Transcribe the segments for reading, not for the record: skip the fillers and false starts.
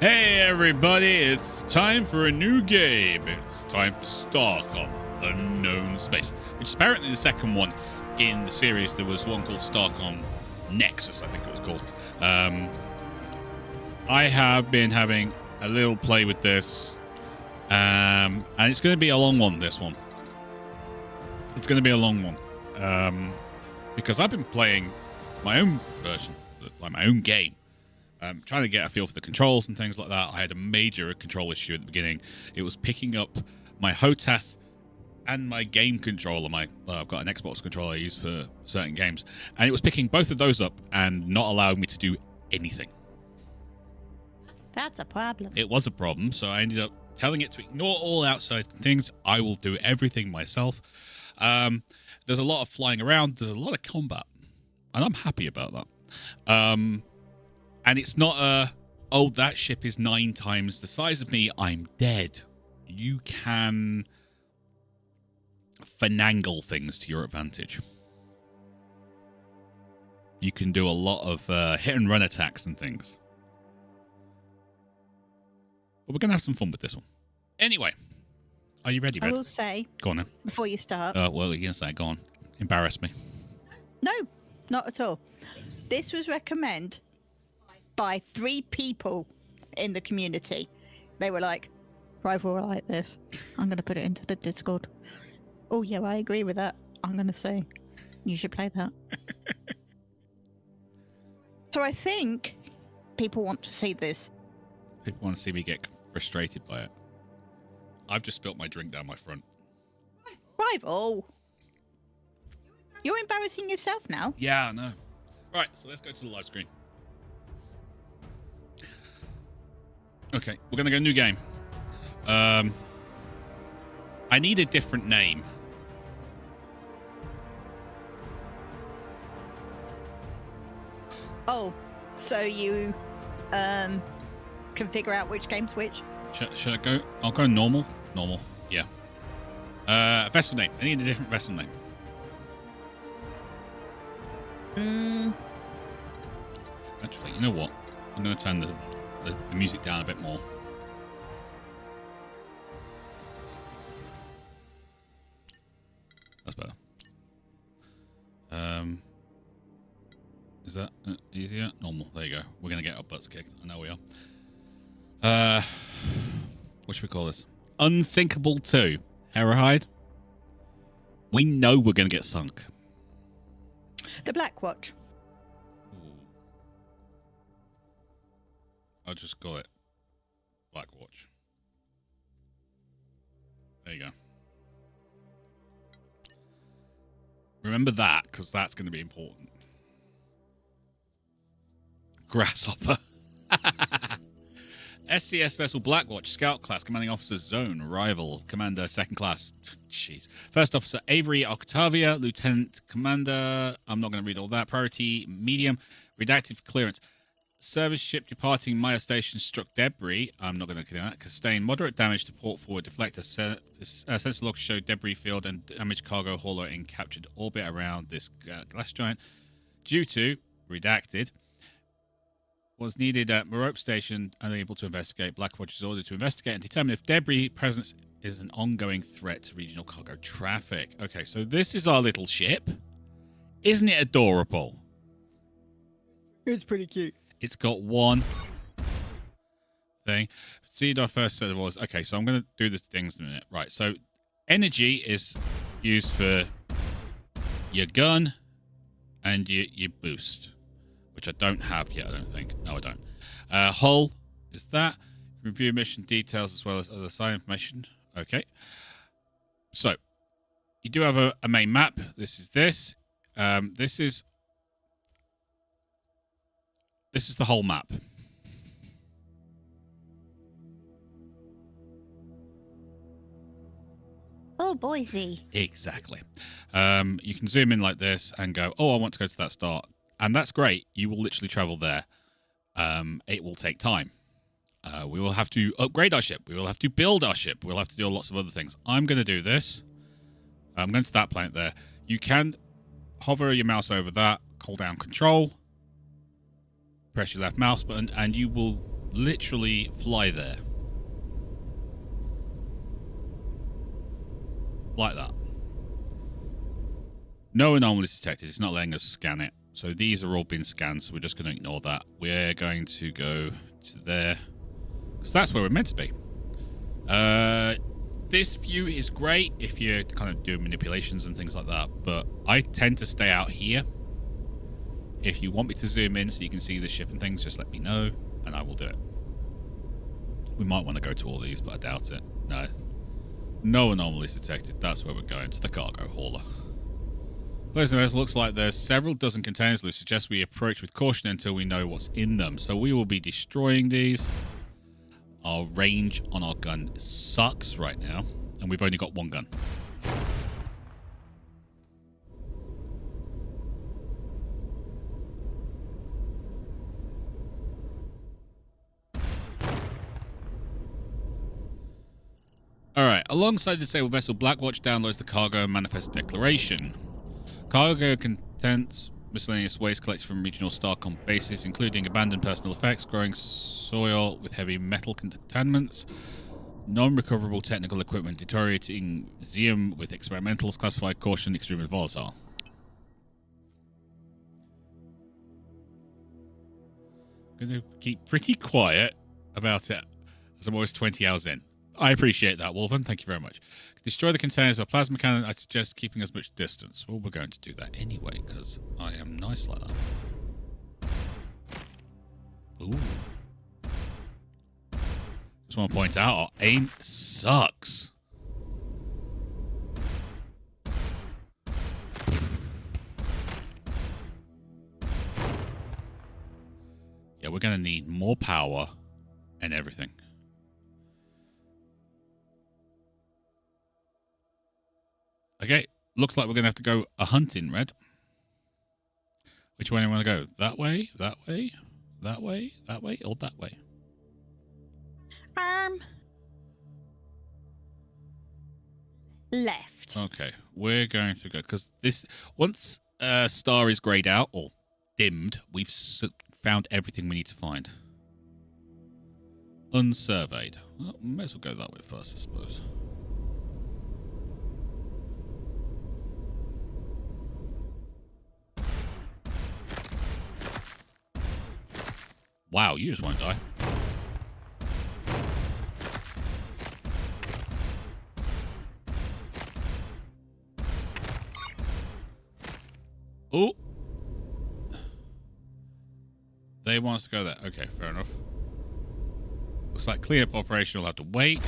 Hey everybody, it's time for a new game. It's time for Starcom, Unknown Space, which is apparently the second one in the series. There was one called Starcom Nexus, I think it was called. I have been having a little play with this, and it's going to be a long one, this one. It's going to be a long one, because I've been playing my own version, like my own game. Trying to get a feel for the controls and things like that. I had a major control issue at the beginning. It was picking up my HOTAS and my game controller. I've got an Xbox controller I use for certain games, and it was picking both of those up and not allowing me to do anything. That's a problem. It was a problem, so I ended up telling it to ignore all outside things. I will do everything myself. There's a lot of flying around. There's a lot of combat, and I'm happy about that. And it's not oh, that ship is 9 times the size of me, I'm dead. You can finagle things to your advantage. You can do a lot of hit and run attacks and things. But we're going to have some fun with this one. Anyway, are you ready, Red? I will say, go on then. Before you start. Well, you can say, go on. Embarrass me. No, not at all. This was recommended by 3 people in the community. They were like, Rival will like this. I'm going to put it into the Discord. Oh, yeah, I agree with that. I'm going to say, you should play that. So I think people want to see this. People want to see me get frustrated by it. I've just spilt my drink down my front. Rival! You're embarrassing yourself now. Yeah, I know. Right, so let's go to the live screen. Okay, we're going to go new game. I need a different name. Oh, so you can figure out which game's which? Should I go? I'll go normal. Normal, yeah. Vessel name. I need a different vessel name. Actually, you know what? I'm going to turn the music down a bit more. That's better. Is that easier? Normal. There you go. We're going to get our butts kicked. I know we are. What should we call this? Unsinkable 2. Herahide. We know we're going to get sunk. The Black Watch. I just got it. Black Watch. There you go. Remember that, because that's going to be important. Grasshopper. SCS vessel Blackwatch, Scout class, commanding officer Zone, Rival, Commander, 2nd class. Jeez. First officer Avery Octavia, Lieutenant Commander. I'm not going to read all that. Priority medium, redacted for clearance. Service ship departing Maya station struck debris. I'm not going to do that. Sustained moderate damage to port forward deflector. Sensor logs show debris field and damaged cargo hauler in captured orbit around this glass giant. Due to redacted. Was needed at Merope Station, unable to investigate. Blackwatch is ordered to investigate and determine if debris presence is an ongoing threat to regional cargo traffic. Okay, so this is our little ship. Isn't it adorable? It's pretty cute. It's got one thing. See our first set of orders. Okay, so I'm going to do the things in a minute. Right, so energy is used for your gun and your boost, which I don't have yet, I don't think. No, I don't. Hull is that. Review mission details as well as other side information. Okay. So, you do have a main map. This is this. This is the whole map. Oh, Boise. Exactly. You can zoom in like this and go, oh, I want to go to that start. And that's great. You will literally travel there. It will take time. We will have to upgrade our ship. We will have to build our ship. We'll have to do lots of other things. I'm going to do this. I'm going to that planet there. You can hover your mouse over that, hold down control, press your left mouse button, and you will literally fly there. Like that. No anomalies detected. It's not letting us scan it. So these are all been scanned, so we're just going to ignore that. We're going to go to there. Because that's where we're meant to be. This view is great if you're kind of doing manipulations and things like that, but I tend to stay out here. If you want me to zoom in so you can see the ship and things, just let me know, and I will do it. We might want to go to all these, but I doubt it. No. No anomalies detected. That's where we're going, to the cargo hauler. Closing the looks like there's several dozen containers loose. Suggest we approach with caution until we know what's in them. So we will be destroying these. Our range on our gun sucks right now, and we've only got one gun. Alright, alongside the disabled vessel, Blackwatch downloads the cargo manifest declaration. Cargo contains miscellaneous waste collected from regional Starcom bases, including abandoned personal effects, growing soil with heavy metal contaminants, non-recoverable technical equipment, deteriorating museum with experimentals, classified caution, extremely volatile. I'm going to keep pretty quiet about it, as I'm always 20 hours in. I appreciate that, Wolven. Thank you very much. Destroy the containers of plasma cannon. I suggest keeping as much distance. Well, we're going to do that anyway, because I am nice like that. Ooh. Just want to point out, our aim sucks. Yeah, we're going to need more power and everything. Okay, looks like we're going to have to go a hunting, Red. Which way do you want to go? That way, that way, that way, that way, or that way? Left. Okay, we're going to go, because this, once star is grayed out, or dimmed, we've found everything we need to find. Unsurveyed. Well, may as well go that way first, I suppose. Wow, you just won't die. Oh! They want us to go there. Okay, fair enough. Looks like cleanup operation will have to wait.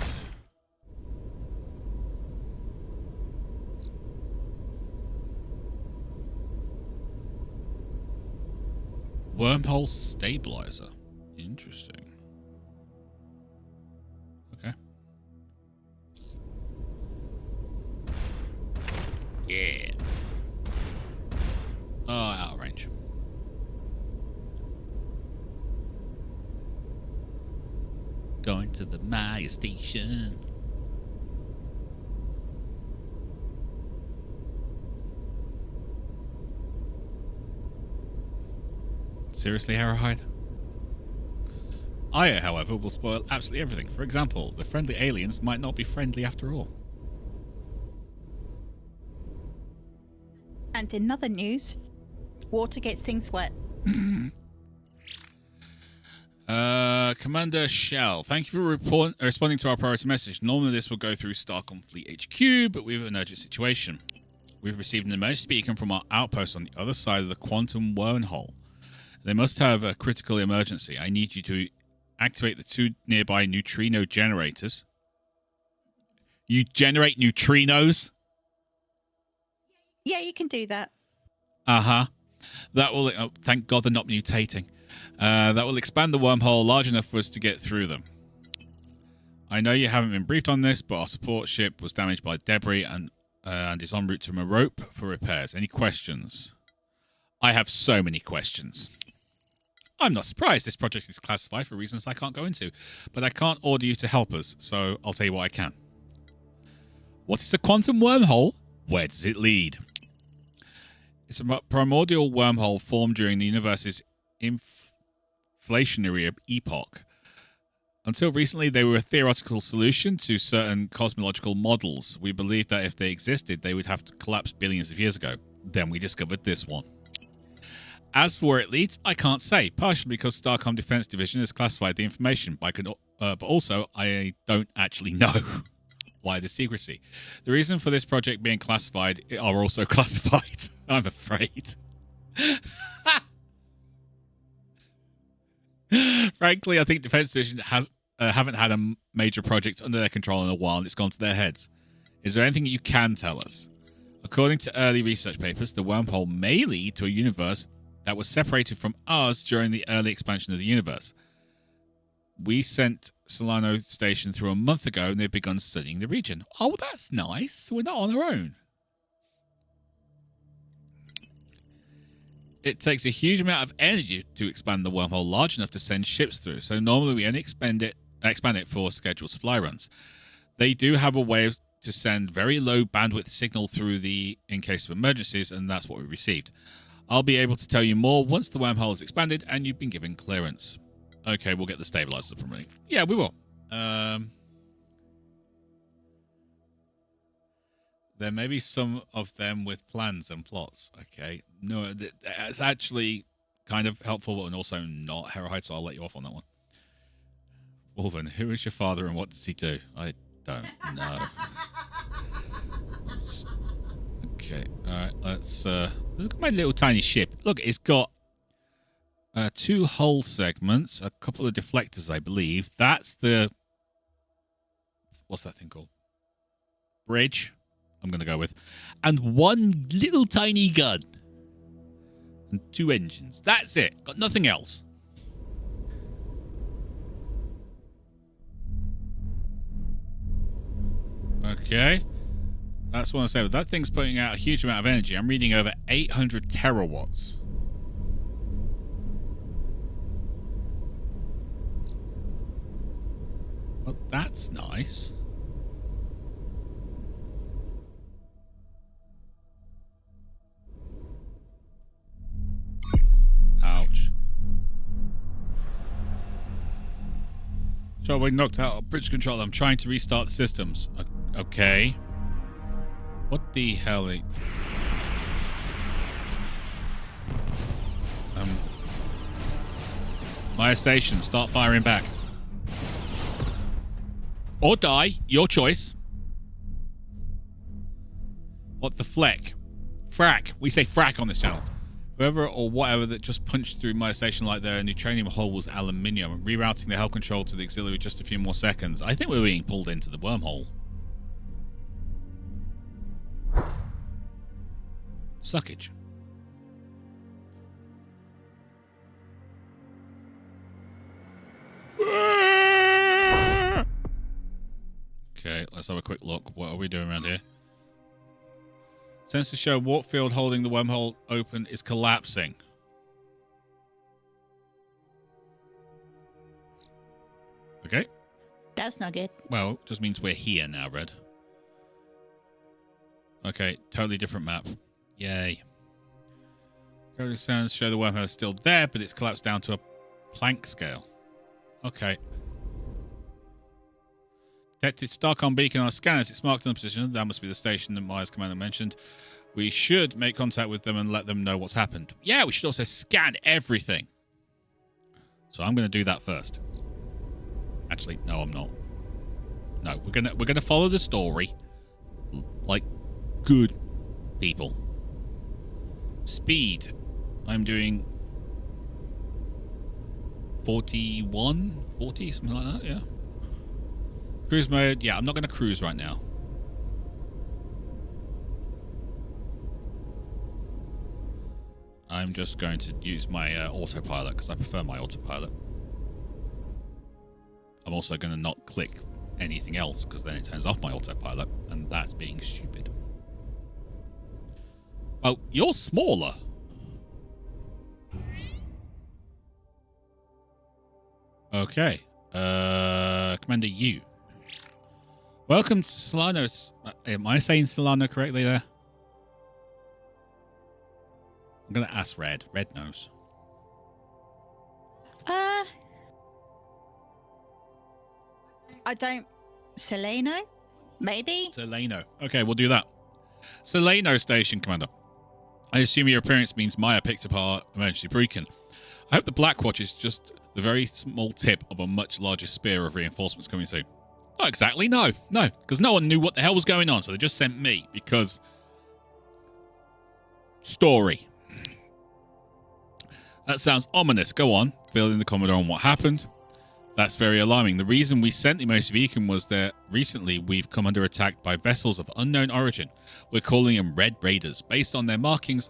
Wormhole stabilizer. Interesting. Okay. Yeah. Oh, out of range. Going to the Maya station. Seriously, Arrowhide? Aya, however, will spoil absolutely everything. For example, the friendly aliens might not be friendly after all. And in other news, water gets things wet. Commander Shell, thank you for responding to our priority message. Normally this will go through Starcom Fleet HQ, but we have an urgent situation. We've received an emergency beacon from our outpost on the other side of the quantum wormhole. They must have a critical emergency. I need you to activate the 2 nearby neutrino generators. You generate neutrinos? Yeah, you can do that. Uh-huh. That will... Oh, thank God they're not mutating. That will expand the wormhole large enough for us to get through them. I know you haven't been briefed on this, but our support ship was damaged by debris and is en route to Merope for repairs. Any questions? I have so many questions. I'm not surprised. This project is classified for reasons I can't go into, but I can't order you to help us, so I'll tell you what I can. What is a quantum wormhole? Where does it lead? It's a primordial wormhole formed during the universe's inflationary epoch. Until recently, they were a theoretical solution to certain cosmological models. We believed that if they existed, they would have to collapse billions of years ago. Then we discovered this one. As for where it leads, I can't say, partially because Starcom Defense Division has classified the information, but also I don't actually know why the secrecy. The reason for this project being classified are also classified, I'm afraid. Frankly, I think Defense Division haven't had a major project under their control in a while, and it's gone to their heads. Is there anything you can tell us? According to early research papers, the wormhole may lead to a universe that was separated from ours during the early expansion of the universe. We sent Solano Station through a month ago, and they've begun studying the region. Oh, that's nice. So we're not on our own. It takes a huge amount of energy to expand the wormhole large enough to send ships through, so normally we only expand it for scheduled supply runs. They do have a way to send very low bandwidth signal through in case of emergencies, and that's what we received. I'll be able to tell you more once the wormhole is expanded and you've been given clearance. Okay, we'll get the stabilizer from me. Yeah, we will. There may be some of them with plans and plots. Okay. No, that's actually kind of helpful and also not Herahide, so I'll let you off on that one. Wolven, who is your father and what does he do? I don't know. Okay, alright, let's look at my little tiny ship. Look, it's got 2 hull segments, a couple of deflectors, I believe. That's the... What's that thing called? Bridge, I'm going to go with. And 1 little tiny gun. And 2 engines. That's it. Got nothing else. Okay. That's what I said. That thing's putting out a huge amount of energy. I'm reading over 800 terawatts. Well, that's nice. Ouch. So we knocked out bridge control. I'm trying to restart the systems. Okay. What the hell? Maya Station, start firing back. Or die, your choice. What the fleck? Frack. We say frack on this channel. Whoever or whatever that just punched through my station like their neutronium hull was aluminium. Rerouting the hull control to the auxiliary just a few more seconds. I think we're being pulled into the wormhole. Suckage. Okay, let's have a quick look. What are we doing around here? Sensors show warp field holding the wormhole open is collapsing. Okay. That's not good. Well, just means we're here now, Red. Okay, totally different map. Yay. Gravity sounds show the wormhole is still there, but it's collapsed down to a Planck scale. Okay. Detected Starcom beacon on our scanners. It's marked on the position. That must be the station that Maya's commander mentioned. We should make contact with them and let them know what's happened. Yeah, we should also scan everything. So I'm going to do that first. Actually, no, I'm not. No, we're gonna follow the story like good people. Speed. I'm doing 41, 40, something like that. Yeah. Cruise mode. Yeah, I'm not going to cruise right now. I'm just going to use my autopilot because I prefer my autopilot. I'm also going to not click anything else because then it turns off my autopilot, and that's being stupid. Oh, you're smaller. Okay. Commander U. Welcome to Solano. Am I saying Solano correctly there? I'm going to ask Red. Red knows. I don't. Seleno? Maybe? Seleno. Okay, we'll do that. Seleno Station, Commander. I assume your appearance means Maya picked up our emergency beacon. I hope the Blackwatch is just the very small tip of a much larger spear of reinforcements coming soon. Not exactly, no, because no one knew what the hell was going on, so they just sent me, because... Story. That sounds ominous. Go on, fill in the Commodore on what happened. That's very alarming. The reason we sent the emergency beacon was that recently we've come under attack by vessels of unknown origin. We're calling them Red Raiders, based on their markings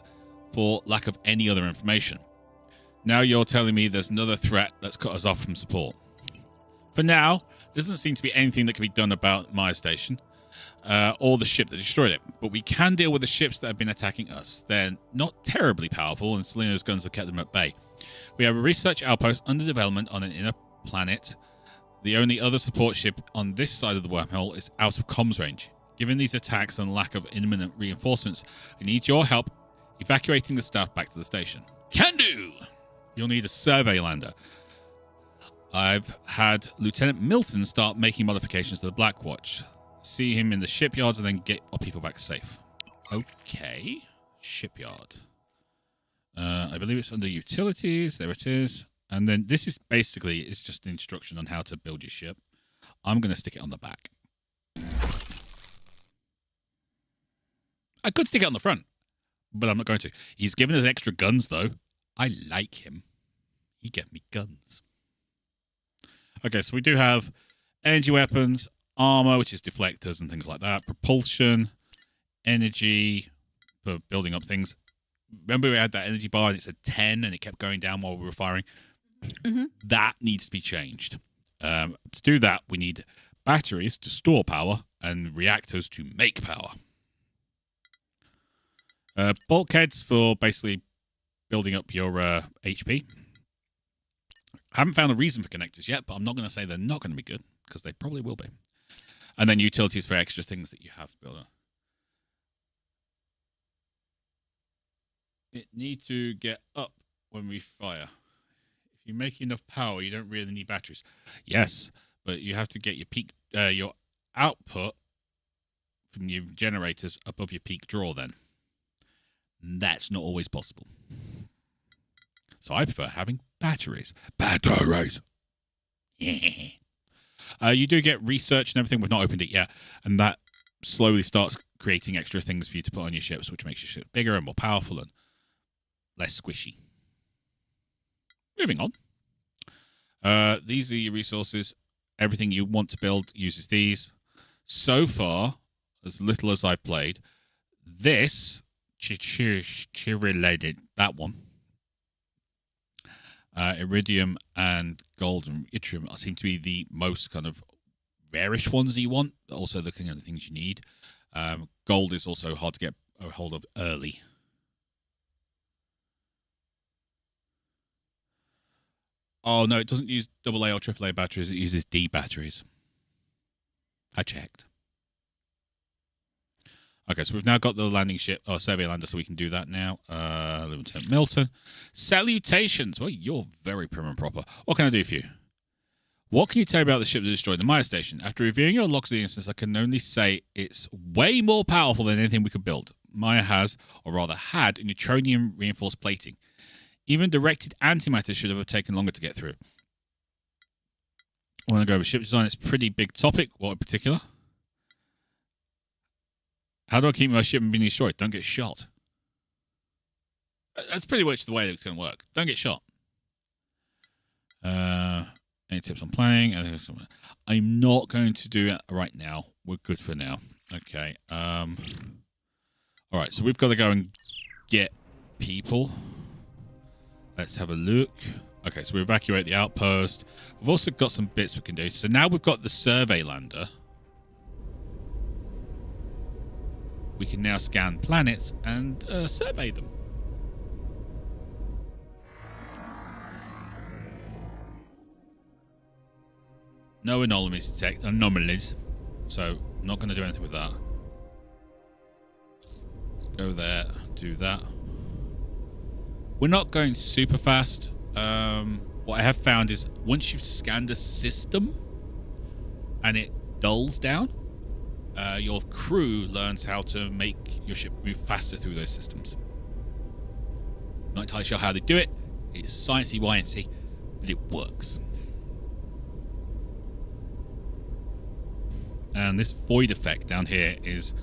for lack of any other information. Now you're telling me there's another threat that's cut us off from support. For now, there doesn't seem to be anything that can be done about Maya Station, or the ship that destroyed it. But we can deal with the ships that have been attacking us. They're not terribly powerful, and Seleno's guns have kept them at bay. We have a research outpost under development on an inner planet. The only other support ship on this side of the wormhole is out of comms range. Given these attacks and lack of imminent reinforcements, I need your help evacuating the staff back to the station. Can do! You'll need a survey lander. I've had Lieutenant Milton start making modifications to the Blackwatch. See him in the shipyards and then get our people back safe. Okay. Shipyard. I believe it's under utilities. There it is. And then this is basically, it's just an instruction on how to build your ship. I'm going to stick it on the back. I could stick it on the front, but I'm not going to. He's given us extra guns, though. I like him. He gave me guns. Okay, so we do have energy weapons, armor, which is deflectors and things like that, propulsion, energy for building up things. Remember we had that energy bar and it said 10 and it kept going down while we were firing? Mm-hmm. That needs to be changed. To do that, we need batteries to store power and reactors to make power. Bulkheads for basically building up your HP. I haven't found a reason for connectors yet, but I'm not going to say they're not going to be good, because they probably will be. And then utilities for extra things that you have to build up. It needs to get up when we fire. If you make enough power, you don't really need batteries. Yes, but you have to get your peak, your output from your generators above your peak draw then. That's not always possible. So I prefer having batteries. Batteries! Yeah. You do get research and everything. We've not opened it yet. And that slowly starts creating extra things for you to put on your ships, which makes your ship bigger and more powerful and less squishy. Moving on. These are your resources. Everything you want to build uses these. So far, as little as I've played, this... that one. Iridium and gold and yttrium seem to be the most kind of rarish ones that you want. Also the kind of things you need. Gold is also hard to get a hold of early. Oh no, it doesn't use AA or AAA batteries. It uses D batteries. I checked. Okay, so we've now got the landing ship, or survey lander, so we can do that now. Lieutenant Milton. Salutations! Well, you're very prim and proper. What can I do for you? What can you tell me about the ship that destroyed the Maya station? After reviewing your logs of the instance, I can only say it's way more powerful than anything we could build. Maya has, or rather had, neutronium-reinforced plating. Even directed antimatter should have taken longer to get through. I want to go over ship design. It's a pretty big topic. What in particular? How do I keep my ship from being destroyed? Don't get shot. That's pretty much the way it's going to work. Don't get shot. Any tips on planning? I'm not going to do it right now. We're good for now. Okay. All right, so we've got to go and get people. Let's have a look. Okay, so we evacuate the outpost. We've also got some bits we can do. So now we've got the survey lander. We can now scan planets and survey them. No anomalies detected. Anomalies. So, I'm not going to do anything with that. Go there. Do that. We're not going super fast. What I have found is once you've scanned a system and it dulls down, your crew learns how to make your ship move faster through those systems. Not entirely sure how they do it. It's sciencey wyancy, but it works. And this void effect down here is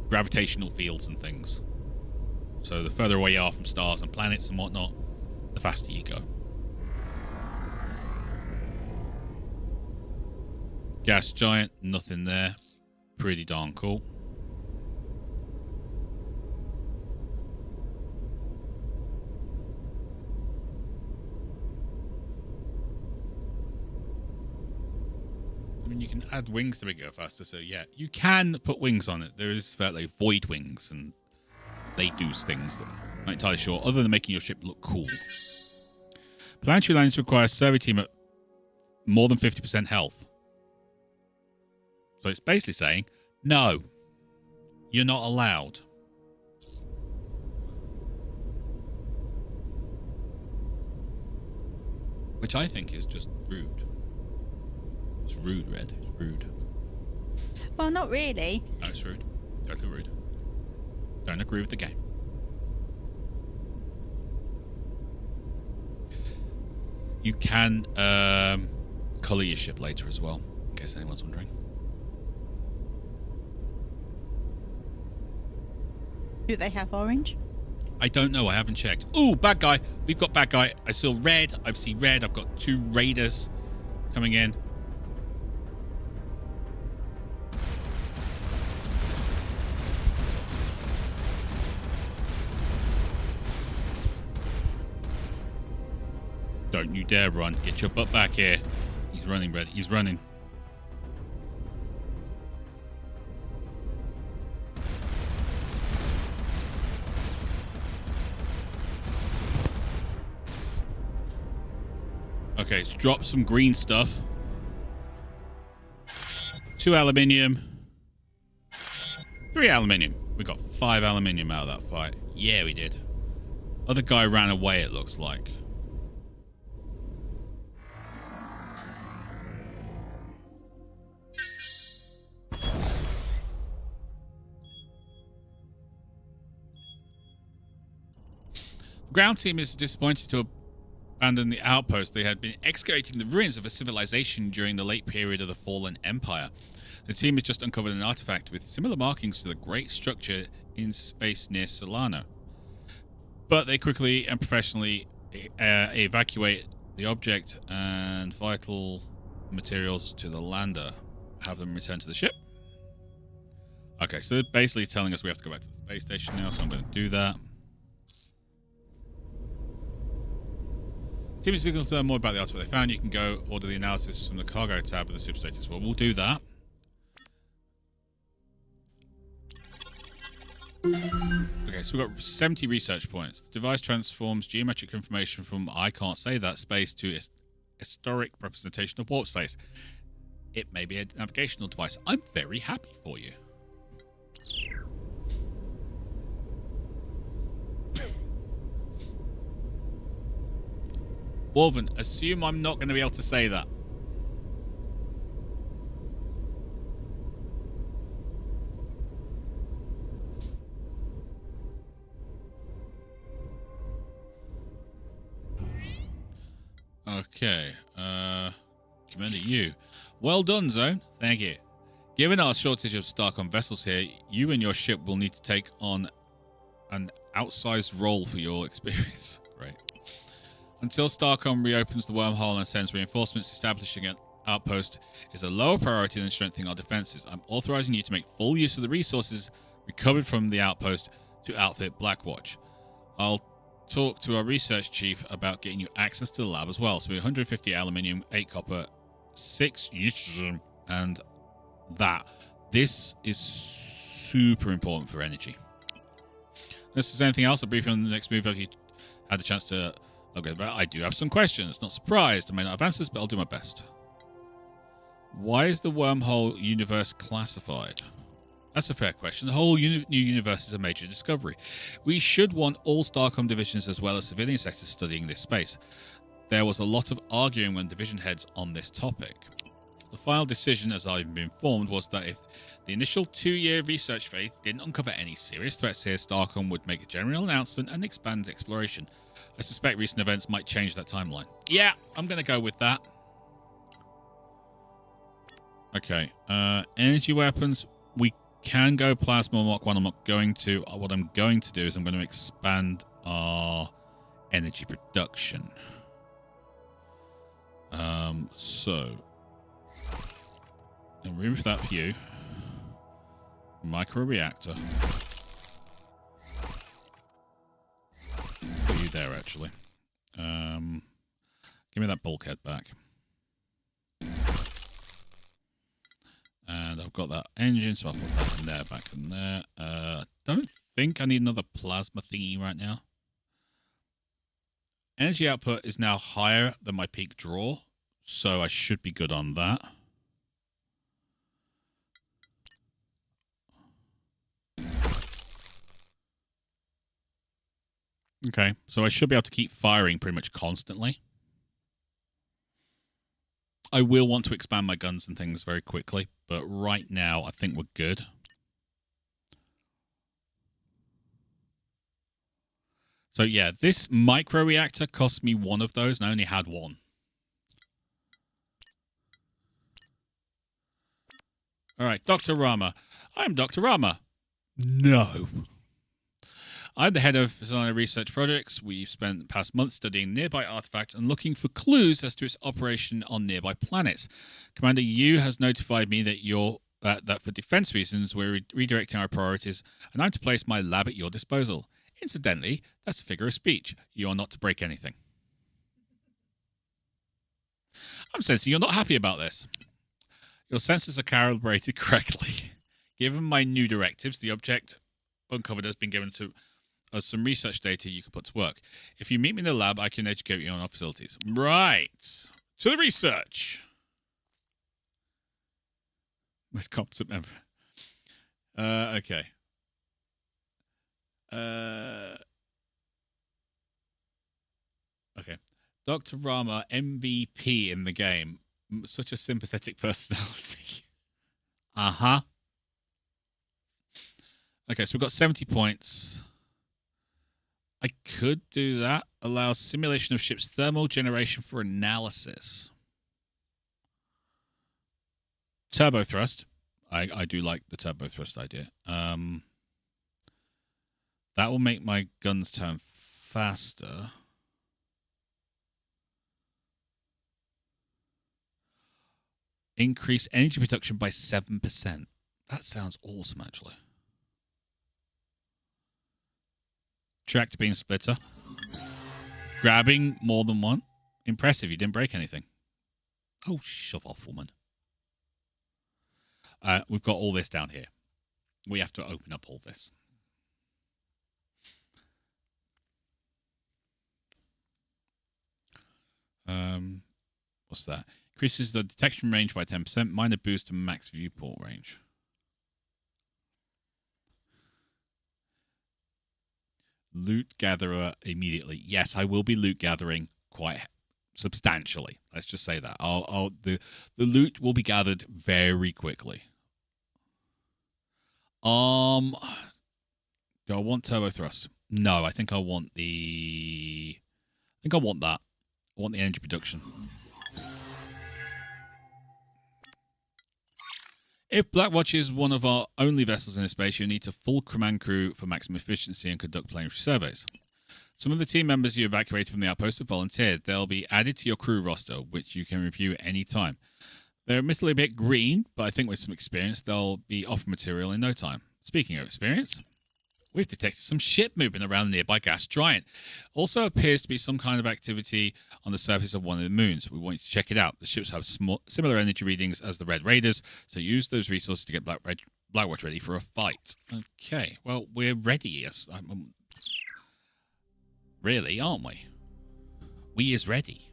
gravitational fields and things. So the further away you are from stars and planets and whatnot, the faster you go. Gas giant, nothing there. Pretty darn cool. I mean, you can add wings to make it go faster, so yeah, you can put wings on it. There is like void wings, and they do things that I'm not entirely sure, other than making your ship look cool. Planetary landings require a survey team at more than 50% health. So it's basically saying, no, you're not allowed. Which I think is just rude. It's rude, Red. It's rude. Well, not really. No, it's rude. Totally rude. Don't agree with the game. You can colour your ship later as well, in case anyone's wondering. Do they have orange? I don't know. I haven't checked. Ooh, bad guy. We've got bad guy. I saw red. I've seen red. I've got 2 raiders coming in. Don't you dare run. Get your butt back here. He's running, Red. He's running. Okay, so drop some green stuff. 2 aluminium. 3 aluminium. We got 5 aluminium out of that fight. Yeah, we did. Other guy ran away, it looks like. The ground team is disappointed to abandon the outpost. They had been excavating the ruins of a civilization during the late period of the Fallen Empire. The team has just uncovered an artifact with similar markings to the great structure in space near Solano. But they quickly and professionally evacuate the object and vital materials to the lander. Have them return to the ship. Okay, so they're basically telling us we have to go back to the space station now, so I'm going to do that. Team is looking to learn more about the artifact they found. You can go order the analysis from the cargo tab of the ship status. Well, we'll do that. Okay, so we've got 70 research points. The device transforms geometric information from, I can't say that, space to historic representation of warp space. It may be a navigational device. I'm very happy for you. Wolven, assume I'm not going to be able to say that. Okay. Commander you. Well done, Zone. Thank you. Given our shortage of Starcom vessels here, you and your ship will need to take on an outsized role for your experience. Great. Until Starcom reopens the wormhole and sends reinforcements, establishing an outpost is a lower priority than strengthening our defenses. I'm authorizing you to make full use of the resources recovered from the outpost to outfit Blackwatch. I'll talk to our research chief about getting you access to the lab as well. So 150 aluminium, 8 copper, 6 yttrium, and that. This is super important for energy. Unless there's anything else, I'll brief you on the next move. Have you had the chance to look at that? I do have some questions. Not surprised. I may not have answers, but I'll do my best. Why is the wormhole universe classified? That's a fair question. The whole new universe is a major discovery. We should want all Starcom divisions as well as civilian sectors studying this space. There was a lot of arguing when division heads on this topic. The final decision, as I've been informed, was that if the initial 2-year research phase didn't uncover any serious threats here, Starcom would make a general announcement and expand exploration. I suspect recent events might change that timeline. Yeah, I'm going to go with that. Okay, energy weapons. We can go plasma Mark 1. I'm not going to. What I'm going to do is I'm going to expand our energy production. So, and remove that view. Micro reactor. Put you there, actually. Give me that bulkhead back. And I've got that engine, so I'll put that in there, back in there. Don't think I need another plasma thingy right now. Energy output is now higher than my peak draw, so I should be good on that. Okay, so I should be able to keep firing pretty much constantly. I will want to expand my guns and things very quickly, but right now I think we're good. So yeah, this micro reactor cost me one of those, and I only had one. All right, Dr. Rama. I'm Dr. Rama. No. I'm the head of design research projects. We've spent the past months studying nearby artifacts and looking for clues as to its operation on nearby planets. Commander Yu has notified me that that for defense reasons we're redirecting our priorities, and I'm to place my lab at your disposal. Incidentally, that's a figure of speech. You are not to break anything. I'm sensing you're not happy about this. Your sensors are calibrated correctly. Given my new directives, the object uncovered has been given to us some research data you can put to work. If you meet me in the lab, I can educate you on our facilities. Right. To the research. Most competent member. Okay. Okay. Dr. Rama, MVP in the game. Such a sympathetic personality. Uh-huh. Okay, so we've got 70 points. I could do that. Allow simulation of ship's thermal generation for analysis. Turbo thrust. I do like the turbo thrust idea. That will make my guns turn faster. Increase energy production by 7%. That sounds awesome, actually. Tractor beam splitter. Grabbing more than one. Impressive, you didn't break anything. Oh, shove off, woman. We've got all this down here. We have to open up all this. What's that? Increases the detection range by 10%. Minor boost to max viewport range. Loot gatherer immediately. Yes, I will be loot gathering quite substantially. Let's just say that. The loot will be gathered very quickly. Do I want turbo thrust? No, I think I want the. I think I want that. I want the energy production. If Blackwatch is one of our only vessels in this space, you need a full command crew for maximum efficiency and conduct planetary surveys. Some of the team members you evacuated from the outpost have volunteered. They'll be added to your crew roster, which you can review at any time. They're admittedly a bit green, but I think with some experience, they'll be off material in no time. Speaking of experience, we've detected some ship movement around the nearby gas giant. Also appears to be some kind of activity on the surface of one of the moons. We want you to check it out. The ships have similar energy readings as the Red Raiders, so use those resources to get Blackwatch ready for a fight. Okay, well, we're ready. Yes, really, aren't we? We is ready.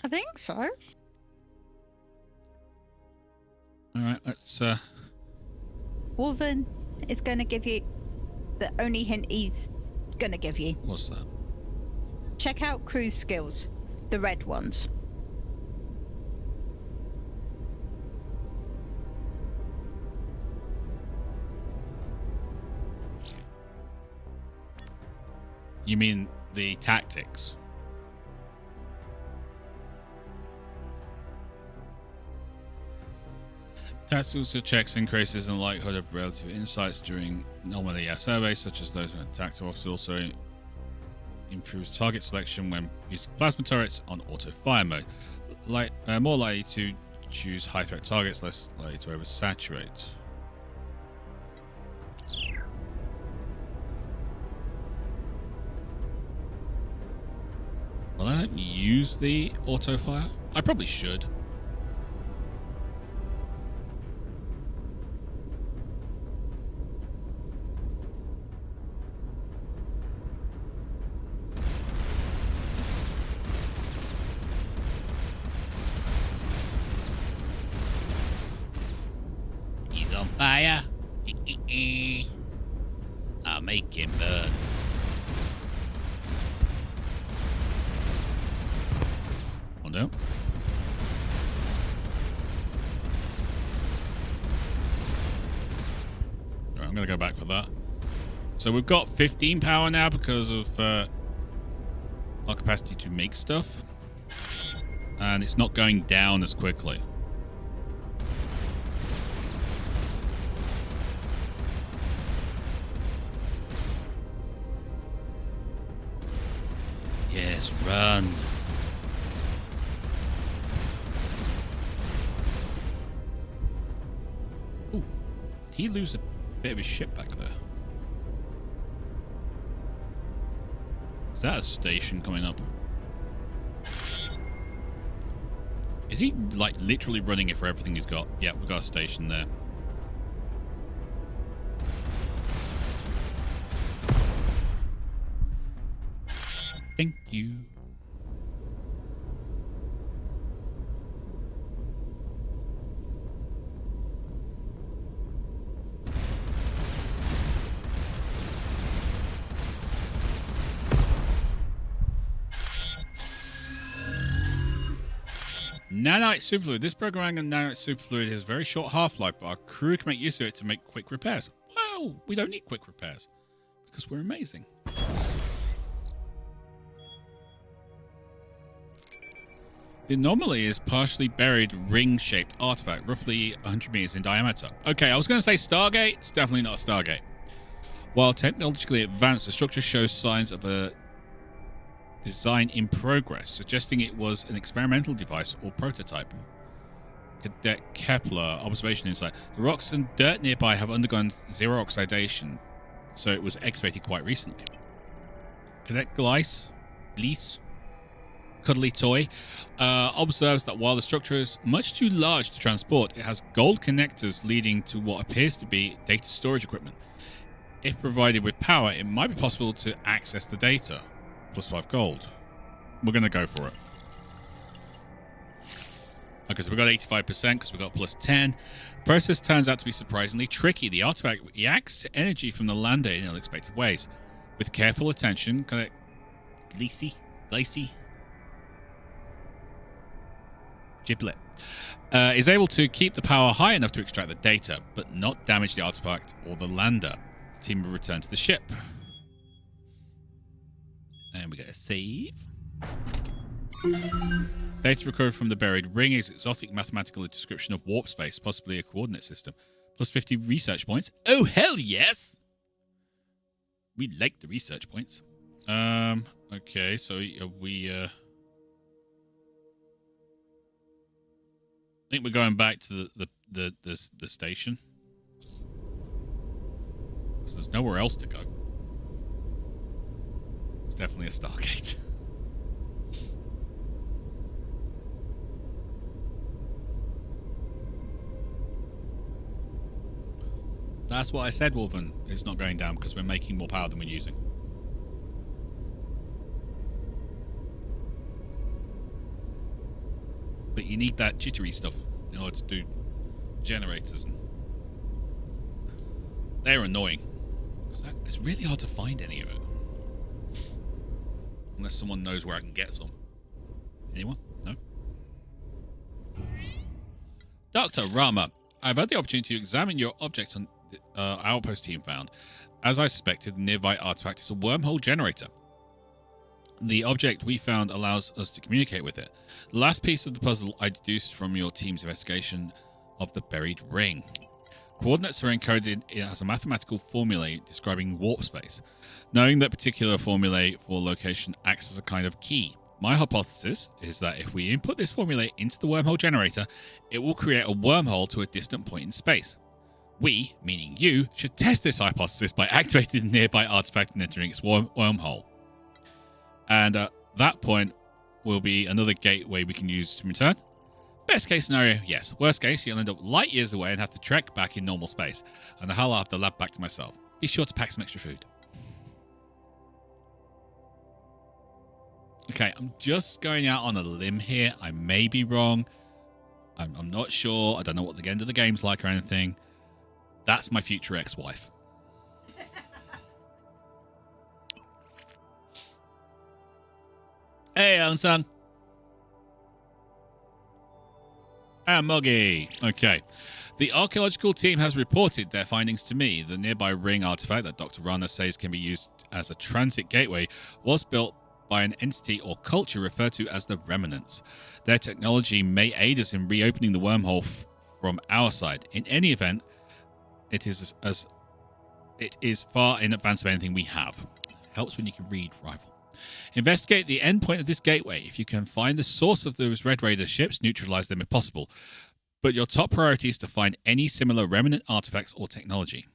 I think so. All right, let's. Wolven is going to give you the only hint he's going to give you. What's that? Check out cruise skills, the red ones. You mean the tactics? Tactical checks increases in the likelihood of relative insights during anomaly surveys, such as those when tactical officers. Also improves target selection when using plasma turrets on auto fire mode. More likely to choose high threat targets, less likely to oversaturate. Well, I don't use the auto fire. I probably should. He's on fire. I'll make him burn. Oh no. Alright, I'm going to go back for that. So we've got 15 power now because of our capacity to make stuff. And it's not going down as quickly. Yes, run. Ooh, did he lose a bit of his ship back there? Is that a station coming up? Is he, like, literally running it for everything he's got? Yeah, we've got a station there. Thank you. Nanite superfluid. This programming of nanite superfluid has very short half-life, but our crew can make use of it to make quick repairs. Well, we don't need quick repairs because we're amazing. The anomaly is partially buried ring-shaped artifact, roughly 100 meters in diameter. Okay, I was going to say Stargate. It's definitely not a Stargate. While technologically advanced, the structure shows signs of a design in progress, suggesting it was an experimental device or prototype. Cadet Kepler, observation insight. The rocks and dirt nearby have undergone zero oxidation, so it was excavated quite recently. Cadet Gleis, cuddly toy, observes that while the structure is much too large to transport, it has gold connectors leading to what appears to be data storage equipment. If provided with power, it might be possible to access the data. +5 gold. We're going to go for it. Okay, so we've got 85% because we've got +10. The process turns out to be surprisingly tricky. The artifact reacts to energy from the lander in unexpected ways. With careful attention, Lacey, Giblet, is able to keep the power high enough to extract the data, but not damage the artifact or the lander. The team will return to the ship. And we get a save. Data recovered from the buried ring is exotic mathematical description of warp space, possibly a coordinate system. +50 research points. Oh, hell yes! We like the research points. Okay, so we I think we're going back to the station. There's nowhere else to go. It's definitely a Stargate. That's what I said, Wolven. It's not going down because we're making more power than we're using. But you need that jittery stuff in order to do generators. And they're annoying. It's really hard to find any of it. Unless someone knows where I can get some. Anyone? No? Dr. Rama, I've had the opportunity to examine your objects on our outpost team found. As I suspected, the nearby artifact is a wormhole generator. The object we found allows us to communicate with it. The last piece of the puzzle I deduced from your team's investigation of the buried ring. Coordinates are encoded as a mathematical formulae describing warp space. Knowing that particular formulae for location acts as a kind of key. My hypothesis is that if we input this formulae into the wormhole generator, it will create a wormhole to a distant point in space. We, meaning you, should test this hypothesis by activating the nearby artifact and entering its wormhole. And at that point will be another gateway we can use to return. Best case scenario, yes. Worst case, you'll end up light years away and have to trek back in normal space. And I'll have the lab back to myself. Be sure to pack some extra food. Okay, I'm just going out on a limb here. I may be wrong. I'm not sure. I don't know what the end of the game's like or anything. That's my future ex-wife. Hey, Alan-san. Ah, Moggy. Okay. The archaeological team has reported their findings to me. The nearby ring artifact that Dr. Rana says can be used as a transit gateway was built by an entity or culture referred to as the Remnants. Their technology may aid us in reopening the wormhole from our side. In any event, it is far in advance of anything we have. Helps when you can read, rival. Investigate the endpoint of this gateway. If you can find the source of those Red Raider ships, neutralize them if possible. But your top priority is to find any similar remnant artifacts or technology.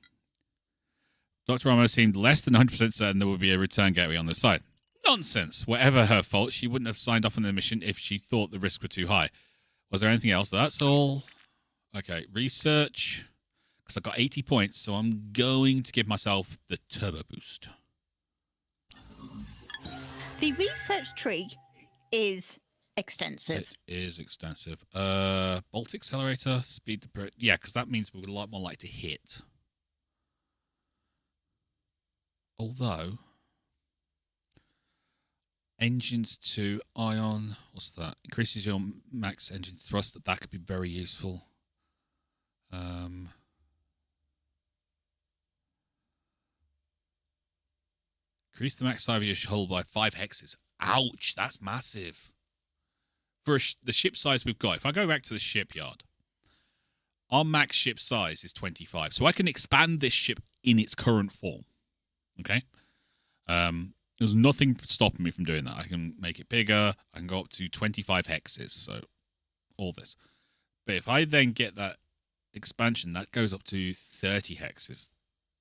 Dr. Rama seemed less than 100% certain there would be a return gateway on this side. Nonsense. Whatever her fault, she wouldn't have signed off on the mission if she thought the risks were too high. Was there anything else? That's all. Okay, research. Because I've got 80 points, so I'm going to give myself the turbo boost. The research tree is extensive. It is extensive. Bolt accelerator, speed the... Yeah, because that means we're a lot more likely to hit. Although... Engines to ion. What's that? Increases your max engine thrust. That could be very useful. Increase the max size of your hull by 5 hexes. Ouch, that's massive. For the ship size we've got, if I go back to the shipyard, our max ship size is 25. So I can expand this ship in its current form. Okay? There's nothing stopping me from doing that. I can make it bigger. I can go up to 25 hexes. So all this. But if I then get that expansion, that goes up to 30 hexes.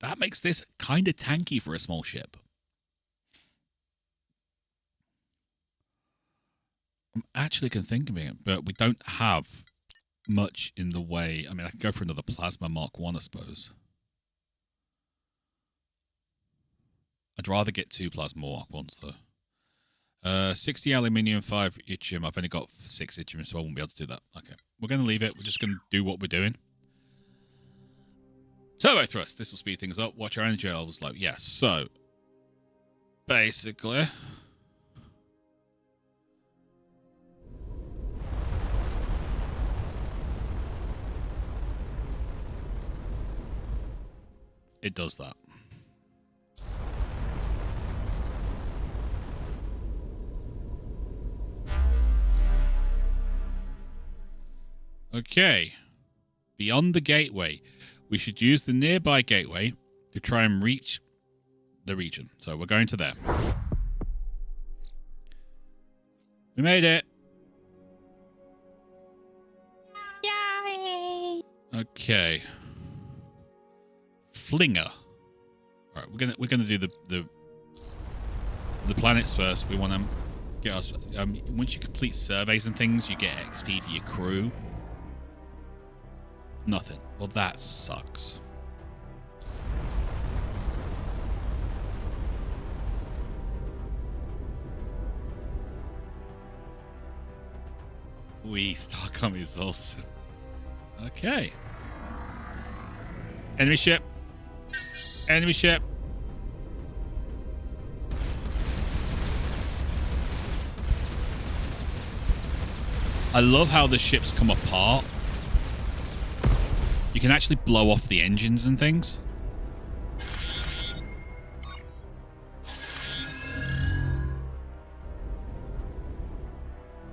That makes this kind of tanky for a small ship. I'm actually considering it, but we don't have much in the way. I mean, I can go for another Plasma Mark 1, I suppose. I'd rather get 2 Plasma Mark 1s, though. 60 aluminium, 5 yttrium. I've only got 6 yttrium, so I won't be able to do that. Okay. We're going to leave it. We're just going to do what we're doing. Turbo thrust. This will speed things up. Watch our energy levels low. Yeah, so... basically... it does that. Okay. Beyond the gateway. We should use the nearby gateway to try and reach the region. So we're going to there. We made it. Yay! Okay. Flinger. All right, we're gonna do the planets first. We want to get us. Once you complete surveys and things, you get XP for your crew. Nothing. Well, that sucks. Starcom is awesome. Okay. Enemy ship. Enemy ship. I love how the ships come apart. You can actually blow off the engines and things.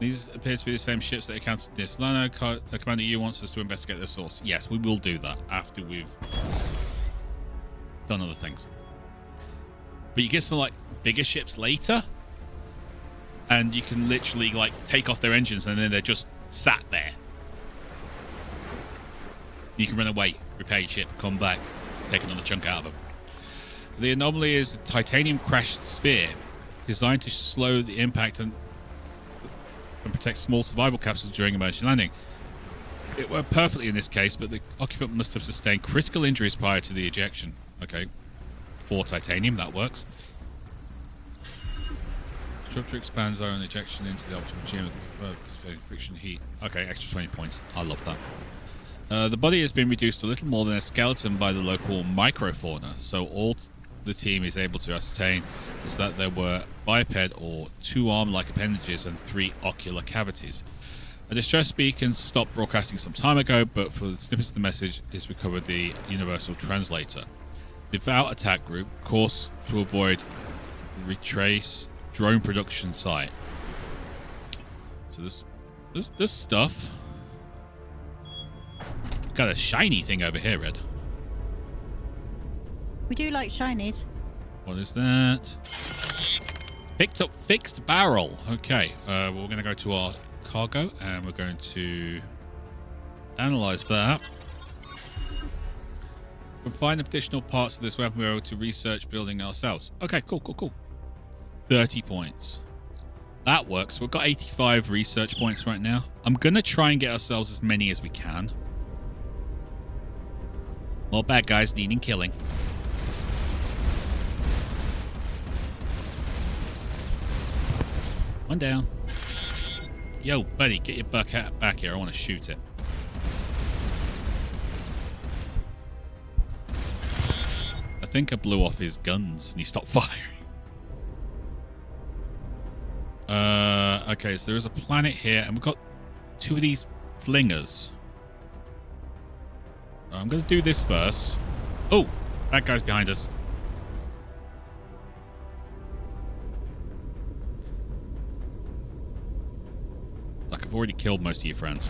These appear to be the same ships that encountered this. Lano, Commander U wants us to investigate their source. Yes, we will do that after we've done other things. But you get some like bigger ships later, and you can literally like take off their engines, and then they're just sat there. You can run away, repair your ship, come back, take another chunk out of them. The anomaly is a titanium crashed sphere designed to slow the impact and protect small survival capsules during emergency landing. It worked perfectly in this case, but the occupant must have sustained critical injuries prior to the ejection. Okay. 4 titanium, that works. Structure expands zone ejection into the optimal gym with friction heat. Okay, extra 20 points. I love that. The body has been reduced to a little more than a skeleton by the local microfauna, so all the team is able to ascertain is that there were biped or 2 arm-like appendages and 3 ocular cavities. A distress beacon stopped broadcasting some time ago, but for the snippets of the message is recovered the universal translator. Devout attack group, course to avoid retrace drone production site. So this stuff. Got a shiny thing over here, Red. We do like shinies. What is that? Picked up fixed barrel. Okay, we're going to go to our cargo and we're going to analyze that. We'll find additional parts of this weapon. We're able to research building ourselves. Okay, cool. 30 points. That works. We've got 85 research points right now. I'm going to try and get ourselves as many as we can. More bad guys needing killing. One down. Yo, buddy, get your buck back here. I want to shoot it. I think I blew off his guns and he stopped firing. Okay, so there is a planet here, and we've got 2 of these flingers. I'm going to do this first. Oh, that guy's behind us. Like, I've already killed most of your friends.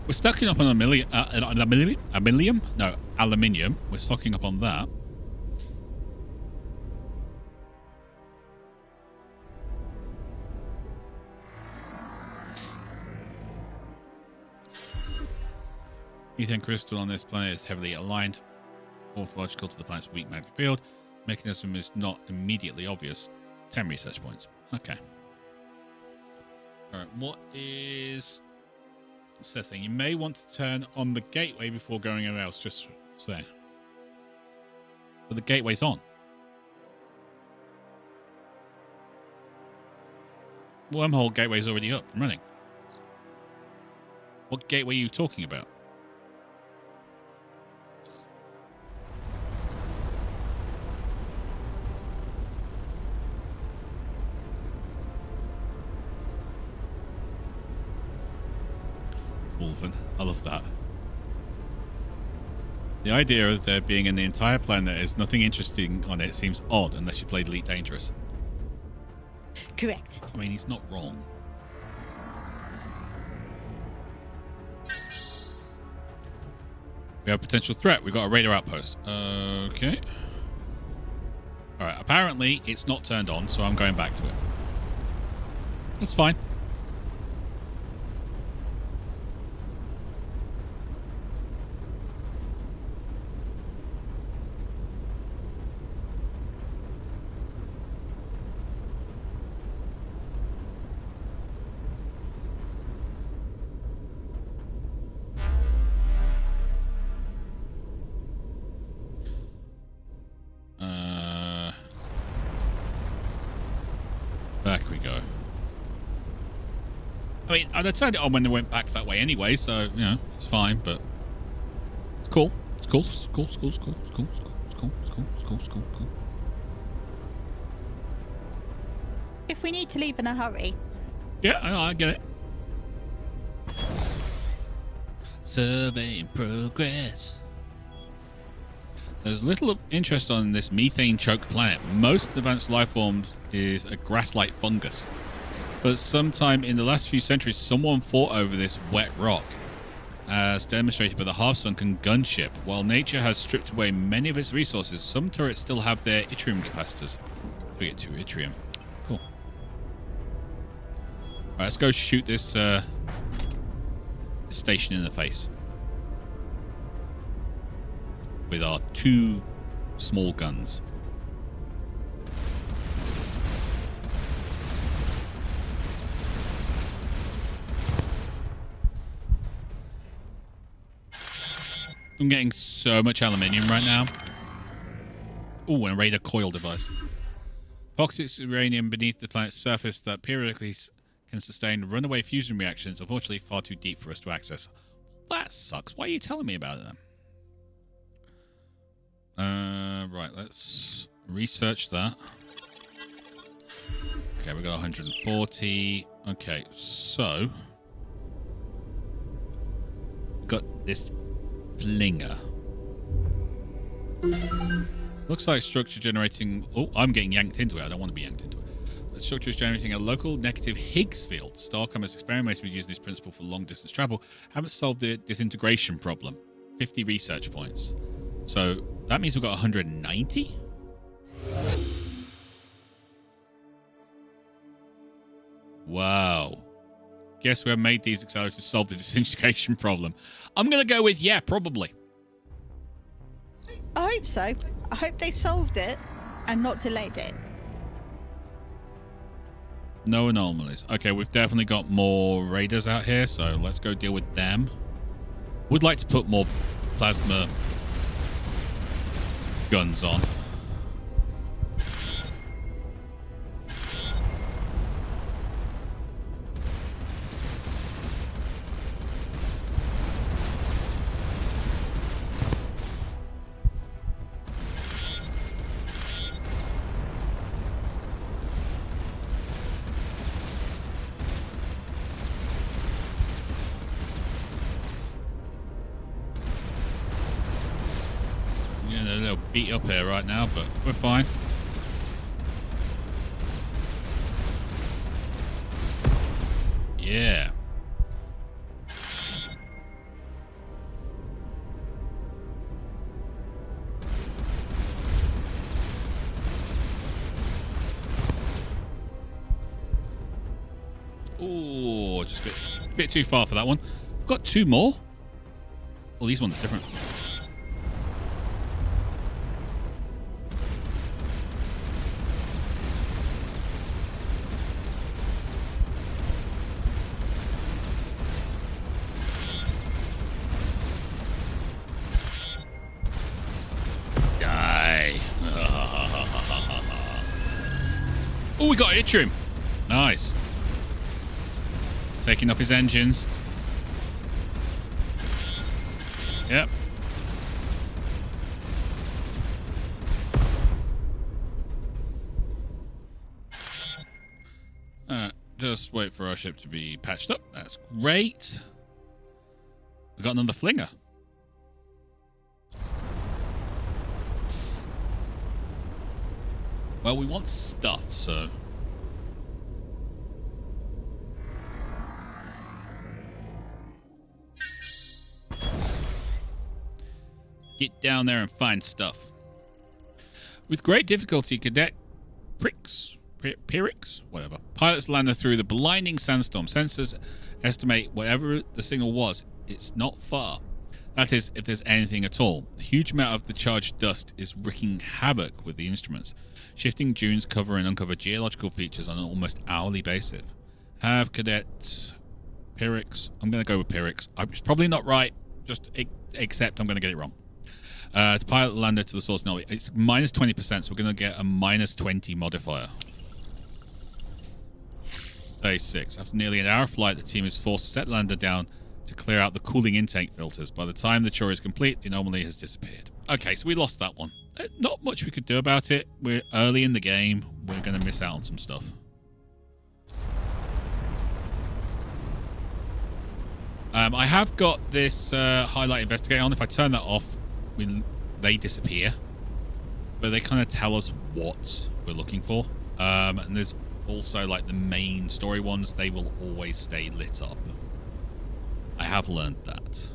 We're stocking up on aluminium? No, aluminium. We're stocking up on that. Ethane crystal on this planet is heavily aligned, morphological to the planet's weak magnetic field. Mechanism is not immediately obvious. 10 research points. Okay. Alright, what is... What's the thing? You may want to turn on the gateway before going anywhere else, just say. But the gateway's on. Wormhole gateway's already up and running. What gateway are you talking about? I love that. The idea of there being an entire planet is nothing interesting on it seems odd unless you played Elite Dangerous. Correct. I mean, he's not wrong. We have a potential threat. We've got a radar outpost. Okay. Alright, apparently it's not turned on, so I'm going back to it. That's fine. Back we go. I mean, I turned it on when they went back that way anyway, so, you know, it's fine, but... It's cool. It's cool. It's cool. It's cool. It's cool. It's cool. It's cool. It's cool. cool. It's cool. If we need to leave in a hurry. Yeah, I get it. Survey in progress. There's little interest on this methane-choked planet. Most advanced life forms is a grass-like fungus. But sometime in the last few centuries, someone fought over this wet rock, as demonstrated by the half-sunken gunship. While nature has stripped away many of its resources, some turrets still have their yttrium capacitors. We get 2 yttrium. Cool. All right, let's go shoot this station in the face with our 2 small guns. I'm getting so much aluminium right now. Oh, and a radar coil device. Pockets of uranium beneath the planet's surface that periodically can sustain runaway fusion reactions, unfortunately far too deep for us to access. That sucks. Why are you telling me about it then? Right, let's research that. Okay, we got 140. Okay, so we got this flinger. Looks like structure generating... Oh, I'm getting yanked into it. I don't want to be yanked into it. The structure is generating a local negative Higgs field. Starcom has experimented with using this principle for long-distance travel. Haven't solved the disintegration problem. 50 research points. So that means we've got 190? Wow. Guess we have made these accelerators to solve the disintegration problem. I'm going to go with, yeah, probably. I hope so. I hope they solved it and not delayed it. No anomalies. Okay, we've definitely got more raiders out here, so let's go deal with them. Would like to put more plasma guns on. A little beat up here right now, but we're fine. Yeah. Oh, just a bit too far for that one. We've got 2 more. Well, these ones are different. Oh, we got yttrium. Nice. Taking off his engines. Yep. Just wait for our ship to be patched up. That's great. We got another flinger. Well, we want stuff, so... Get down there and find stuff. With great difficulty, Cadet Pyrrhix, whatever, pilots landed through the blinding sandstorm. Sensors estimate whatever the signal was, it's not far. That is, if there's anything at all. A huge amount of the charged dust is wreaking havoc with the instruments. Shifting dunes cover and uncover geological features on an almost hourly basis. Have Cadet Pyrrhix. I'm going to go with Pyrrhix. It's probably not right, just accept I'm going to get it wrong. To pilot the lander to the source. No, it's minus 20%, so we're going to get a minus 20 modifier. 36. After nearly an hour flight, the team is forced to set the lander down to clear out the cooling intake filters. By the time the chore is complete, the anomaly has disappeared. Okay, so we lost that one. Not much we could do about it. We're early in the game. We're going to miss out on some stuff. I have got this highlight investigate on. If I turn that off, they disappear. But they kind of tell us what we're looking for. And there's also like the main story ones. They will always stay lit up. I have learned that.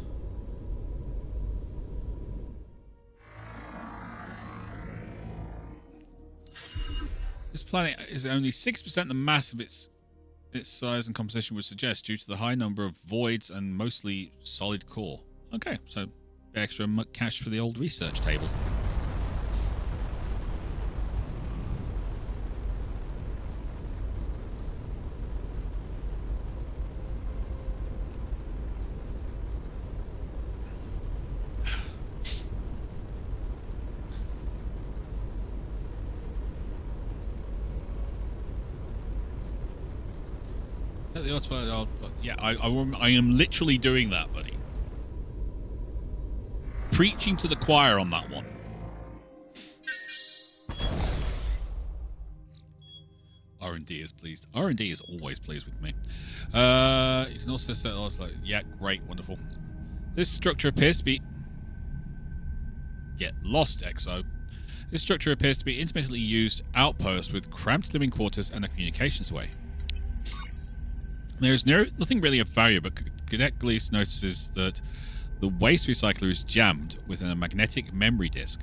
This planet is only 6% the mass of its size and composition would suggest due to the high number of voids and mostly solid core. Okay, so extra cash for the old research table. Yeah, I am literally doing that, buddy. Preaching to the choir on that one. R&D is pleased. R&D is always pleased with me. You can also set off like, yeah, great, wonderful. This structure appears to be... Get lost, XO. This structure appears to be intermittently used outpost with cramped living quarters and a communications way. There's nothing really of value, but Cadet Gleese notices that the waste recycler is jammed with a magnetic memory disk.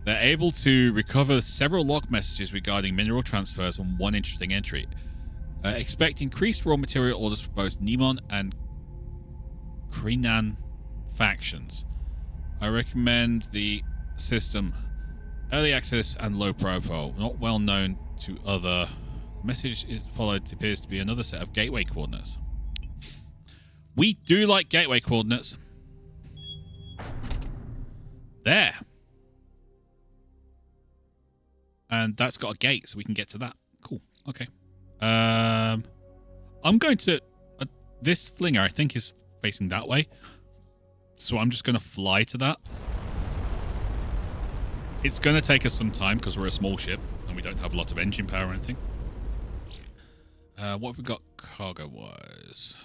They're able to recover several log messages regarding mineral transfers and one interesting entry. Expect increased raw material orders from both Nemon and Krinan factions. I recommend the system early access and low profile, not well known to other... Message is followed appears to be another set of gateway coordinates. We do like gateway coordinates. There. And that's got a gate, so we can get to that. Cool. Okay. I'm going to... this flinger, I think, is facing that way. So I'm just going to fly to that. It's going to take us some time because we're a small ship and we don't have a lot of engine power or anything. What have we got cargo-wise?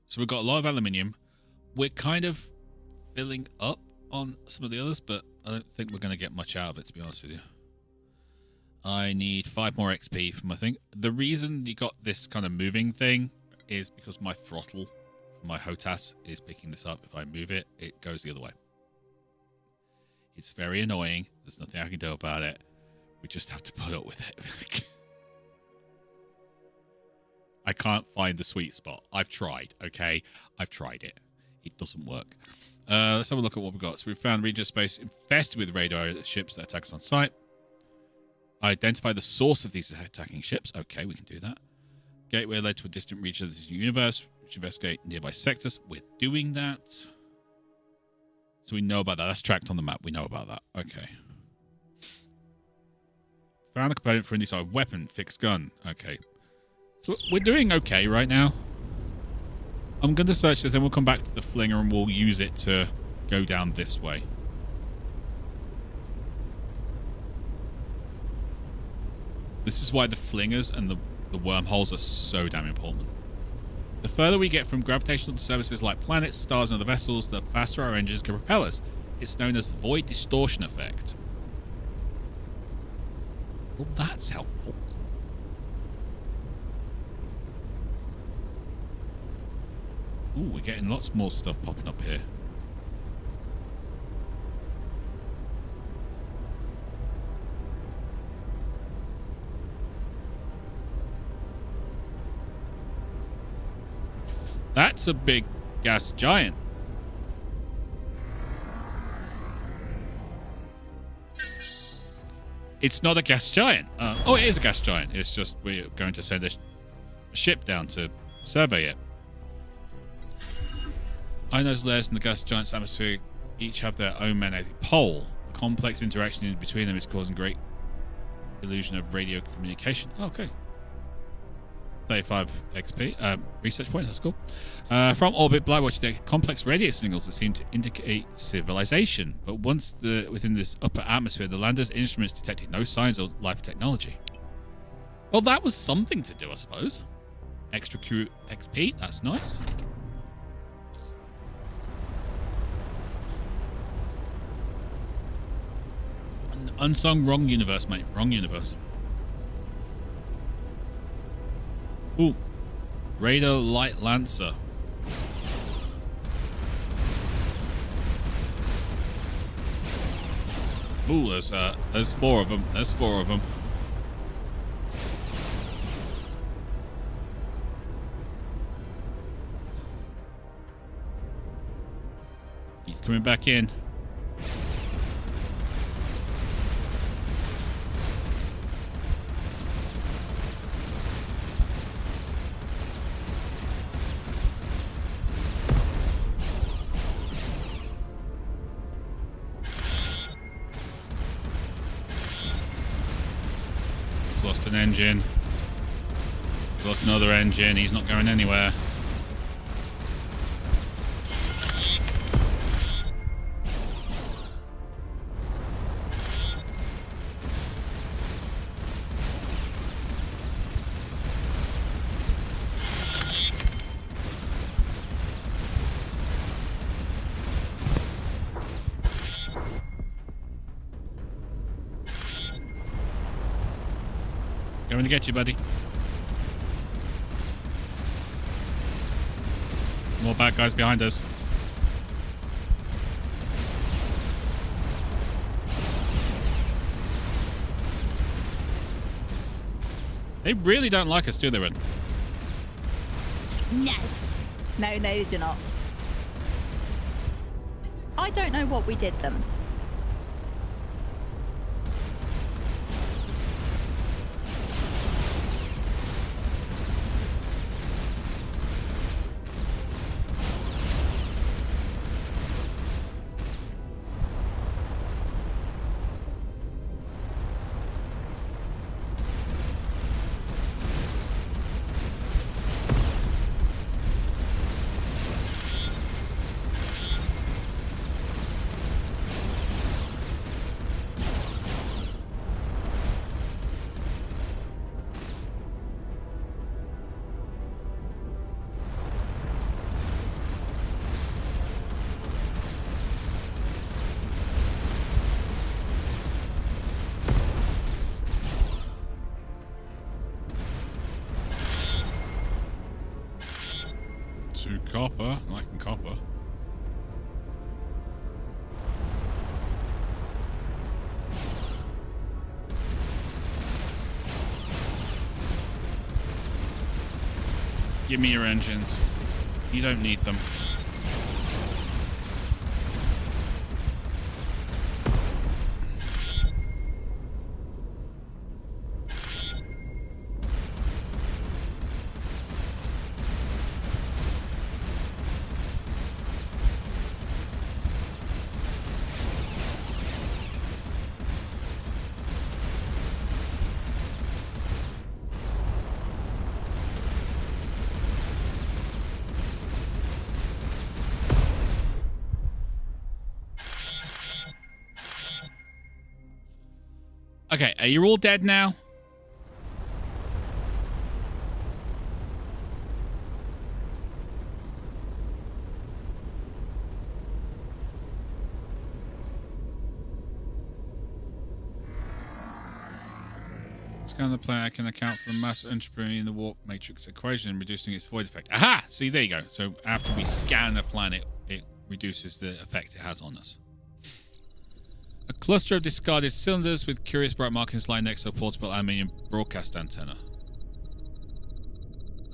So we've got a lot of aluminium. We're kind of filling up on some of the others, but I don't think we're going to get much out of it, to be honest with you. I need 5 more XP for my thing. The reason you got this kind of moving thing is because my throttle, my HOTAS, is picking this up. If I move it, it goes the other way. It's very annoying. There's nothing I can do about it. We just have to put up with it. I can't find the sweet spot. I've tried, okay? I've tried it. It doesn't work. Let's have a look at what we've got. So we've found region space infested with radar ships that attack us on sight. Identify the source of these attacking ships. Okay, we can do that. Gateway led to a distant region of the universe, which investigate nearby sectors. We're doing that. So we know about that. That's tracked on the map. We know about that. Okay. Found a component for a new type of weapon. Fixed gun. Okay. So we're doing okay right now. I'm going to search this, then we'll come back to the flinger and we'll use it to go down this way. This is why the flingers and the wormholes are so damn important. The further we get from gravitational surfaces like planets, stars, and other vessels, the faster our engines can propel us. It's known as the void distortion effect. Well, that's helpful. Ooh, we're getting lots more stuff popping up here. That's a big gas giant. It's not a gas giant. Oh, it is a gas giant. It's just we're going to send a ship down to survey it. Iono's layers and the gas giant's atmosphere each have their own magnetic pole. The complex interaction in between them is causing great illusion of radio communication. Oh, okay. 35 XP. Research points, that's cool. From orbit, Blywatch detected complex radio signals that seem to indicate civilization. But once within this upper atmosphere, the lander's instruments detected no signs of life technology. Well, that was something to do, I suppose. Extra Q XP, that's nice. Unsung, wrong universe, mate. Wrong universe. Ooh. Raider Light Lancer. Ooh, there's 4 of them. There's 4 of them. He's coming back in. Lost an engine. Lost another engine. He's not going anywhere. Going to get you, buddy. More bad guys behind us. They really don't like us, do they, Ren? No. No, they do not. I don't know what we did them. Copper, liking copper. Give me your engines. You don't need them. Okay, are you all dead now? Scan the player can account for the mass entropy in the warp matrix equation, reducing its void effect. Aha! See, there you go. So after we scan the planet, it reduces the effect it has on us. A cluster of discarded cylinders with curious bright markings lie next to a portable aluminium broadcast antenna.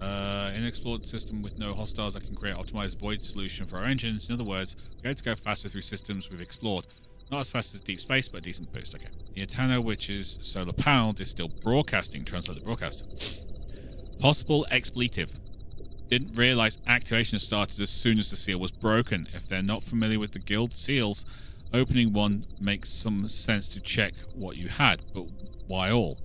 In an explored system with no hostiles, I can create an optimized void solution for our engines. In other words, we're going to go faster through systems we've explored. Not as fast as deep space, but a decent boost. Okay. The antenna, which is solar powered, is still broadcasting. Translate the broadcast. Possible expletive. Didn't realize activation started as soon as the seal was broken. If they're not familiar with the guild seals, opening one makes some sense to check what you had, but why all?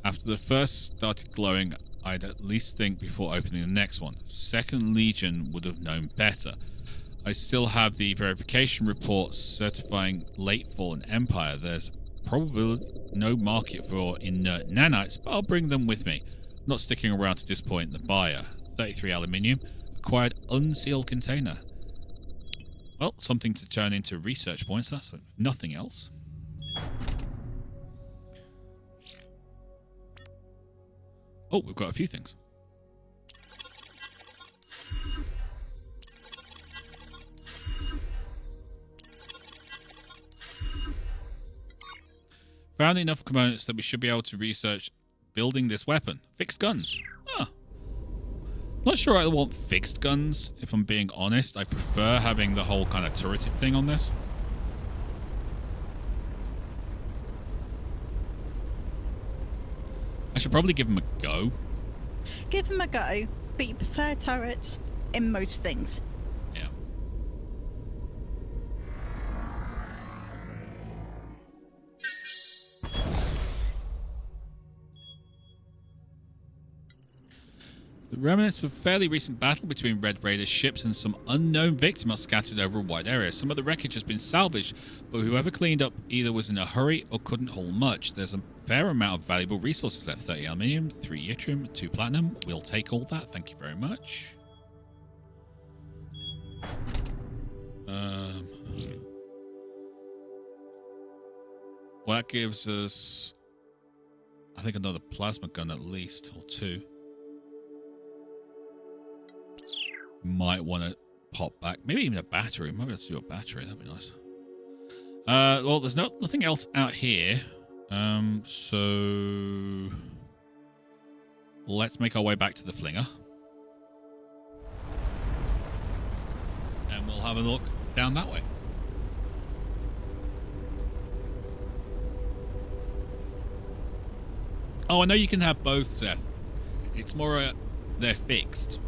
After the first started glowing, I'd at least think before opening the next one. Second Legion would have known better. I still have the verification report certifying late fallen Empire. There's probably no market for inert nanites, but I'll bring them with me. Not sticking around to disappoint the buyer. 33 aluminium. Acquired unsealed container. Well, something to turn into research points. That's nothing else. Oh, we've got a few things. Found enough components that we should be able to research building this weapon. Fixed guns. Huh. Not sure I want fixed guns, if I'm being honest. I prefer having the whole kind of turreted thing on this. I should probably give them a go. Give them a go, but you prefer turrets in most things. Yeah. The remnants of a fairly recent battle between Red Raider ships and some unknown victim are scattered over a wide area. Some of the wreckage has been salvaged, but whoever cleaned up either was in a hurry or couldn't haul much. There's a fair amount of valuable resources left. 30 aluminium, 3 yttrium, 2 platinum. We'll take all that. Thank you very much. Well, that gives us, I think, another plasma gun at least, or 2. Might want to pop back. Maybe even a battery. Maybe let's do a battery. That'd be nice. Well, there's nothing else out here. So let's make our way back to the flinger. And we'll have a look down that way. Oh, I know you can have both, Seth. It's more they're fixed.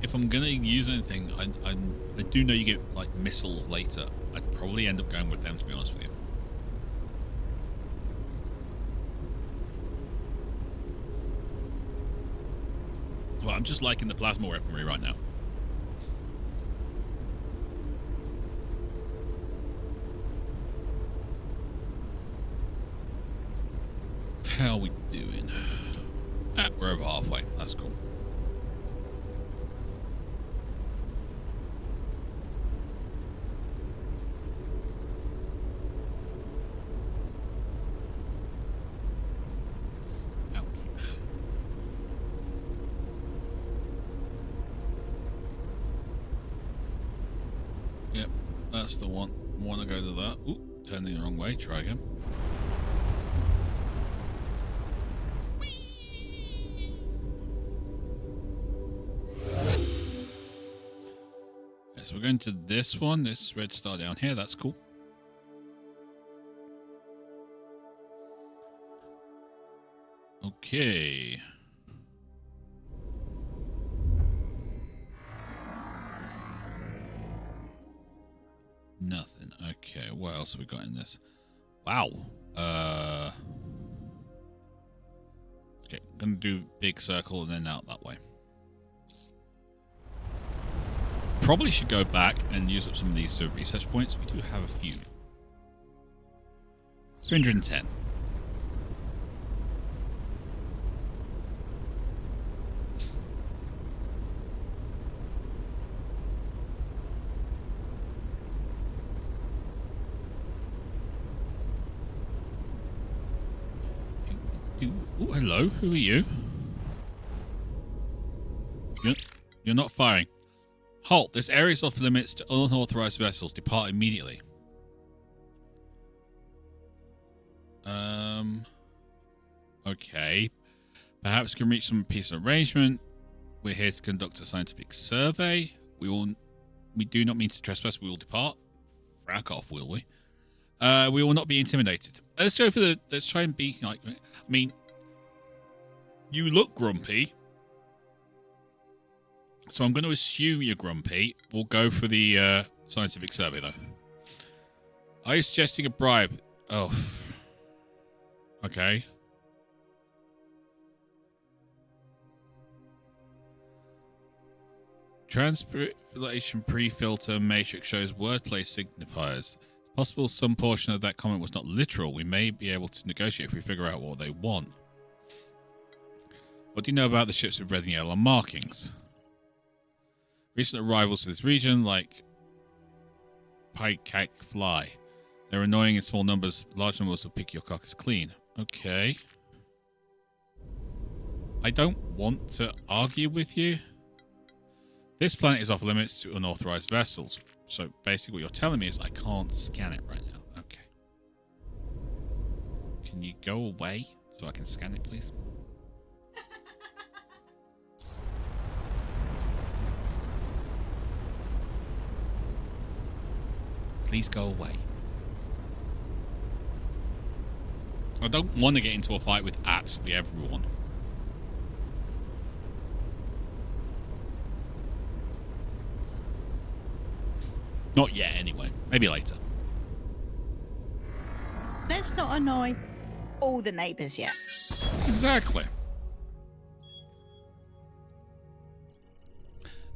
If I'm going to use anything, I do know you get, like, missiles later. I'd probably end up going with them, to be honest with you. Well, I'm just liking the plasma weaponry right now. How are we doing? We're over halfway. That's cool. Yep, that's the one. Want to go to that. Ooh, turning the wrong way. Try again. So we're going to this one, this red star down here. That's cool. Okay. Nothing. Okay, what else have we got in this? Wow. Okay, I'm going to do big circle and then out that way. Probably should go back and use up some of these research points. We do have a few. 310. Oh, hello. Who are you? You're not firing. Halt. This area is off limits to unauthorized vessels. Depart immediately. Okay. Perhaps we can reach some peace arrangement. We're here to conduct a scientific survey. We do not mean to trespass. We will depart. Frack off, will we? We will not be intimidated. Let's go for the. Let's try and be like. I mean, you look grumpy, so I'm going to assume you're grumpy. We'll go for the scientific survey, though. Are you suggesting a bribe? Oh, Okay. Translation pre-filter matrix shows wordplay signifiers. It's possible some portion of that comment was not literal. We may be able to negotiate if we figure out what they want. What do you know about the ships with red and yellow markings? Recent arrivals to this region, like pike fly. They're annoying in small numbers. Large numbers will pick your carcass clean. Okay. I don't want to argue with you. This planet is off limits to unauthorized vessels. So basically what you're telling me is I can't scan it right now. Okay. Can you go away so I can scan it, please? Please go away. I don't want to get into a fight with absolutely everyone. Not yet, anyway. Maybe later. Let's not annoy all the neighbours yet. Exactly.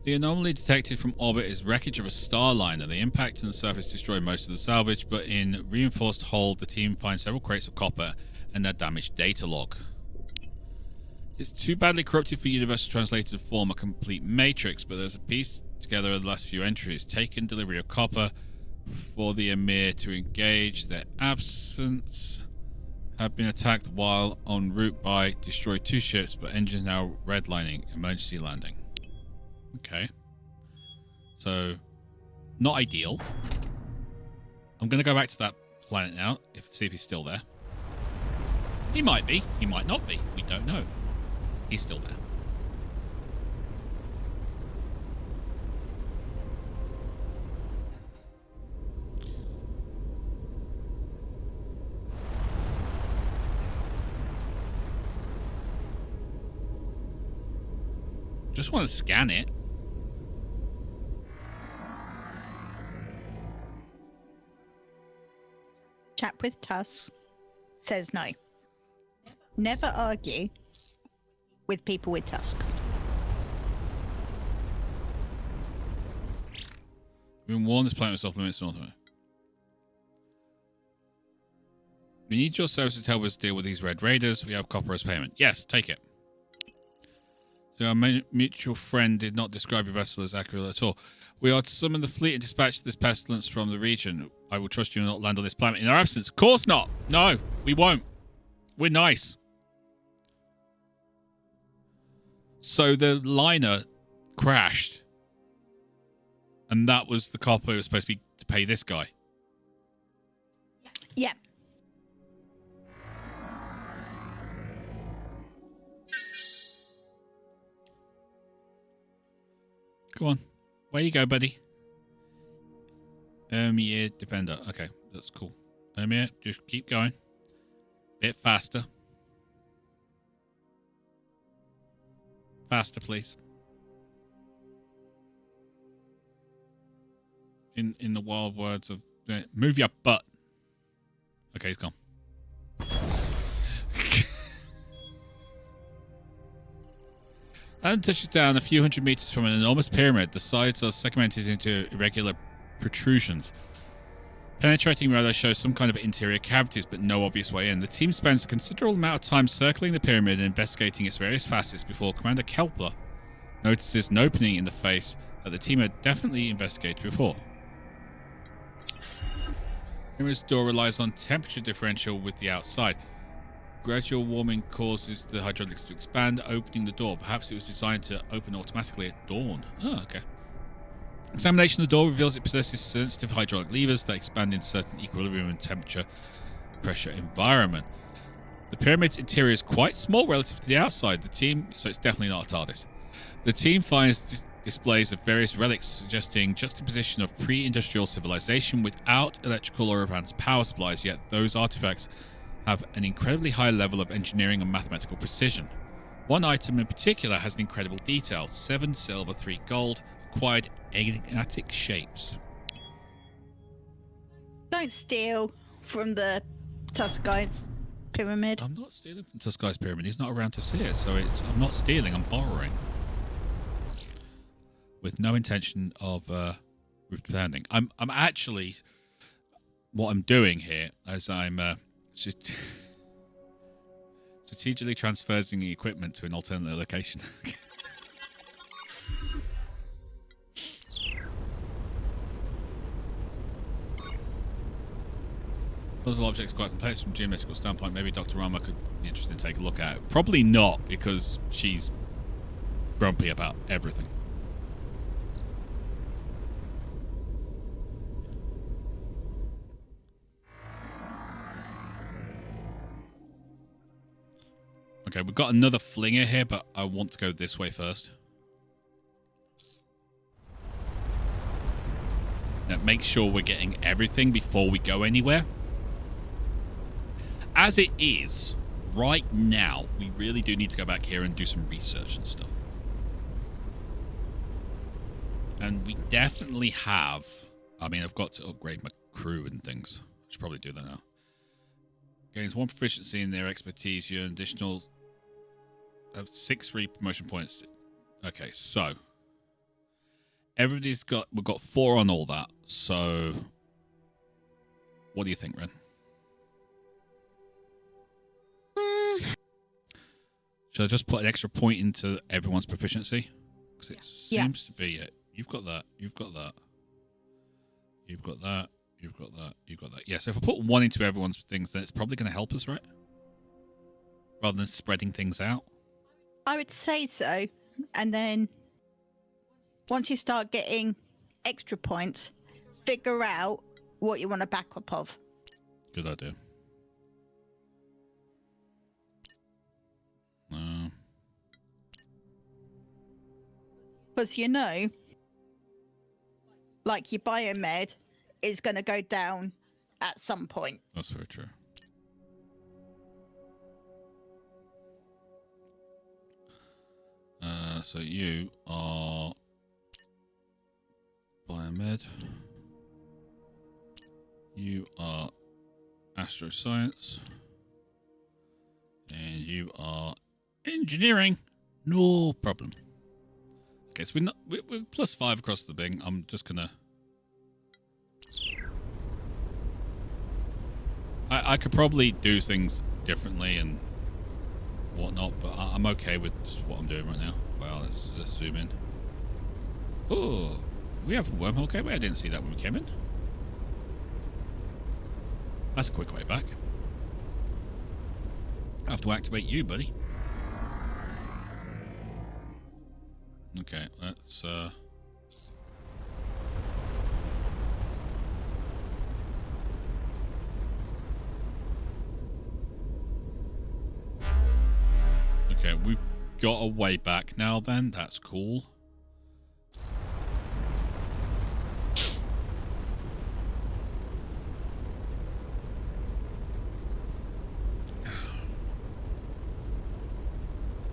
The anomaly detected from orbit is wreckage of a starliner. The impact on the surface destroyed most of the salvage, but in reinforced hold, the team finds several crates of copper and a damaged data log. It's too badly corrupted for universal translated to form a complete matrix, but there's a piece together of the last few entries. Taken delivery of copper for the Emir to engage. Their absence have been attacked while en route by destroyed 2 ships, but engines now redlining. Emergency landing. Okay. So, not ideal. I'm going to go back to that planet now, see if he's still there. He might be. He might not be. We don't know. He's still there. Just want to scan it. Chap with Tuss says no. Never argue with people with tusks. We've been warned this planet was off limits north of it. We need your services to help us deal with these red raiders. We have copper as payment. Yes, take it. So our mutual friend did not describe your vessel as accurate at all. We are to summon the fleet and dispatch this pestilence from the region. I will trust you will not land on this planet in our absence. Of course not. No, we won't. We're nice. So the liner crashed. And that was the copper it was supposed to be to pay this guy. Yeah. Go on. Where you go, buddy? Yeah, defender. Okay, that's cool. Yeah, just keep going. Bit faster. Faster, please. In the wild words of... move your butt. Okay, he's gone. Adam touches down a few hundred meters from an enormous pyramid. The sides are segmented into irregular protrusions. Penetrating radar shows some kind of interior cavities, but no obvious way in. The team spends a considerable amount of time circling the pyramid and investigating its various facets before Commander Kepler notices an opening in the face that the team had definitely investigated before. The pyramid's door relies on temperature differential with the outside. Gradual warming causes the hydraulics to expand, opening the door. Perhaps it was designed to open automatically at dawn. Oh, okay. Examination of the door reveals it possesses sensitive hydraulic levers that expand in certain equilibrium and temperature pressure environment. The pyramid's interior is quite small relative to the outside. So it's definitely not a TARDIS. The team finds displays of various relics suggesting juxtaposition of pre-industrial civilization without electrical or advanced power supplies, yet those artifacts have an incredibly high level of engineering and mathematical precision. One item in particular has an incredible detail: 7 silver, 3 gold, acquired enigmatic shapes. Don't steal from the Tusk guides. pyramid. I'm not stealing from Tuskai's pyramid. He's not around to see it, so I'm not stealing. I'm borrowing, with no intention of returning. I'm actually, what I'm doing here is I'm strategically transferring the equipment to an alternate location. Puzzle objects quite complex from a geometrical standpoint. Maybe Dr. Rama could be interested in taking a look at it. Probably not, because she's grumpy about everything. Okay, we've got another flinger here, but I want to go this way first. Now, make sure we're getting everything before we go anywhere. As it is, right now, we really do need to go back here and do some research and stuff. And we definitely have... I mean, I've got to upgrade my crew and things. I should probably do that now. Gains 1 proficiency in their expertise. You earn additional... 6 free promotion points. Okay, so... We've got 4 on all that. So... What do you think, Ren? Should I just put an extra point into everyone's proficiency? Because it seems to be it. You've got that. You've got that. You've got that. You've got that. You've got that. Yeah, so if I put 1 into everyone's things, then it's probably going to help us, right? Rather than spreading things out. I would say so. And then once you start getting extra points, figure out what you want to back up of. Good idea. Because like your biomed is going to go down at some point. That's very true. So you are biomed. You are astroscience. And you are engineering. No problem. Okay, so we're +5 across the Bing. I'm just gonna... I could probably do things differently and whatnot, but I'm okay with just what I'm doing right now. Well, let's zoom in. Oh, we have a wormhole gateway. I didn't see that when we came in. That's a quick way back. I have to activate you, buddy. Okay, let's okay, we've got a way back now then. That's cool.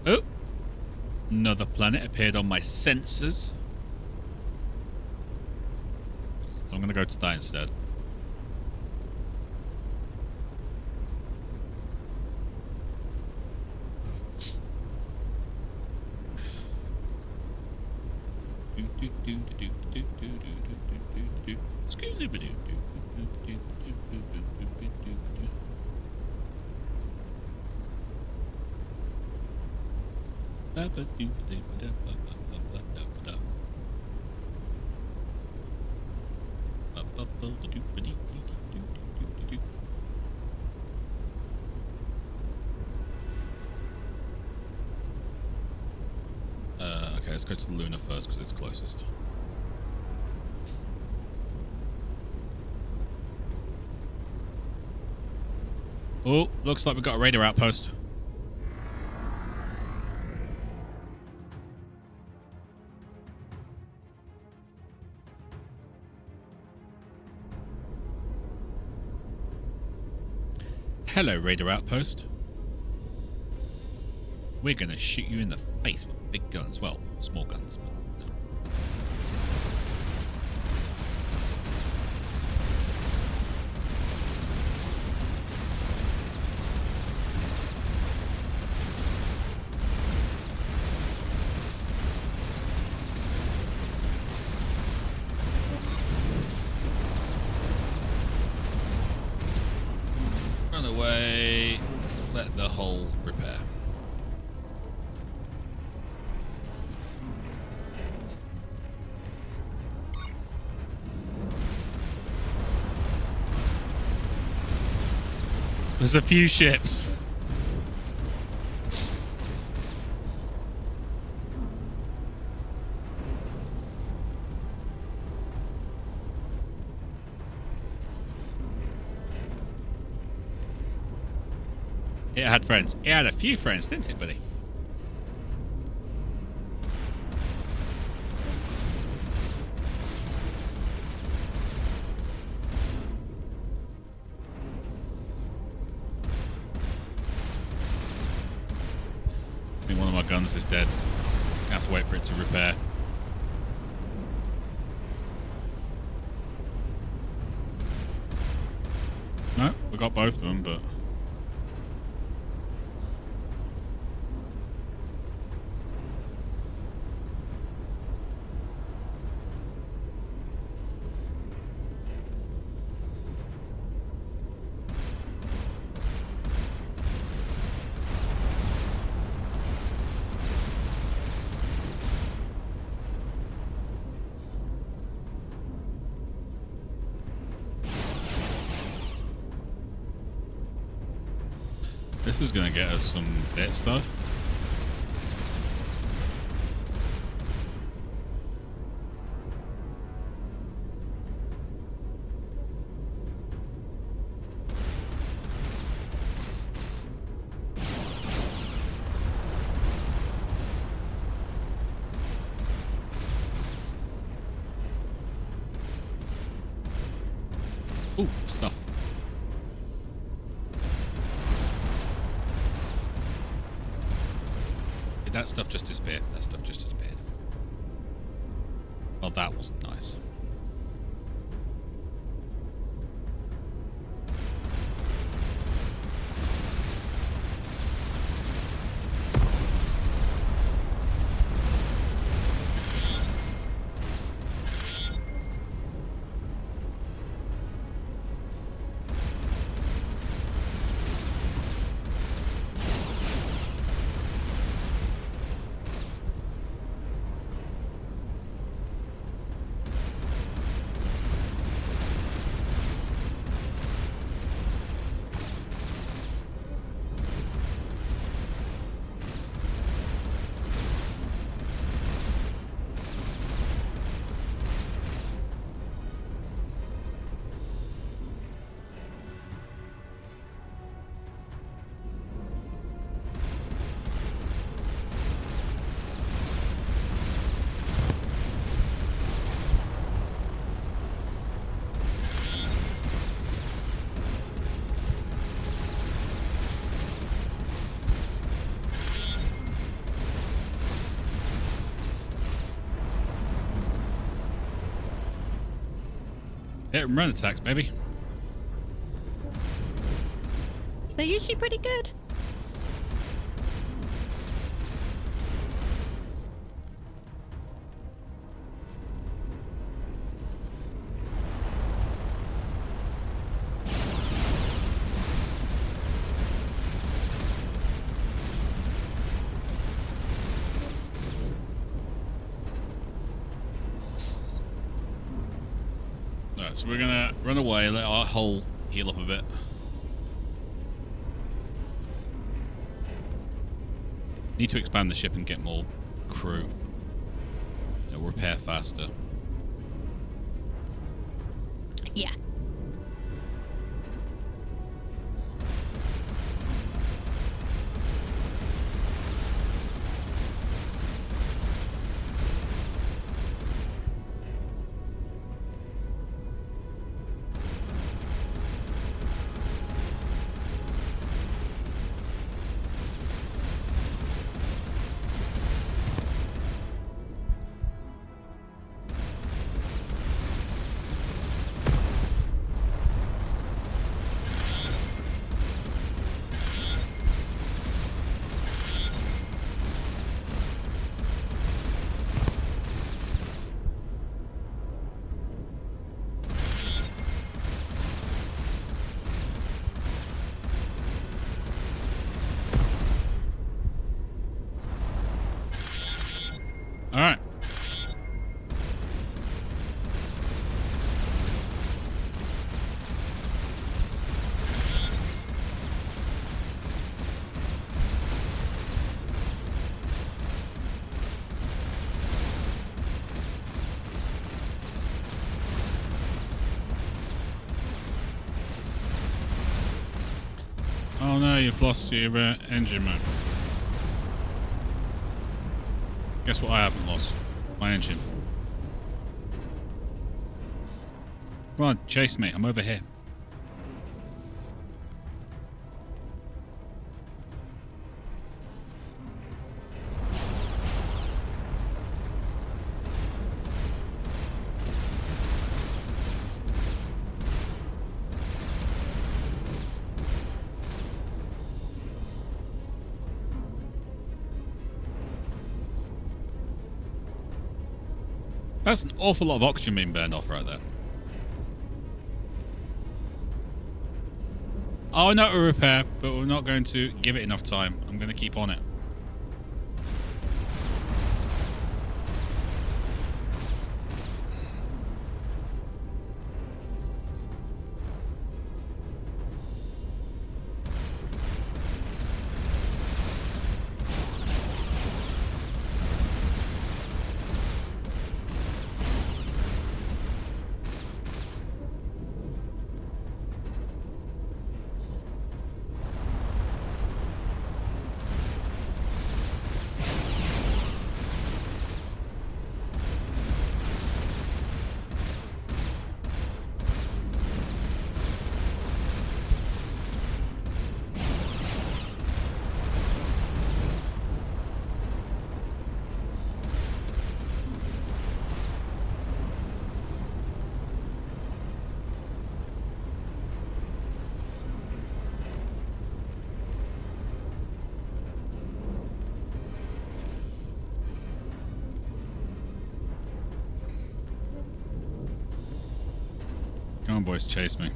Oh! Another planet appeared on my sensors. I'm going to go to that instead. Okay, let's go to the Luna first because it's closest. Oh, looks like we've got a radar outpost. Hello, radar outpost. We're gonna shoot you in the face with big guns. Well, small guns, but no. the hull repair. There's a few ships. It had friends. It had a few friends, didn't it, buddy? I think one of my guns is dead. I have to wait for it to repair. No, we got both of them, but... This is going to get us some bits, though. Ooh, stuff. That stuff just disappeared. That stuff just disappeared. Well, that wasn't nice. Hit and run attacks, baby. They're usually pretty good. Alright, so we're gonna run away, let our hull heal up a bit. Need to expand the ship and get more crew. It'll repair faster. Yeah. All right. Oh no, you've lost your engine, man. Guess what I haven't lost? My engine. Come on, chase me. I'm over here. That's an awful lot of oxygen being burned off right there. Oh, I know to repair, but we're not going to give it enough time. I'm going to keep on it. Come on, boys, chase me.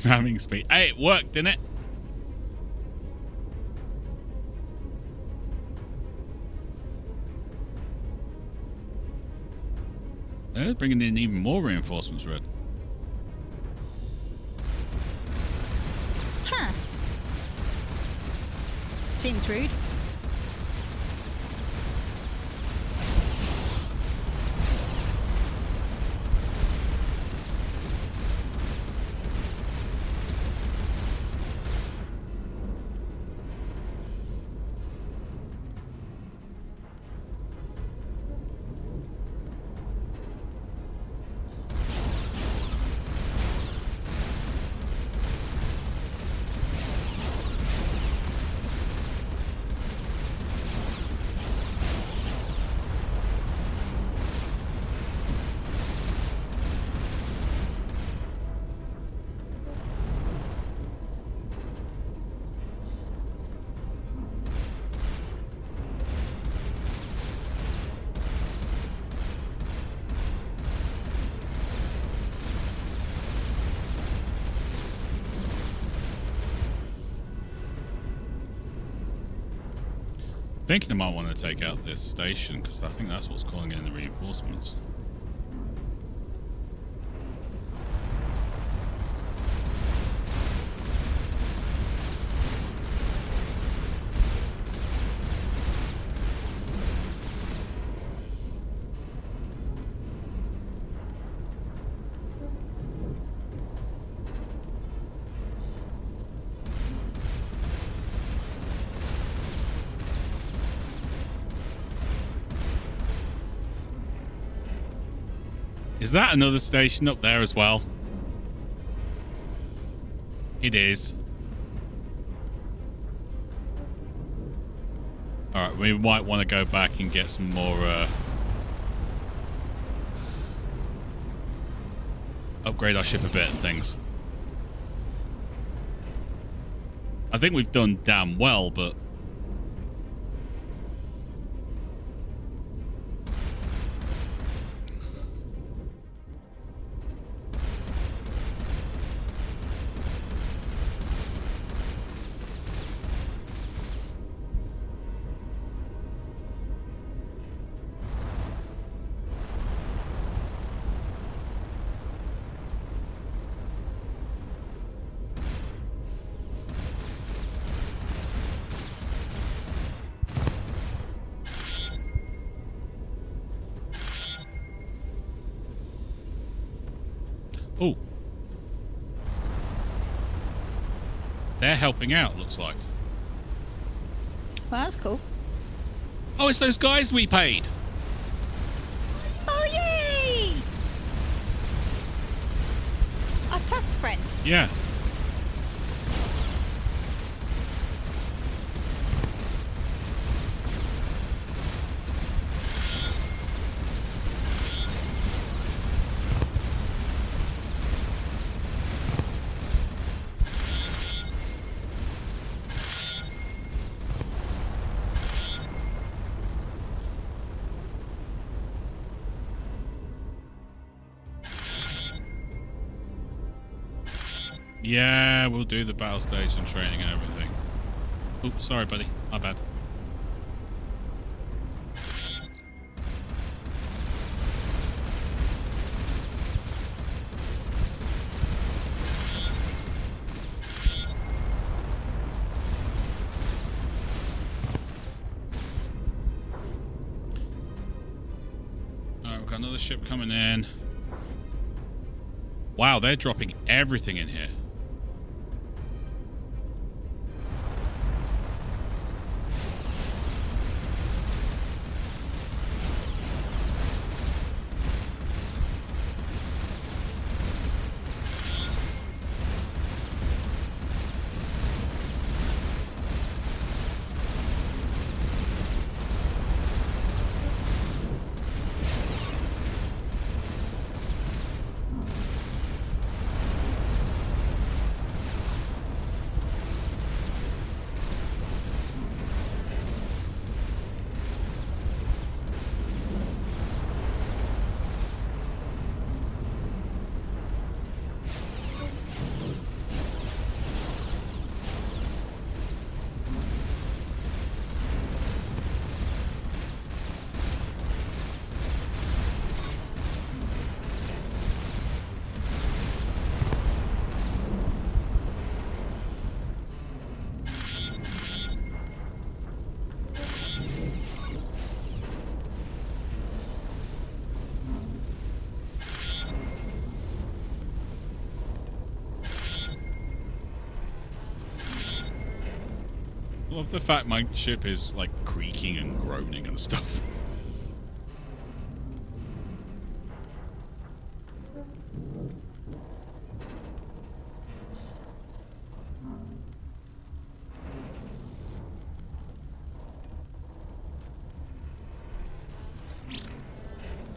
Ramming speed. Hey, it worked, didn't it? They're bringing in even more reinforcements, Red. Huh. Seems rude. Thinking I might want to take out this station because I think that's what's calling in the reinforcements. Is that another station up there as well? It is. Alright, we might want to go back and get some more... upgrade our ship a bit and things. I think we've done damn well, but... Oh. They're helping out, looks like. Well, that's cool. Oh, it's those guys we paid. Oh, yay! Our Tusk friends. Yeah. Yeah, we'll do the battle station training and everything. Oops, sorry, buddy. My bad. Alright, we've got another ship coming in. Wow, they're dropping everything in here. I love the fact my ship is like creaking and groaning and stuff.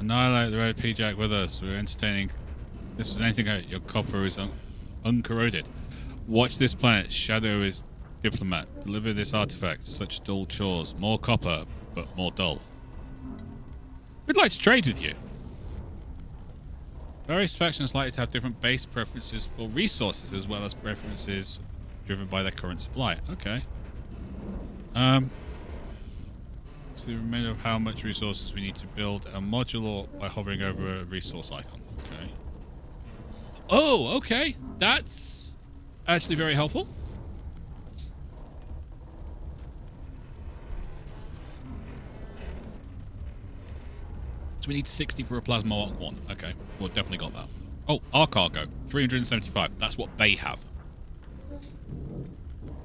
Annihilate the red P-Jack with us. We're entertaining. This was anything out. Your copper is uncorroded. Watch this planet. Shadow is diplomat. Deliver this artifact. Such dull chores. More copper, but more dull. We'd like to trade with you. Various factions likely to have different base preferences for resources, as well as preferences driven by their current supply. Okay. So the remainder of how much resources we need to build a module by hovering over a resource icon. Okay. Oh, okay. That's actually very helpful. So we need 60 for a plasma arc 1. Okay, well, definitely got that. Oh, our cargo, 375. That's what they have.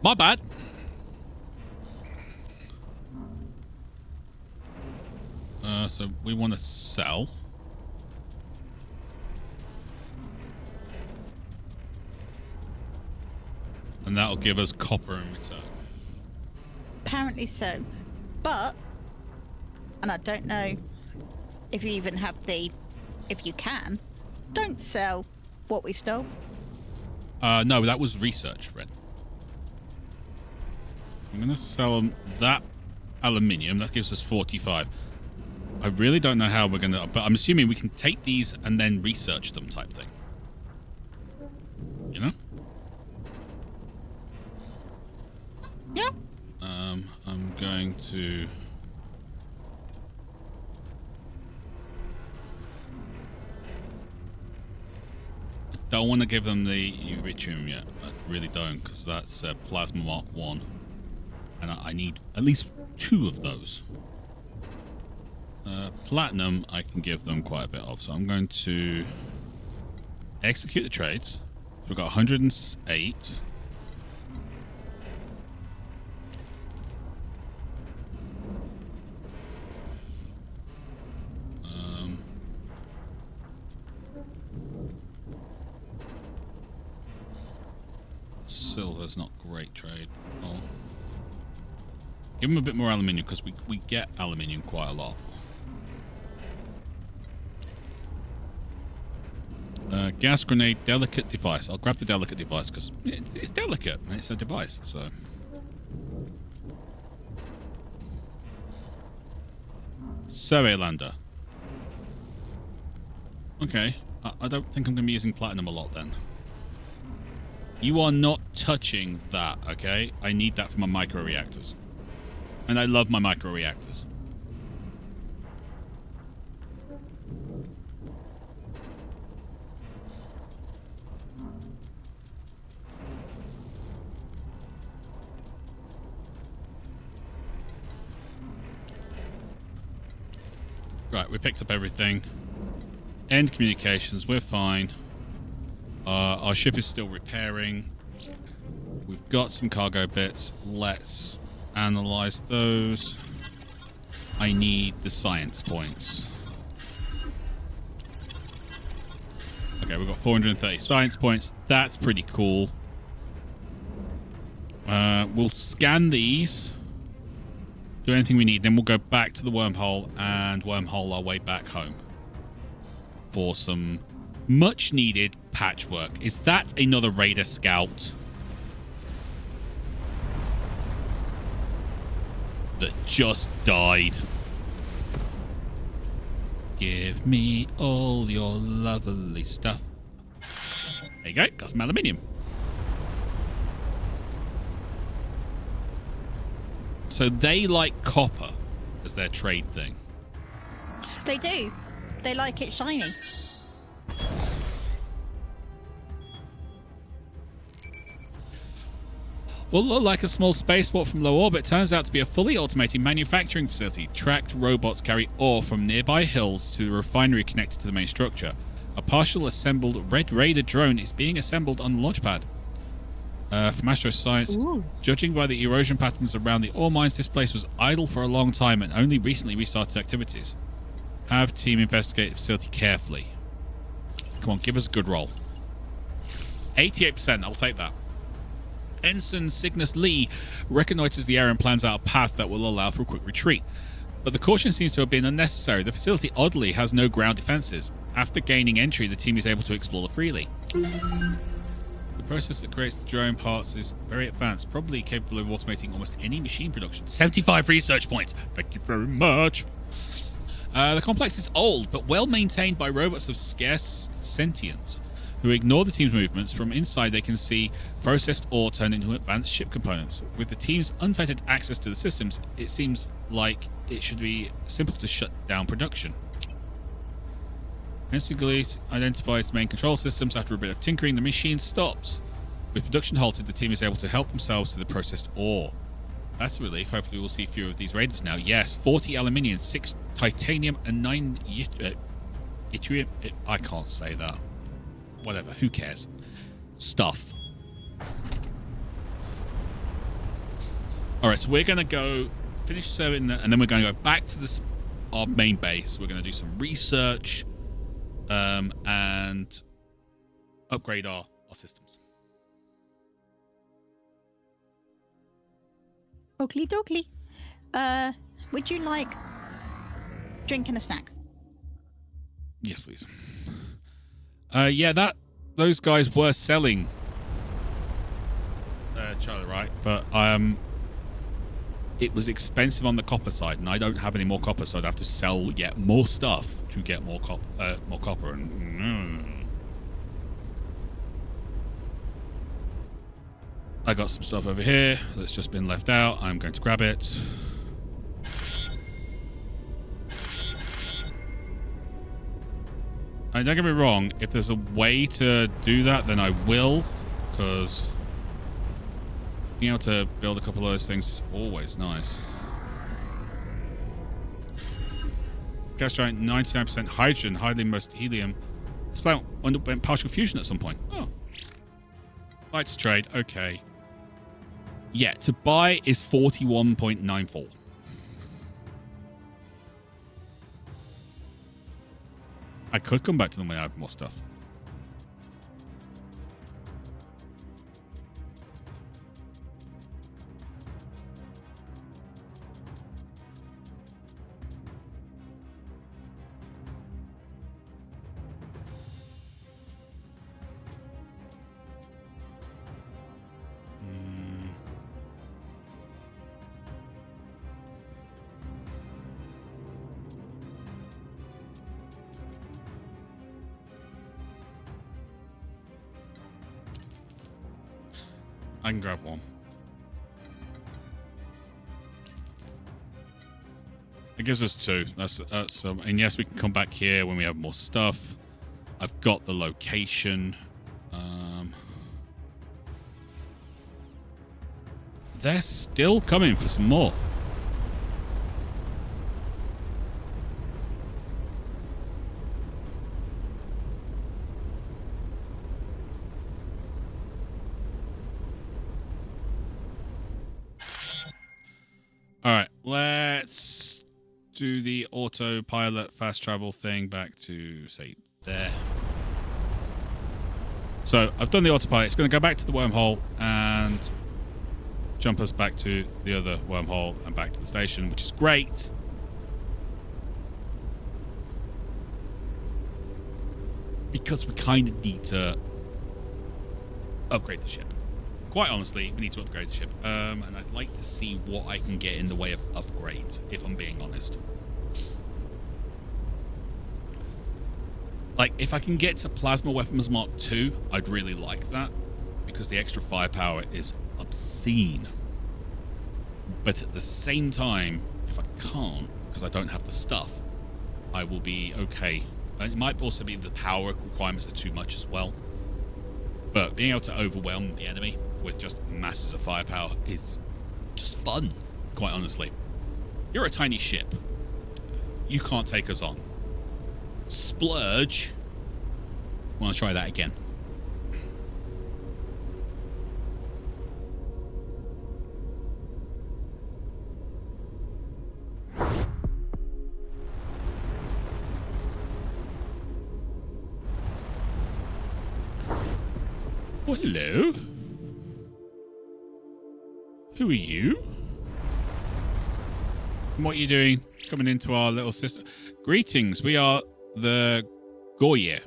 My bad. So we want to sell. And that'll give us copper in return. Apparently so. But, and I don't know if you even have if you can, don't sell what we stole. No, that was research, Red. I'm going to sell them that aluminium. That gives us 45. I really don't know how we're going to... But I'm assuming we can take these and then research them type thing. You know? Yeah. I'm going to... I don't want to give them the Euritrium yet. I really don't, because that's Plasma Mark 1. And I need at least 2 of those. Platinum, I can give them quite a bit of. So I'm going to execute the trades. We've got 108. Silver's not great trade. Well, give them a bit more aluminium because we get aluminium quite a lot. Gas grenade, delicate device. I'll grab the delicate device because it's delicate. It's a device, so. Survey lander. Okay, I don't think I'm going to be using platinum a lot then. You are not touching that, okay? I need that for my micro-reactors. And I love my micro-reactors. Right, we picked up everything. End communications, we're fine. Our ship is still repairing. We've got some cargo bits. Let's analyze those. I need the science points. Okay, we've got 430 science points. That's pretty cool. We'll scan these. Do anything we need. Then we'll go back to the wormhole and wormhole our way back home. For some much needed patchwork. Is that another Raider scout? That just died. Give me all your lovely stuff. There you go. Got some aluminium. So they like copper as their trade thing. They do. They like it shiny. What looked like a small spaceport from low orbit turns out to be a fully automated manufacturing facility. Tracked robots carry ore from nearby hills to the refinery connected to the main structure. A partial assembled Red Raider drone is being assembled on the launch pad. From Astro Science, judging by the erosion patterns around the ore mines, this place was idle for a long time and only recently restarted activities. Have team investigate the facility carefully. Come on, give us a good roll. 88%, I'll take that. Ensign Cygnus Lee reconnoiters the area and plans out a path that will allow for a quick retreat. But the caution seems to have been unnecessary. The facility oddly has no ground defenses. After gaining entry, the team is able to explore freely. The process that creates the drone parts is very advanced, probably capable of automating almost any machine production. 75 research points! Thank you very much! The complex is old, but well maintained by robots of scarce sentience, who ignore the team's movements. From inside, they can see processed ore turned into advanced ship components. With the team's unfettered access to the systems, it seems like it should be simple to shut down production. Instantly identifies main control systems. After a bit of tinkering, the machine stops. With production halted, the team is able to help themselves to the processed ore. That's a relief. Hopefully we'll see fewer of these raiders now. Yes, 40 aluminium, 6 titanium, and 9 yttrium. I can't say that. Whatever, who cares? Stuff. Alright, so we're going to go finish serving, and then we're going to go back to our main base. We're going to do some research and upgrade our systems. Oakley dokley. Would you like drink and a snack? Yes, please. Yeah, those guys were selling Charlie, right? But it was expensive on the copper side, and I don't have any more copper, so I'd have to sell yet more stuff to get more copper. And I got some stuff over here that's just been left out. I'm going to grab it. And don't get me wrong, if there's a way to do that, then I will, because being able to build a couple of those things is always nice. Gas giant, 99% hydrogen, hardly most helium. This planet went partial fusion at some point. Oh. Lights trade, okay. Yeah, to buy is 41.94. I could come back to them when I have more stuff. I can grab one. It gives us two. That's and yes, we can come back here when we have more stuff. I've got the location. They're still coming for some more. All right, let's do the autopilot fast travel thing back to, say, there. So I've done the autopilot. It's going to go back to the wormhole and jump us back to the other wormhole and back to the station, which is great. Because we kind of need to upgrade the ship. Quite honestly, we need to upgrade the ship. And I'd like to see what I can get in the way of upgrades, if I'm being honest. Like, if I can get to Plasma Weapons Mark II, I'd really like that. Because the extra firepower is obscene. But at the same time, if I can't, because I don't have the stuff, I will be okay. And it might also be the power requirements are too much as well. But being able to overwhelm the enemy with just masses of firepower is just fun, quite honestly. You're a tiny ship. You can't take us on. Splurge. Want to try that again? Oh, hello. Who are you? And what are you doing coming into our little system? Greetings, we are the Goye.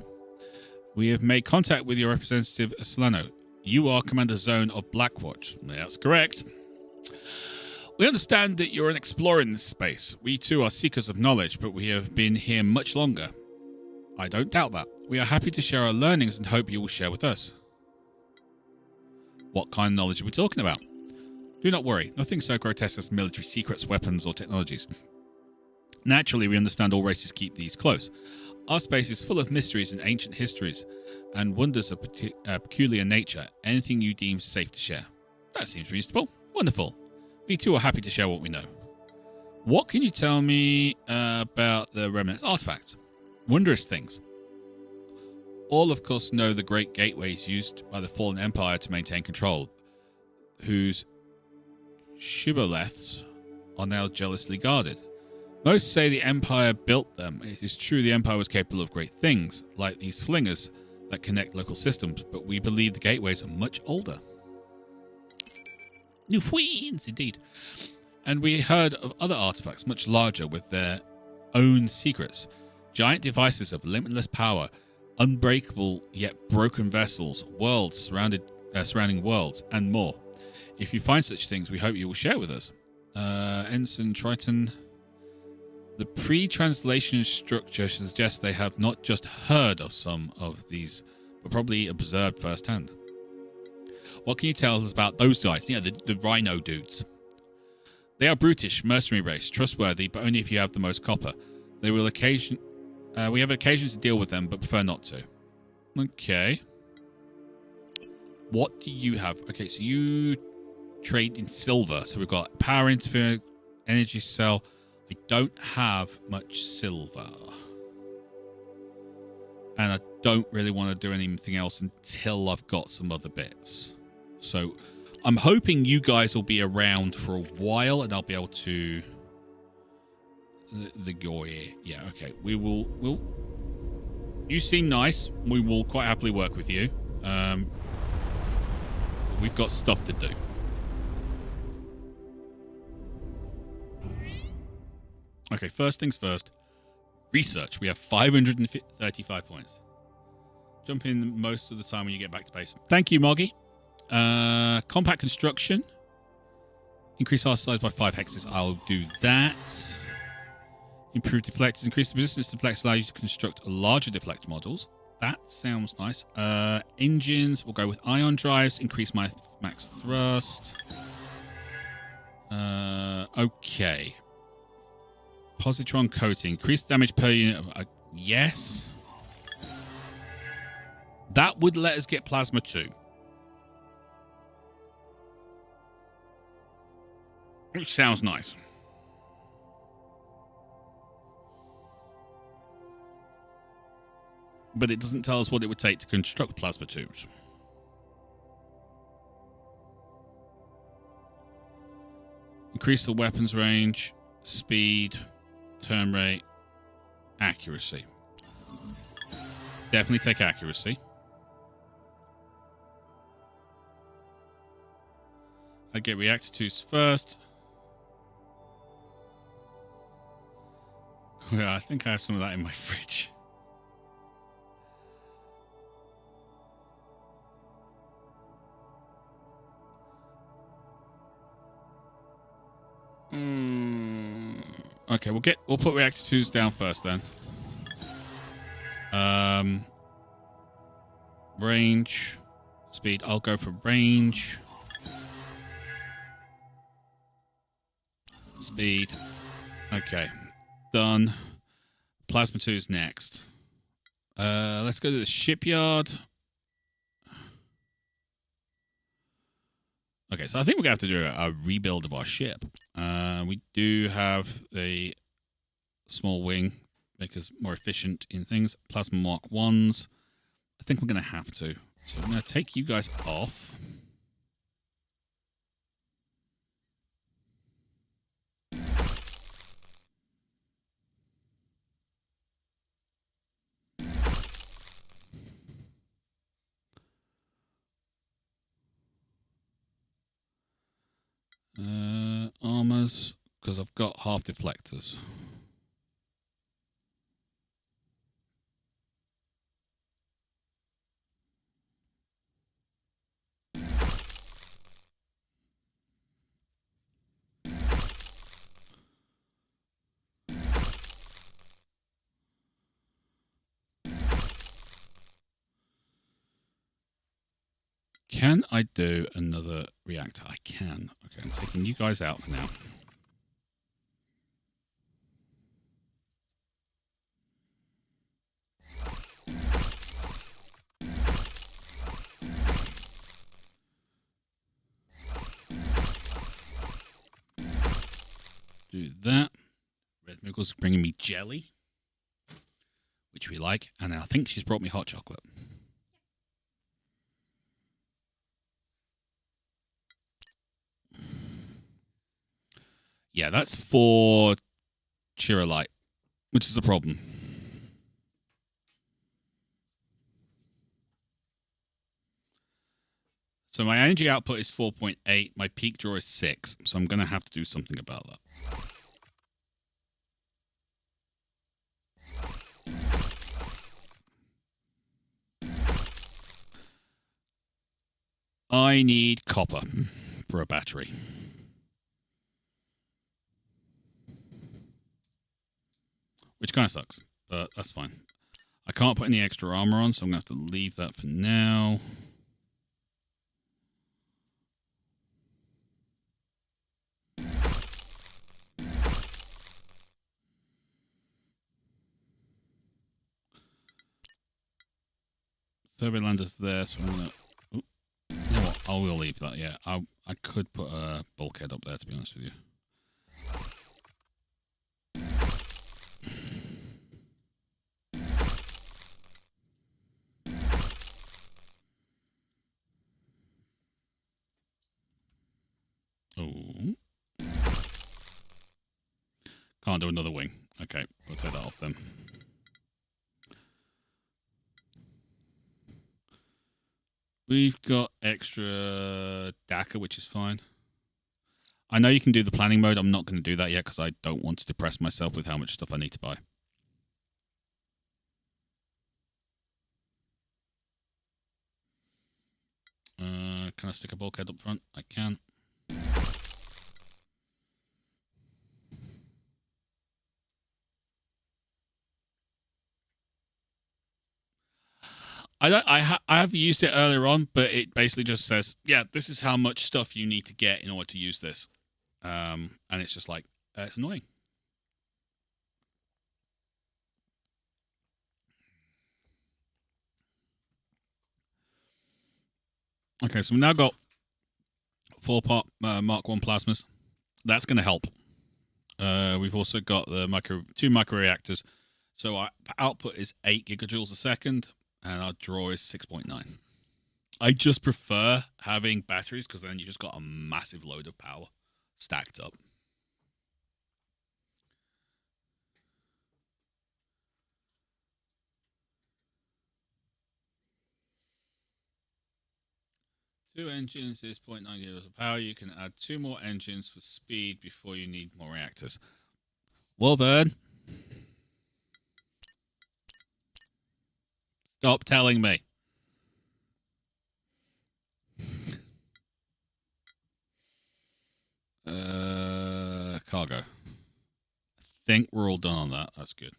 We have made contact with your representative, Solano. You are Commander Zone of Blackwatch. That's correct. We understand that you're an explorer in this space. We too are seekers of knowledge, but we have been here much longer. I don't doubt that. We are happy to share our learnings and hope you will share with us. What kind of knowledge are we talking about? Do not worry, nothing so grotesque as military secrets, weapons, or technologies. Naturally, we understand all races keep these close. Our space is full of mysteries and ancient histories, and wonders of peculiar nature. Anything you deem safe to share. That seems reasonable. Wonderful. We too are happy to share what we know. What can you tell me about the remnant artifacts? Wondrous things. All, of course, know the great gateways used by the fallen empire to maintain control, whose shibboleths are now jealously guarded. Most say the Empire built them. It is true the Empire was capable of great things, like these flingers that connect local systems, but we believe the gateways are much older. New queens, indeed. And we heard of other artifacts much larger with their own secrets. Giant devices of limitless power, unbreakable yet broken vessels, worlds surrounding worlds, and more. If you find such things, we hope you will share with us. Ensign Triton. The pre-translation structure suggests they have not just heard of some of these, but probably observed firsthand. What can you tell us about those guys? The rhino dudes. They are brutish, mercenary race, trustworthy, but only if you have the most copper. We have occasion to deal with them, but prefer not to. Okay. What do you have? Okay, so you trade in silver. So we've got power interference, energy cell. I don't have much silver. And I don't really want to do anything else until I've got some other bits. So I'm hoping you guys will be around for a while and I'll be able to... Yeah, okay. We'll... You seem nice. We will quite happily work with you. We've got stuff to do. Okay, first things first. Research. We have 535 points. Jump in most of the time when you get back to base. Thank you, Moggy. Compact construction. Increase our size by 5 hexes. I'll do that. Improve deflectors. Increase the resistance to deflectors. Allow you to construct larger deflector models. That sounds nice. Engines. We'll go with ion drives. Increase my max thrust. Okay. Positron coating. Increase damage per unit. Yes. That would let us get plasma too. Which sounds nice. But it doesn't tell us what it would take to construct plasma tubes. Increase the weapons range, speed, turn rate, accuracy. Definitely take accuracy. I'd get reactor 2s first. Yeah, I think I have some of that in my fridge. Okay, we'll put reactor 2s down first then. Range, speed. I'll go for range. Speed. Okay, done. Plasma 2's next. Let's go to the shipyard. Okay, so I think we're going to have to do a rebuild of our ship. We do have a small wing, make us more efficient in things. Plasma Mark 1s. I think we're going to have to. So I'm going to take you guys off. Armors, because I've got half deflectors. Can I do another reactor? I can. Okay, I'm taking you guys out for now. Do that. Red Moogle's bringing me jelly, which we like, and I think she's brought me hot chocolate. Yeah, that's for Chirolite, which is a problem. So my energy output is 4.8. My peak draw is 6. So I'm going to have to do something about that. I need copper for a battery. Which kind of sucks, but that's fine. I can't put any extra armor on, so I'm going to have to leave that for now. Survey lander's there, so I'm going to... You know what? I will leave that, yeah. I could put a bulkhead up there, to be honest with you. Oh. Can't do another wing. Okay, we'll take that off then. We've got extra DACA, which is fine. I know you can do the planning mode. I'm not going to do that yet because I don't want to depress myself with how much stuff I need to buy. Can I stick a bulkhead up front? I can. I have used it earlier on, but it basically just says, yeah, this is how much stuff you need to get in order to use this. And it's just like, it's annoying. Okay, so we've now got 4-part Mark 1 plasmas. That's going to help. We've also got the 2 microreactors. So our output is 8 gigajoules a second, and our draw is 6.9. I just prefer having batteries because then you just got a massive load of power stacked up. Two engines is 0.9 gigawatts of power. You can add 2 more engines for speed before you need more reactors. Well then, stop telling me. Cargo. I think we're all done on that. That's good.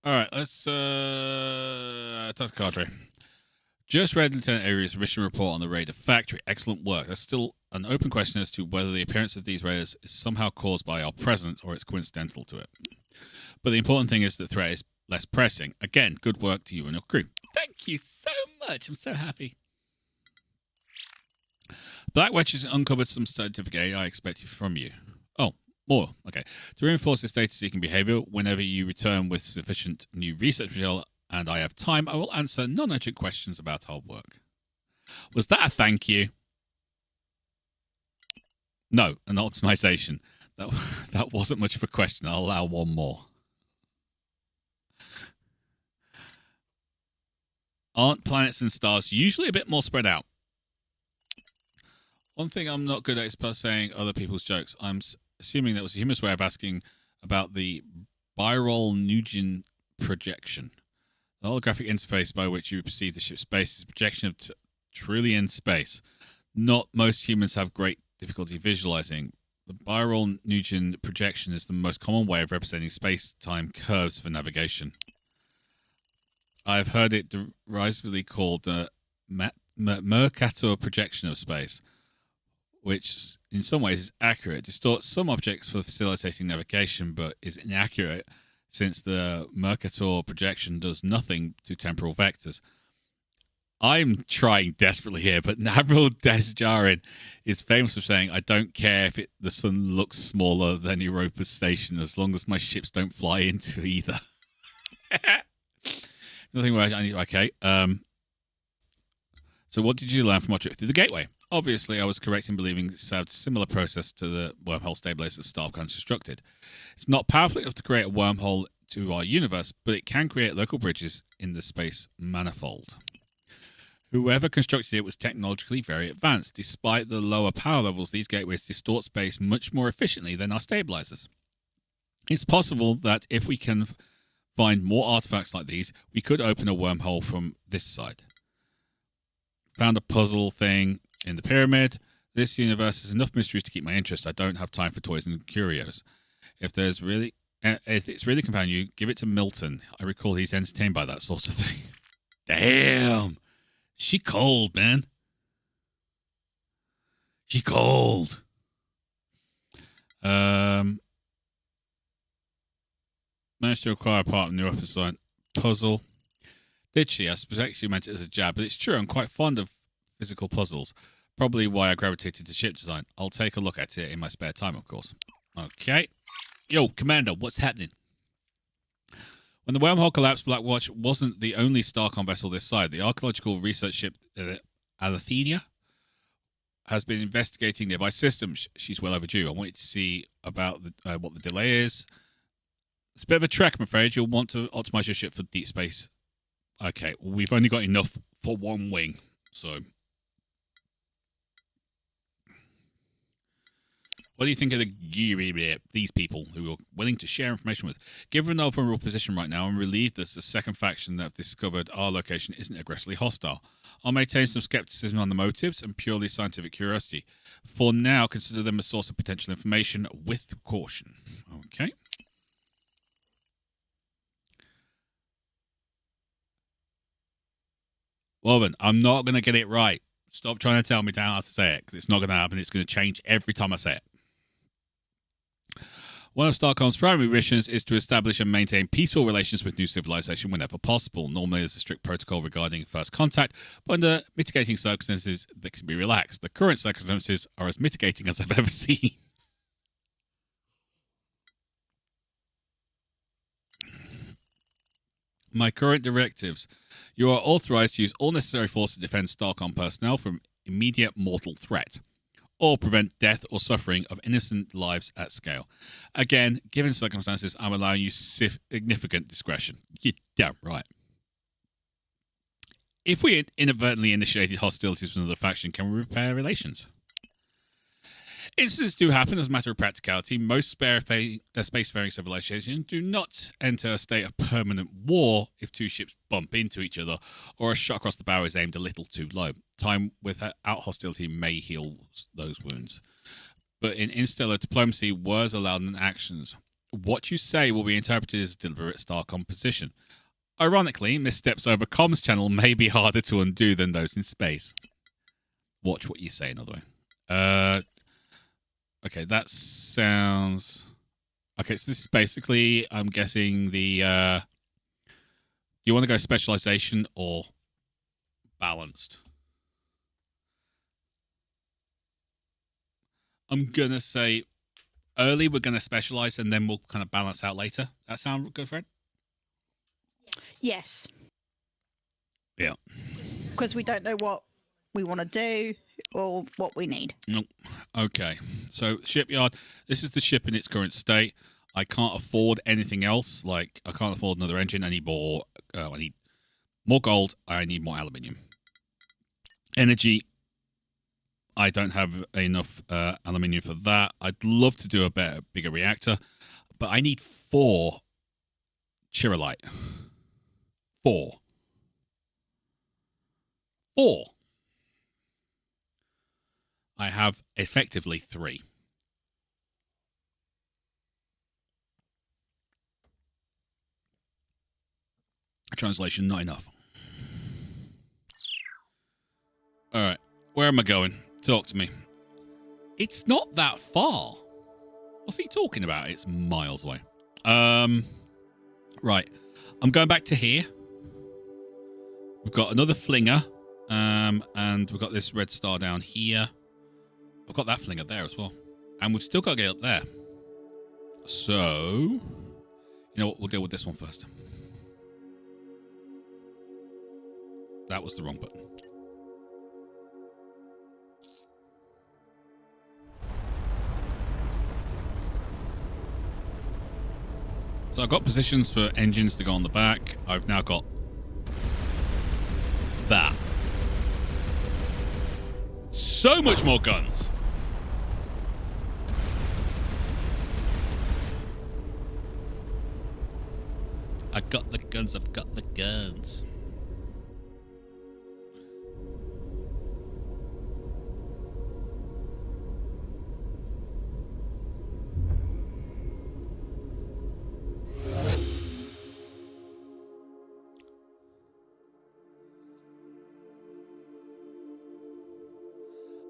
All right, let's touch cadre. Just read Lieutenant Avery's mission report on the Raider factory. Excellent work. There's still an open question as to whether the appearance of these raiders is somehow caused by our presence or it's coincidental to it. But the important thing is the threat is less pressing. Again, good work to you and your crew. Thank you so much. I'm so happy. Black Wedge has uncovered some scientific AI expected from you. Oh, more. Okay. To reinforce this data-seeking behavior, whenever you return with sufficient new research material and I have time, I will answer non-urgent questions about our work. Was that a thank you? No, an optimization. That wasn't much of a question. I'll allow one more. Aren't planets and stars usually a bit more spread out? One thing I'm not good at is saying other people's jokes. I'm assuming that was a humorous way of asking about the Birol-Nugent projection. The holographic interface by which you perceive the ship's space is a projection of trillion space. Not most humans have great difficulty visualizing. The Birol-Nugent projection is the most common way of representing space-time curves for navigation. I've heard it derisively called the Mercator projection of space, which in some ways is accurate. It distorts some objects for facilitating navigation, but is inaccurate since the Mercator projection does nothing to temporal vectors. I'm trying desperately here, but Admiral Desjarin is famous for saying, I don't care if the sun looks smaller than Europa's station as long as my ships don't fly into either. Nothing where I need... Okay. So what did you learn from our trip through the gateway? Obviously, I was correct in believing this had a similar process to the wormhole stabilizer Starcom constructed. It's not powerful enough to create a wormhole to our universe, but it can create local bridges in the space manifold. Whoever constructed it was technologically very advanced. Despite the lower power levels, these gateways distort space much more efficiently than our stabilizers. It's possible that if we can find more artifacts like these, we could open a wormhole from this side. Found a puzzle thing in the pyramid. This universe has enough mysteries to keep my interest. I don't have time for toys and curios. If it's really confounding you, give it to Milton. I recall he's entertained by that sort of thing. Damn. She cold, man. She cold. Managed to acquire part of the new episode puzzle. Did she? I suspect she meant it as a jab, but it's true. I'm quite fond of physical puzzles. Probably why I gravitated to ship design. I'll take a look at it in my spare time, of course. Okay. Yo, Commander, what's happening? When the wormhole collapsed, Blackwatch wasn't the only Starcom vessel this side. The archaeological research ship Alethenia has been investigating nearby systems. She's well overdue. I wanted to see about what the delay is. It's a bit of a trek, I'm afraid. You'll want to optimize your ship for deep space. Okay, well, we've only got enough for one wing, so... What do you think of these people who are willing to share information with? Given our vulnerable position right now, I'm relieved that the second faction that have discovered our location isn't aggressively hostile. I'll maintain some skepticism on the motives and purely scientific curiosity. For now, consider them a source of potential information with caution. Okay. Well then, I'm not going to get it right. Stop trying to tell me how to say it, because it's not going to happen. It's going to change every time I say it. One of Starcom's primary missions is to establish and maintain peaceful relations with new civilization whenever possible. Normally, there's a strict protocol regarding first contact, but under mitigating circumstances, they can be relaxed. The current circumstances are as mitigating as I've ever seen. My current directives. You are authorized to use all necessary force to defend Starcom personnel from immediate mortal threat, or prevent death or suffering of innocent lives at scale. Again, given circumstances, I'm allowing you significant discretion. You're damn right. If we inadvertently initiated hostilities with another faction, can we repair relations? Incidents do happen as a matter of practicality. Most spacefaring civilizations do not enter a state of permanent war if two ships bump into each other or a shot across the bow is aimed a little too low. Time without hostility may heal those wounds. But in interstellar diplomacy, words are louder than actions. What you say will be interpreted as deliberate Starcom position. Ironically, missteps over comms channel may be harder to undo than those in space. Watch what you say, another way. Okay, that sounds... Okay, so this is basically, I'm guessing the... Do you want to go specialization or balanced? I'm going to say early we're going to specialize and then we'll kind of balance out later. That sound good, Fred? Yes. Yeah. Because we don't know what we want to do or what we need. Nope. Okay. So, shipyard. This is the ship in its current state. I can't afford anything else. Like, I can't afford another engine. I need more gold. I need more aluminium. Energy. I don't have enough aluminium for that. I'd love to do a bigger reactor, but I need 4 chirolite. 4. I have effectively 3. Translation, not enough. All right, where am I going? Talk to me. It's not that far. What's he talking about? It's miles away. Right. I'm going back to here. We've got another flinger. And we've got this red star down here. I've got that flinger there as well. And we've still got to get up there. So, you know what? We'll deal with this one first. That was the wrong button. So I've got positions for engines to go on the back. I've now got that. so much more guns. I got the guns. I've got the guns.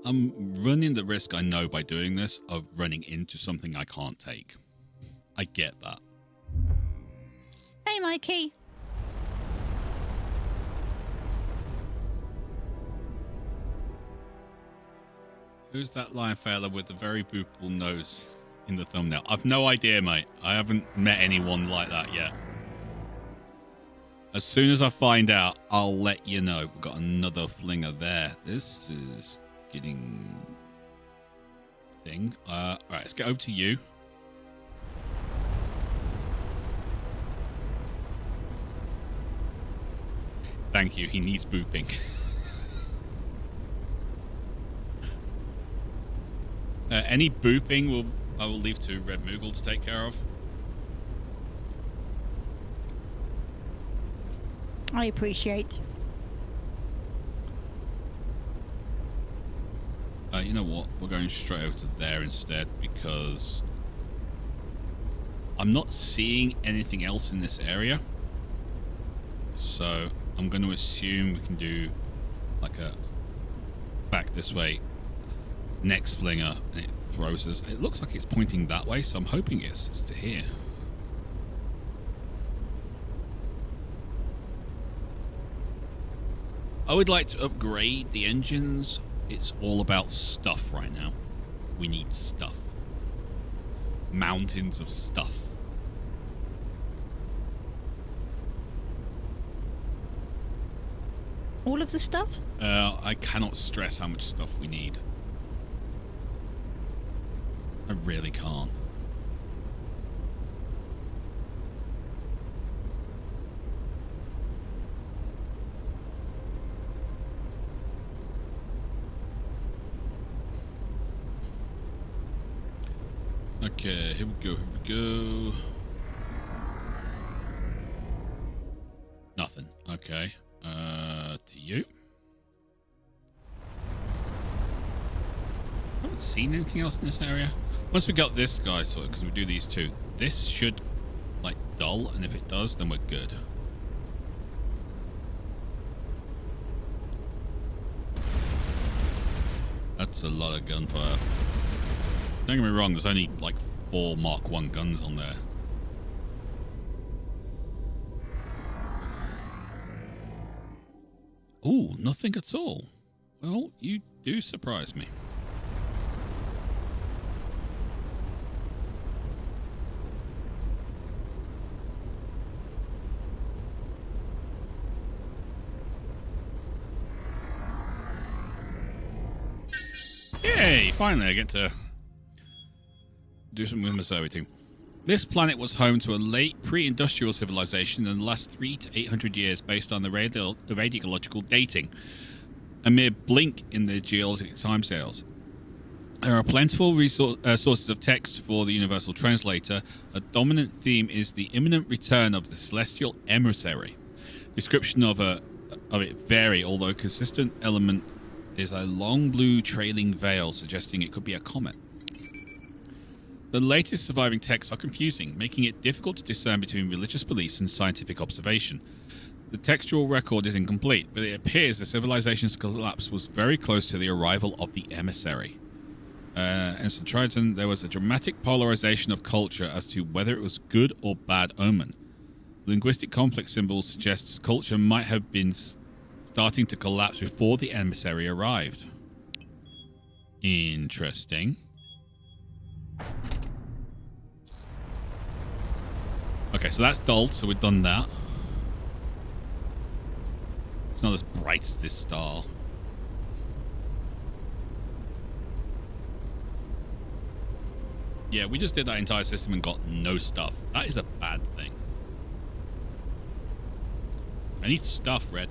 I'm running the risk, I know, by doing this, of running into something I can't take. I get that. Hey, Mikey. Who's that lion fella with the very boopable nose in the thumbnail? I've no idea, mate. I haven't met anyone like that yet. As soon as I find out, I'll let you know. We've got another flinger there. This is getting thing. All right, let's get over to you. Thank you. He needs booping. Any booping I will leave to Red Moogle to take care of. I appreciate. You know what? We're going straight over to there instead because I'm not seeing anything else in this area. So I'm going to assume we can do like a back this way. Next flinger, and it throws us. It looks like it's pointing that way, so I'm hoping it's to here. I would like to upgrade the engines. It's all about stuff right now. We need stuff. Mountains of stuff. All of the stuff? I cannot stress how much stuff we need. I really can't. Okay, here we go, here we go. Nothing. Okay. To you. I haven't seen anything else in this area. Once we got this guy sorted, because we do these two, this should, like, dull, and if it does, then we're good. That's a lot of gunfire. Don't get me wrong, there's only, like, 4 Mark 1 guns on there. Ooh, nothing at all. Well, you do surprise me. Yay! Finally, I get to do something with my survey team. This planet was home to a late pre-industrial civilization in the last 300 to 800 years based on the radiological dating, a mere blink in the geologic timescales. There are plentiful sources of text for the Universal Translator. A dominant theme is the imminent return of the celestial emissary. Description of it vary, although a consistent element is a long blue trailing veil suggesting it could be a comet. The latest surviving texts are confusing, making it difficult to discern between religious beliefs and scientific observation. The textual record is incomplete, but it appears the civilization's collapse was very close to the arrival of the emissary. In St. Triton, there was a dramatic polarization of culture as to whether it was good or bad omen. Linguistic conflict symbols suggests culture might have been starting to collapse before the emissary arrived. Interesting. Okay, so that's dulled, so we've done that. It's not as bright as this star. Yeah, we just did that entire system and got no stuff. That is a bad thing. I need stuff, Red.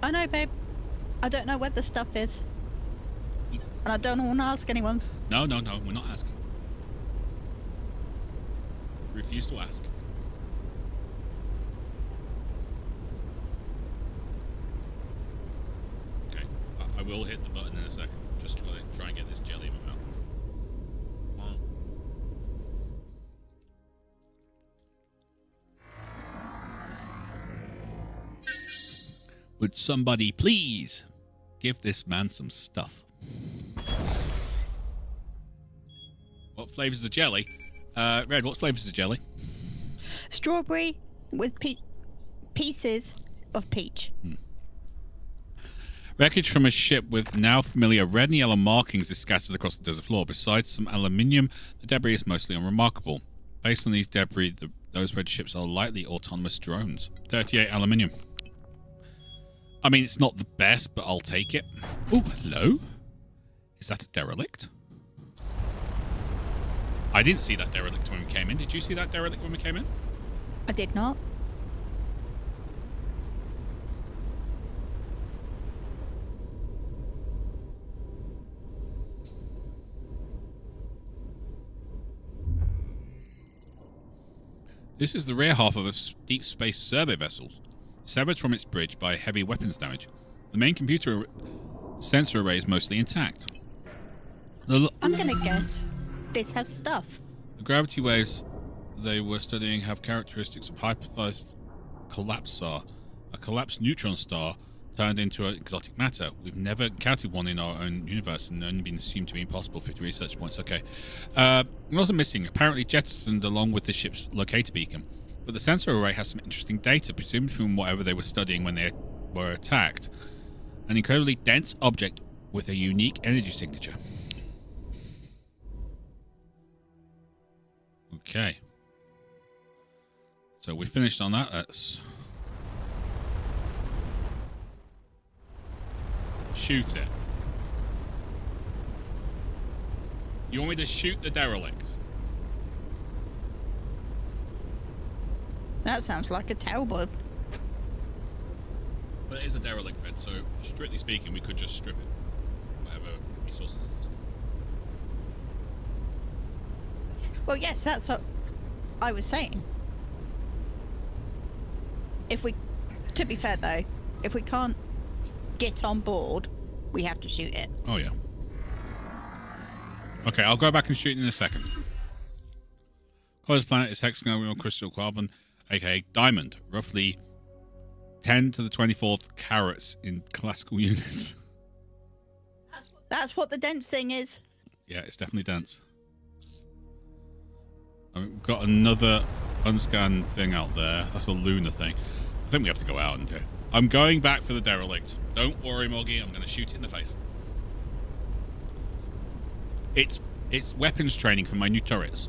I know, babe. I don't know where the stuff is. And I don't want to ask anyone. No, we're not asking. Refuse to ask. Okay, I will hit the button in a second. Just try and get this jelly in my mouth. Would somebody please give this man some stuff? What flavor's the jelly? Red, what flavor's the jelly? Strawberry with pieces of peach. Wreckage from a ship with now familiar red and yellow markings is scattered across the desert floor. Besides some aluminium, the debris is mostly unremarkable. Based on these debris, those red ships are likely autonomous drones. 38 aluminium. I mean, it's not the best, but I'll take it. Oh, hello? Is that a derelict? I didn't see that derelict when we came in. Did you see that derelict when we came in? I did not. This is the rear half of a deep space survey vessel, severed from its bridge by heavy weapons damage. The main computer sensor array is mostly intact. I'm gonna guess this has stuff. The gravity waves they were studying have characteristics of hypothesized collapsar, a collapsed neutron star turned into exotic matter. We've never encountered one in our own universe and only been assumed to be impossible. 50 research points. Okay. What was missing? Apparently jettisoned along with the ship's locator beacon. But the sensor array has some interesting data, presumed from whatever they were studying when they were attacked. An incredibly dense object with a unique energy signature. Okay. So we finished on that. Let's shoot it. You want me to shoot the derelict? That sounds like a tailboat. But it is a derelict bed, so strictly speaking, we could just strip it. Whatever resources it's. Well, yes, that's what I was saying. To be fair though, if we can't get on board, we have to shoot it. Oh yeah. Okay, I'll go back and shoot it in a second. Closest planet is hexagonal crystal carbon, aka diamond, roughly 10 to the 24th carats in classical units. That's what the dense thing is. Yeah, it's definitely dense. I've got another unscanned thing out there. That's a lunar thing. I think we have to go out and do it. I'm going back for the derelict. Don't worry, Moggy. I'm going to shoot it in the face. It's weapons training for my new turrets.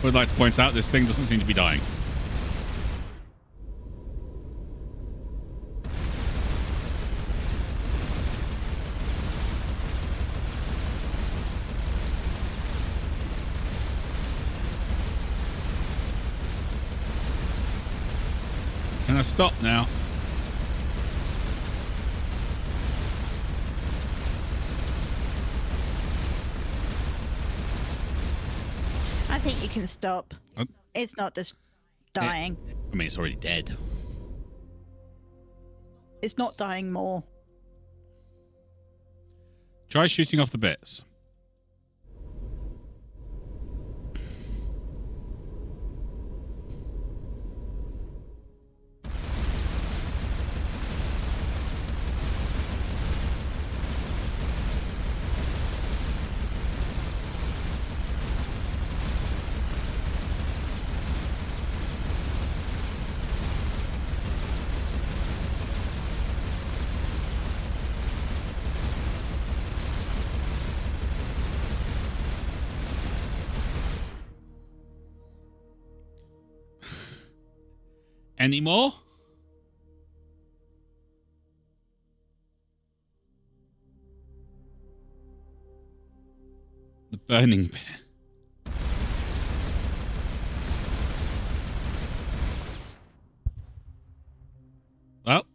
Would like to point out this thing doesn't seem to be dying. Can I stop now? I think you can stop. Oh. It's not just dying. I mean, it's already dead. It's not dying more. Try shooting off the bits. Any more? The burning bear. Well.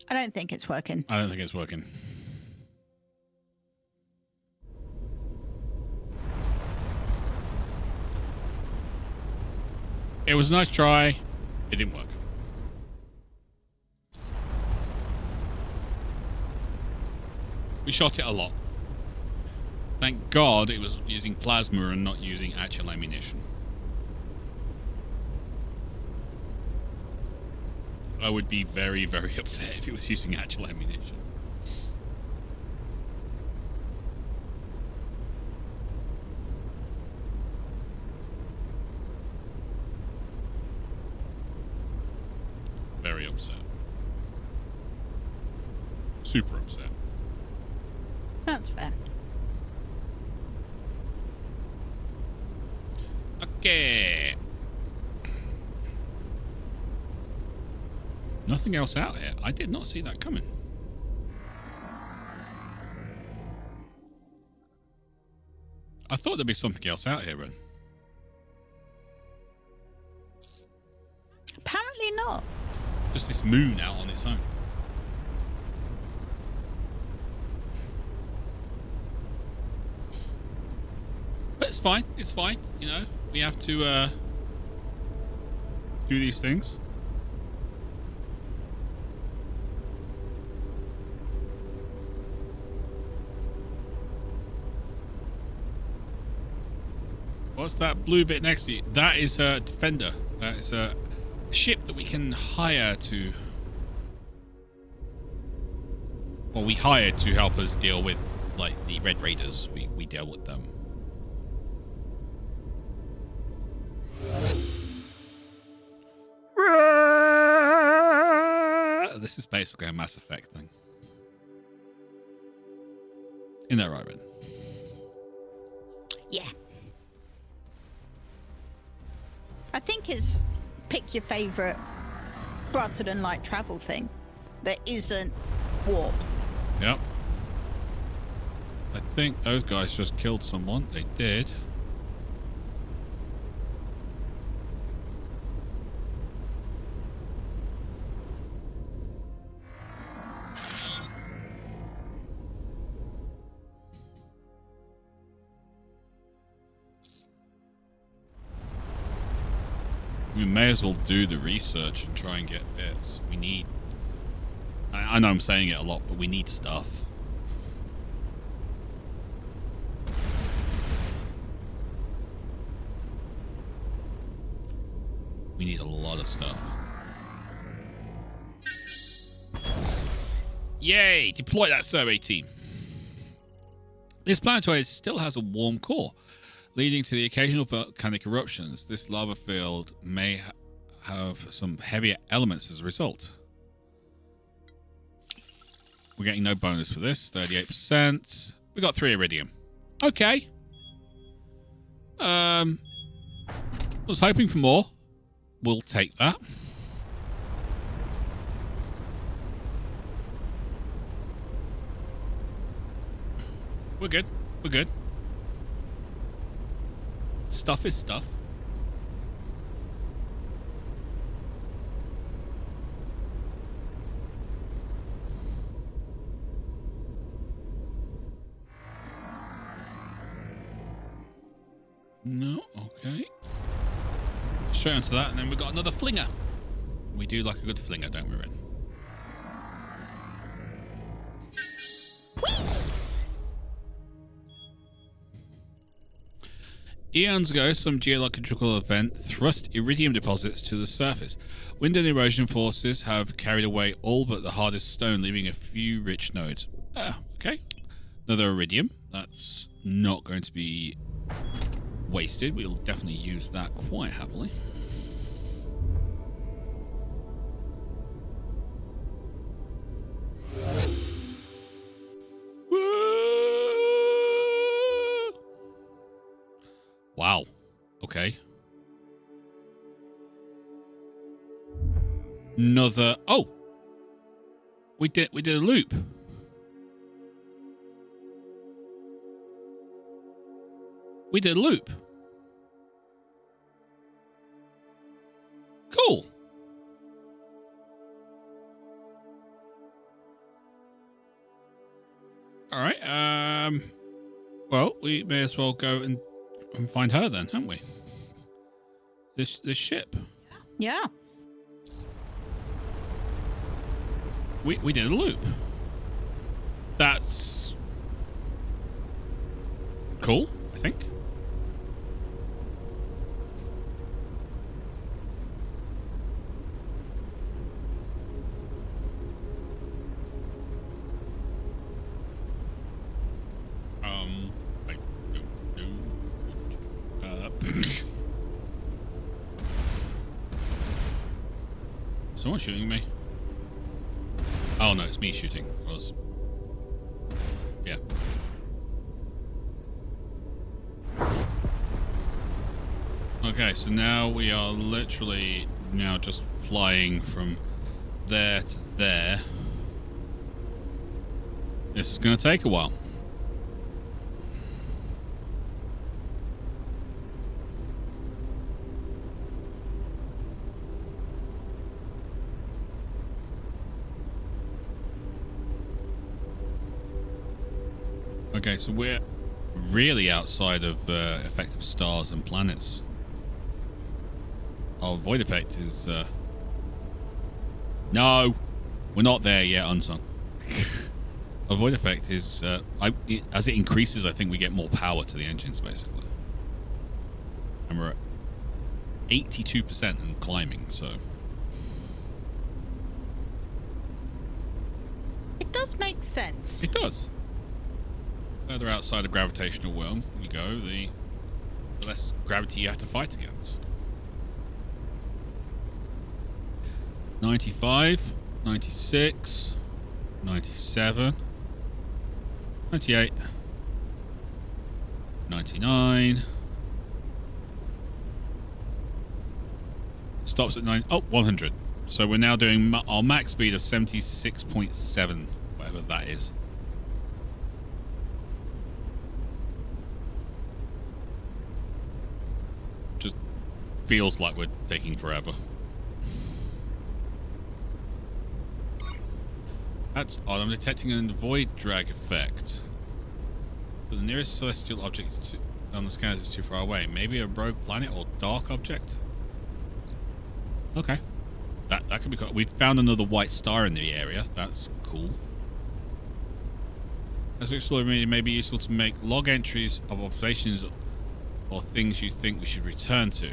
I don't think it's working. I don't think it's working. It was a nice try. It didn't work. We shot it a lot. Thank God it was using plasma and not using actual ammunition. I would be very, very upset if it was using actual ammunition. Very upset. Super upset. That's fair. Okay. Nothing else out here. I did not see that coming. I thought there'd be something else out here, Ren. Apparently not. Just this moon out on its own. But it's fine. It's fine. You know, we have to do these things. What's that blue bit next to you? That is a defender. That is a ship that we can hire to... Well, we hired to help us deal with, like, the Red Raiders. We deal with them. This is basically a Mass Effect thing. Isn't that right, Ren? Yeah. I think it's pick your favourite rather than like travel thing that isn't warp. Yep. I think those guys just killed someone. They did. We may as well do the research and try and get bits. We need... I know I'm saying it a lot, but we need stuff. We need a lot of stuff. Yay! Deploy that survey team. This planetoid still has a warm core, leading to the occasional volcanic eruptions. This lava field may have some heavier elements as a result. We're getting no bonus for this. 38%. We got 3 iridium. Okay. I was hoping for more. We'll take that. We're good. We're good. Stuff is stuff. No, okay. Straight onto that, and then we've got another flinger. We do like a good flinger, don't we, Ren? Eons ago, some geological event thrust iridium deposits to the surface. Wind and erosion forces have carried away all but the hardest stone, leaving a few rich nodes. Ah, okay. Another iridium. That's not going to be wasted. We'll definitely use that quite happily. Wow. Okay. Another. Oh, we did a loop. We did a loop. Cool. All right. Well, we may as well go and find her then, haven't we? This ship. Yeah. We did a loop. That's cool, I think. I don't know. Someone's shooting me. Oh no, it's me shooting. Yeah. Okay, so now we are literally just flying from there to there. This is going to take a while. Okay, so we're really outside of effective stars and planets. Our void effect is... No! We're not there yet, Unsung. Our void effect is... as it increases, I think we get more power to the engines, basically. And we're at 82% and climbing, so... It does make sense. It does. Further outside the gravitational world you go, the less gravity you have to fight against. 95, 96, 97, 98, 99. Stops at 100. So we're now doing our max speed of 76.7, whatever that is. Just feels like we're taking forever. That's odd. I'm detecting a void drag effect. But the nearest celestial object on the scanners is too far away. Maybe a rogue planet or dark object? Okay. That could be cool. We found another white star in the area. That's cool. As we explore, it may be useful to make log entries of observations or things you think we should return to.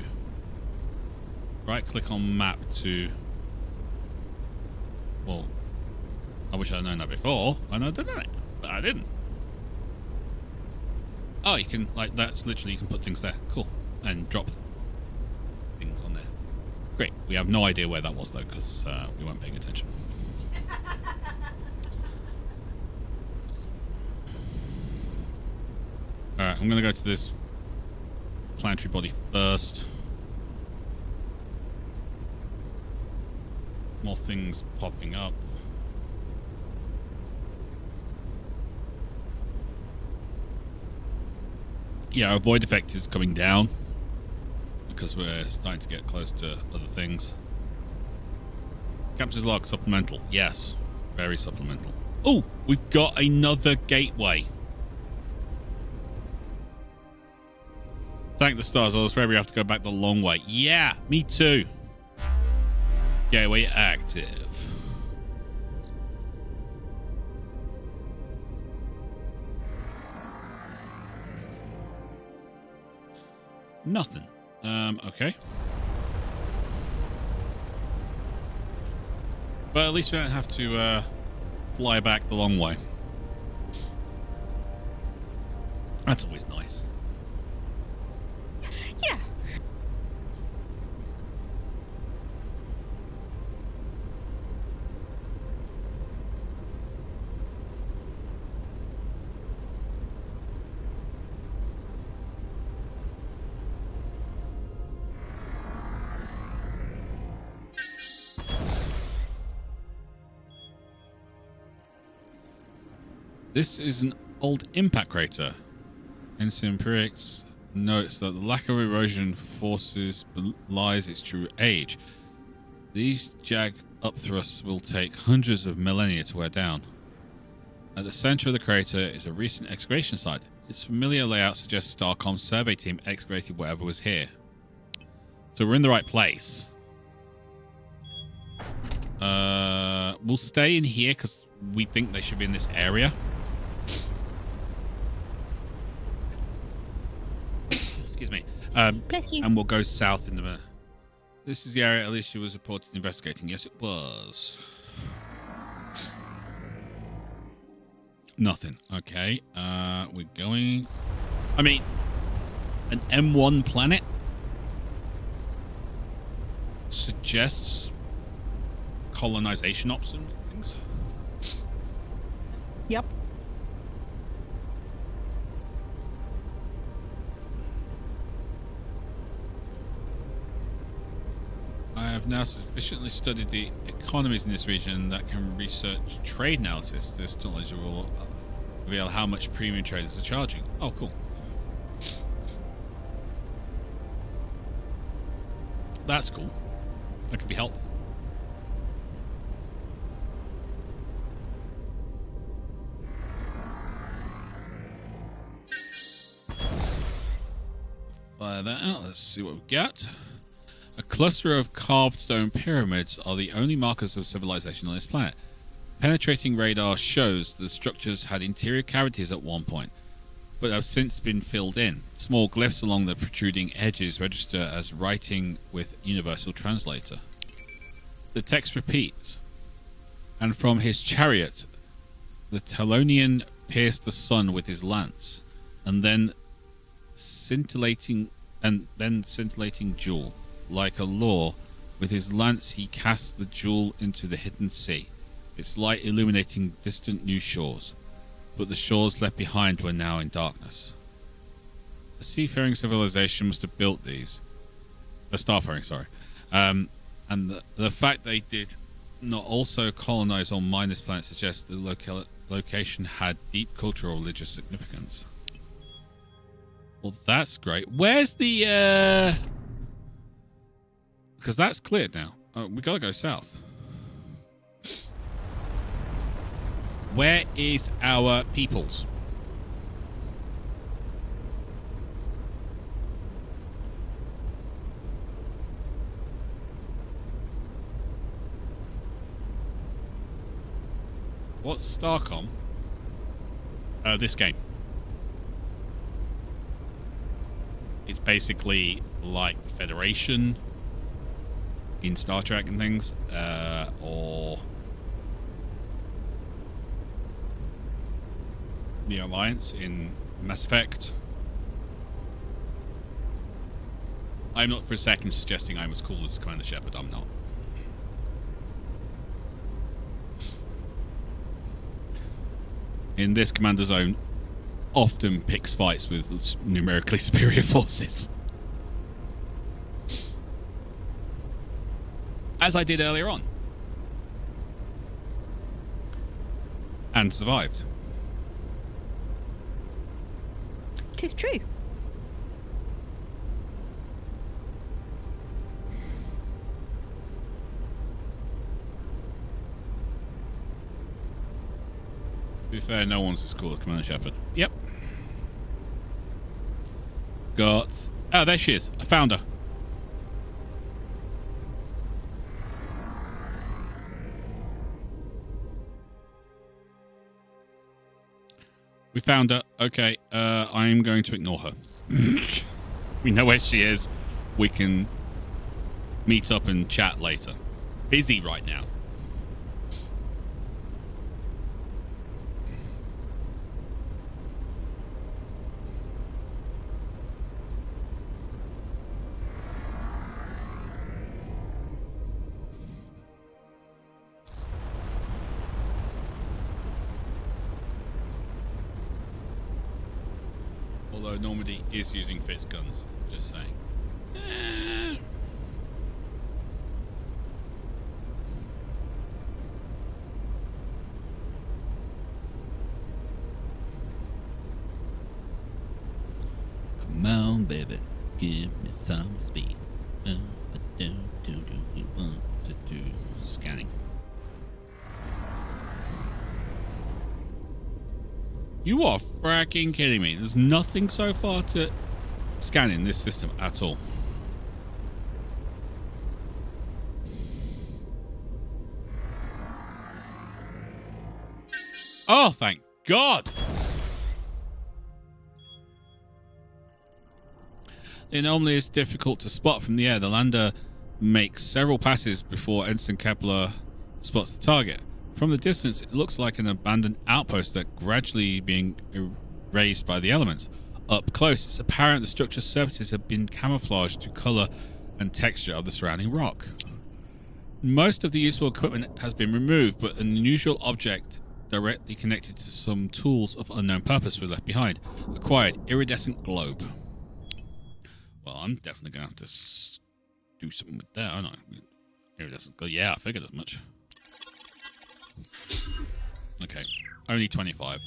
Right click on map to... Well, I wish I'd known that before. And I'd done it, but I didn't. Oh, you can, like, that's literally, you can put things there. Cool. And drop things on there. Great. We have no idea where that was, though, because we weren't paying attention. Alright, I'm going to go to this planetary body first. More things popping up. Yeah, our void effect is coming down because we're starting to get close to other things. Captain's log, supplemental. Yes, very supplemental. Oh, we've got another gateway. Thank the stars. I was afraid we have to go back the long way. Yeah, me too. Gateway active. Nothing. Okay. But at least we don't have to fly back the long way. That's always nice. Yeah. This is an old impact crater. Empirics notes that the lack of erosion forces belies its true age. These jag upthrusts will take hundreds of millennia to wear down. At the center of the crater is a recent excavation site. Its familiar layout suggests Starcom's survey team excavated whatever was here. So we're in the right place. We'll stay in here because we think they should be in this area. Excuse me. Bless you. And we'll go south in the... This is the area Alicia was reported investigating. Yes, it was. Nothing. Okay. We're going... I mean, an M1 planet suggests colonization options. Things. Yep. I have now sufficiently studied the economies in this region that can research trade analysis. This knowledge will reveal how much premium traders are charging. Oh, cool. That's cool. That could be helpful. Fire that out. Let's see what we've got. A cluster of carved stone pyramids are the only markers of civilization on this planet. Penetrating radar shows the structures had interior cavities at one point, but have since been filled in. Small glyphs along the protruding edges register as writing with Universal Translator. The text repeats, and from his chariot, the Talonian pierced the sun with his lance, and then scintillating jewel. Like a law, with his lance he cast the jewel into the hidden sea, its light illuminating distant new shores, but the shores left behind were now in darkness. A seafaring civilization must have built these. A starfaring, sorry. And the fact they did not also colonize or mine this planet suggests the location had deep cultural religious significance. Well, that's great. Where's the... Because that's cleared now. Oh, we gotta go south. Where is our peoples? What's Starcom? This game. It's basically like the Federation in Star Trek and things, or the Alliance in Mass Effect. I'm not for a second suggesting I'm as cool as Commander Shepard. I'm not. In this, Commander Zone often picks fights with numerically superior forces. As I did earlier on. And survived. It is true. To be fair, no one's as cool as Commander Shepard. Yep. Got Oh, there she is. I found her. We found her. Okay, I'm going to ignore her. We know where she is. We can meet up and chat later. Busy right now. Although Normandy is using Fitz guns, just saying. Come on, baby, give me some speed. Scanning. You are fracking kidding me. There's nothing so far to scan in this system at all. Oh, thank God. The anomaly is difficult to spot from the air. The lander makes several passes before Ensign Kepler spots the target. From the distance, it looks like an abandoned outpost that gradually being erased by the elements. Up close, it's apparent the structure's surfaces have been camouflaged to colour and texture of the surrounding rock. Most of the useful equipment has been removed, but an unusual object directly connected to some tools of unknown purpose was left behind. Acquired iridescent globe. Well, I'm definitely going to have to do something with that, aren't I? Iridescent globe. Yeah, I figured as much. Okay, only 25.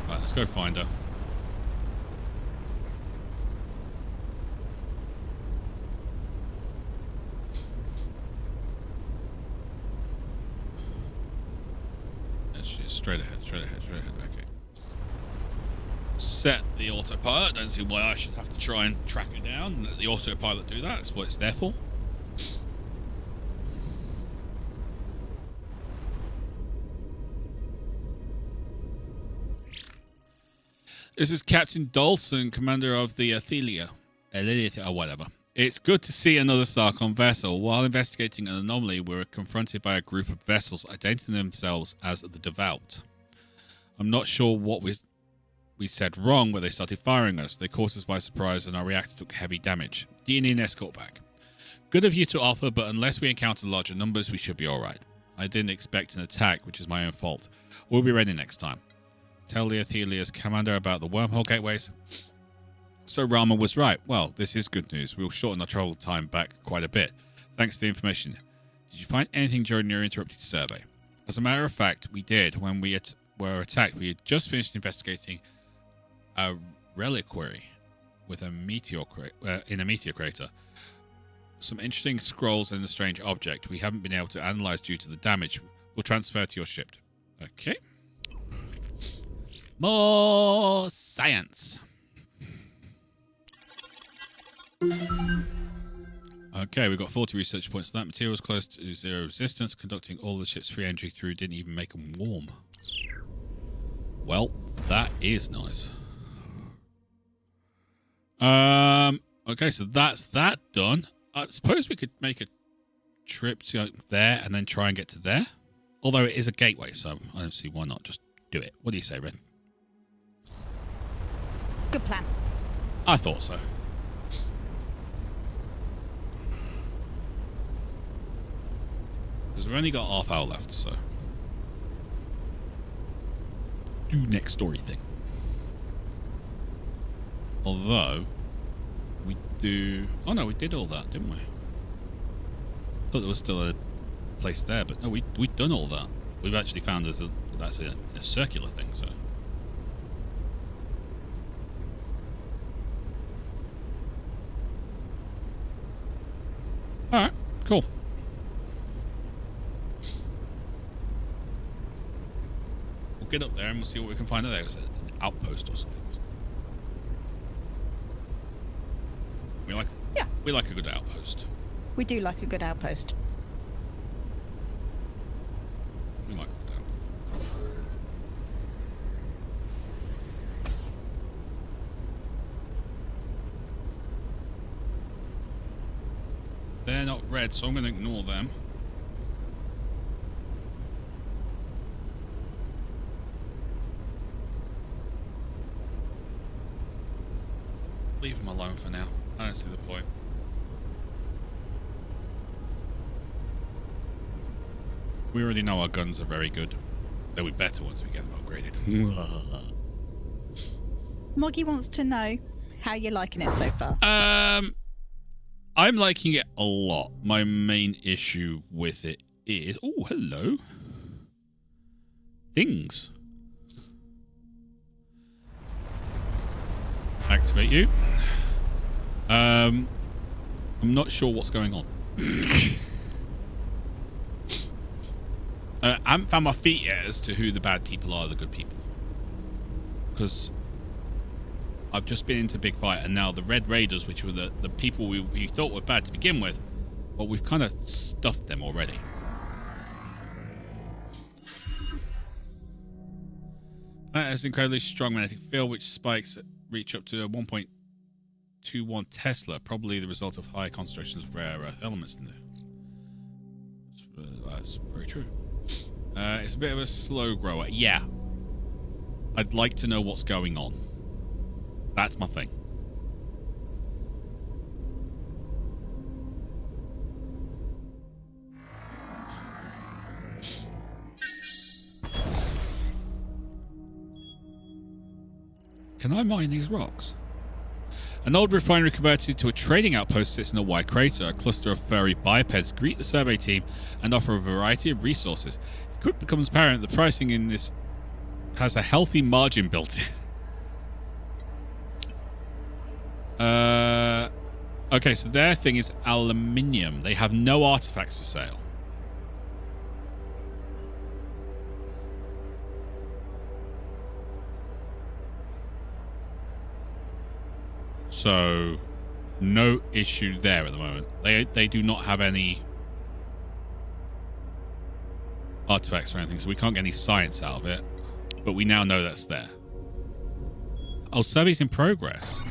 Right, let's go find her. There she is. Straight ahead, straight ahead, straight ahead. Okay. Set the autopilot. Don't see why I should have to try and track her down and let the autopilot do that. That's what it's there for. This is Captain Dawson, commander of the Athelia, or whatever. It's good to see another Starcom vessel. While investigating an anomaly, we were confronted by a group of vessels identifying themselves as the Devout. I'm not sure what we said wrong, but they started firing us. They caught us by surprise, and our reactor took heavy damage. Do you need an escort back? Good of you to offer, but unless we encounter larger numbers, we should be alright. I didn't expect an attack, which is my own fault. We'll be ready next time. Tell the Athelia's commander about the wormhole gateways. So Rama was right. Well, this is good news. We'll shorten our travel time back quite a bit. Thanks for the information. Did you find anything during your interrupted survey? As a matter of fact, we did. When we were attacked, we had just finished investigating a reliquary with a meteor in a meteor crater. Some interesting scrolls and a strange object we haven't been able to analyze due to the damage. We'll transfer to your ship. Okay. More science. Okay, we've got 40 research points for that. Materials close to zero resistance. Conducting all the ship's free entry through didn't even make them warm. Well, that is nice. Okay, so that's that done. I suppose we could make a trip to there and then try and get to there. Although it is a gateway, so I don't see why not. Just do it. What do you say, Red? Good plan. I thought so. Because we've only got half hour left, so. Do next story thing. Although, we do... Oh no, we did all that, didn't we? Thought there was still a place there, but no, we've done all that. We've actually found that's a circular thing, so... Alright, cool. We'll get up there and we'll see what we can find out there. It's an outpost or something. We like a good outpost. We do like a good outpost. We like a good outpost. They're not red, so I'm going to ignore them. Leave them alone for now. I don't see the point. We already know our guns are very good. They'll be better once we get them upgraded. Moggy wants to know how you're liking it so far. I'm liking it a lot. My main issue with it is... Oh, hello. Things. Activate you. I'm not sure what's going on. I haven't found my feet yet as to who the bad people are, the good people. Because I've just been into a big fight, and now the Red Raiders, which were the people we thought were bad to begin with, well, we've kind of stuffed them already. That has incredibly strong magnetic field, which spikes reach up to 1.21 Tesla, probably the result of high concentrations of rare earth elements in there. That's very true. It's a bit of a slow grower. Yeah. I'd like to know what's going on. That's my thing. Can I mine these rocks? An old refinery converted to a trading outpost sits in a wide crater. A cluster of furry bipeds greet the survey team and offer a variety of resources. It quickly becomes apparent the pricing in this has a healthy margin built in. Okay, so their thing is aluminium. They have no artifacts for sale. So, no issue there at the moment. They do not have any artifacts or anything, so we can't get any science out of it. But we now know that's there. Oh, survey's in progress.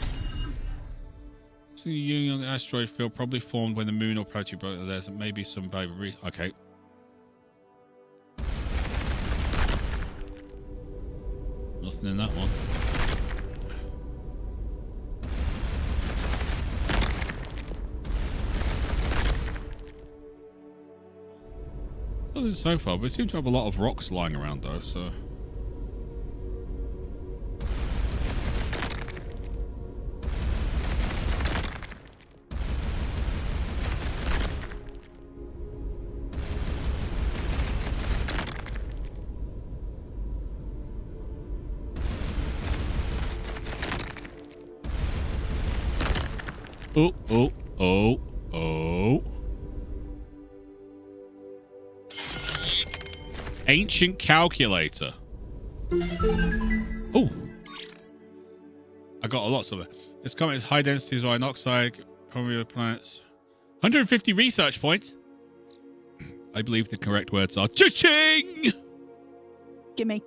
So, young asteroid field probably formed when the moon or planetary broke. There's maybe some valuable. Okay. Nothing in that one. So far, but we seem to have a lot of rocks lying around though, so... Oh. Ancient calculator. Oh. I got a lot of it. This comet is high density iron oxide, probably the planets. 150 research points. I believe the correct words are cha-ching! Gimme.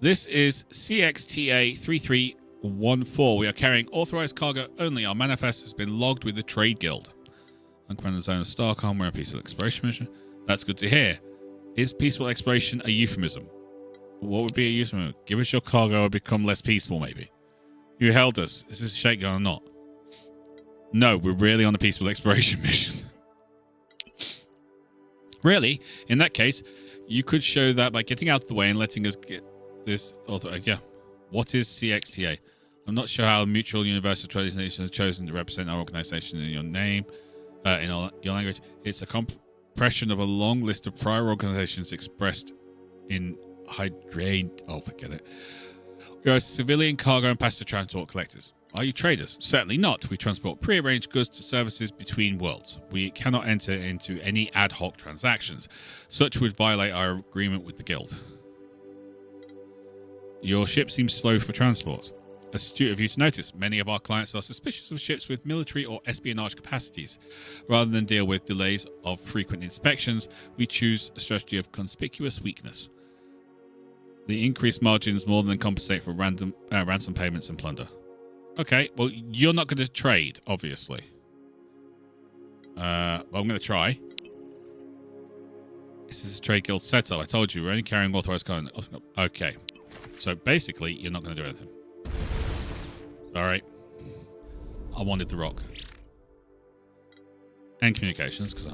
This is CXTA 3314. We are carrying authorized cargo only. Our manifest has been logged with the Trade Guild. I'm Commander Zone of Starcom. We're on a peaceful exploration mission. That's good to hear. Is peaceful exploration a euphemism? What would be a euphemism? Give us your cargo or become less peaceful, maybe. You held us. Is this a shakedown or not? No, we're really on a peaceful exploration mission. Really? In that case, you could show that by getting out of the way and letting us get this author. Yeah. What is CXTA? I'm not sure how mutual universal trading nations have chosen to represent our organization in your name, in your language. It's a compression of a long list of prior organizations expressed in hydrate. Oh, forget it. We are civilian cargo and passenger transport collectors. Are you traders? Certainly not. We transport pre-arranged goods to services between worlds. We cannot enter into any ad hoc transactions. Such would violate our agreement with the guild. Your ship seems slow for transport. astute of you to notice. Many of our clients are suspicious of ships with military or espionage capacities. Rather than deal with delays of frequent inspections, we choose a strategy of conspicuous weakness. The increased margins more than compensate for ransom payments and plunder. Okay, well, you're not going to trade, obviously. Well, I'm going to try. This is a trade guild setup. I told you, we're only carrying authorized content. Okay. So basically, you're not going to do anything. Sorry. I wanted the rock. And communications, because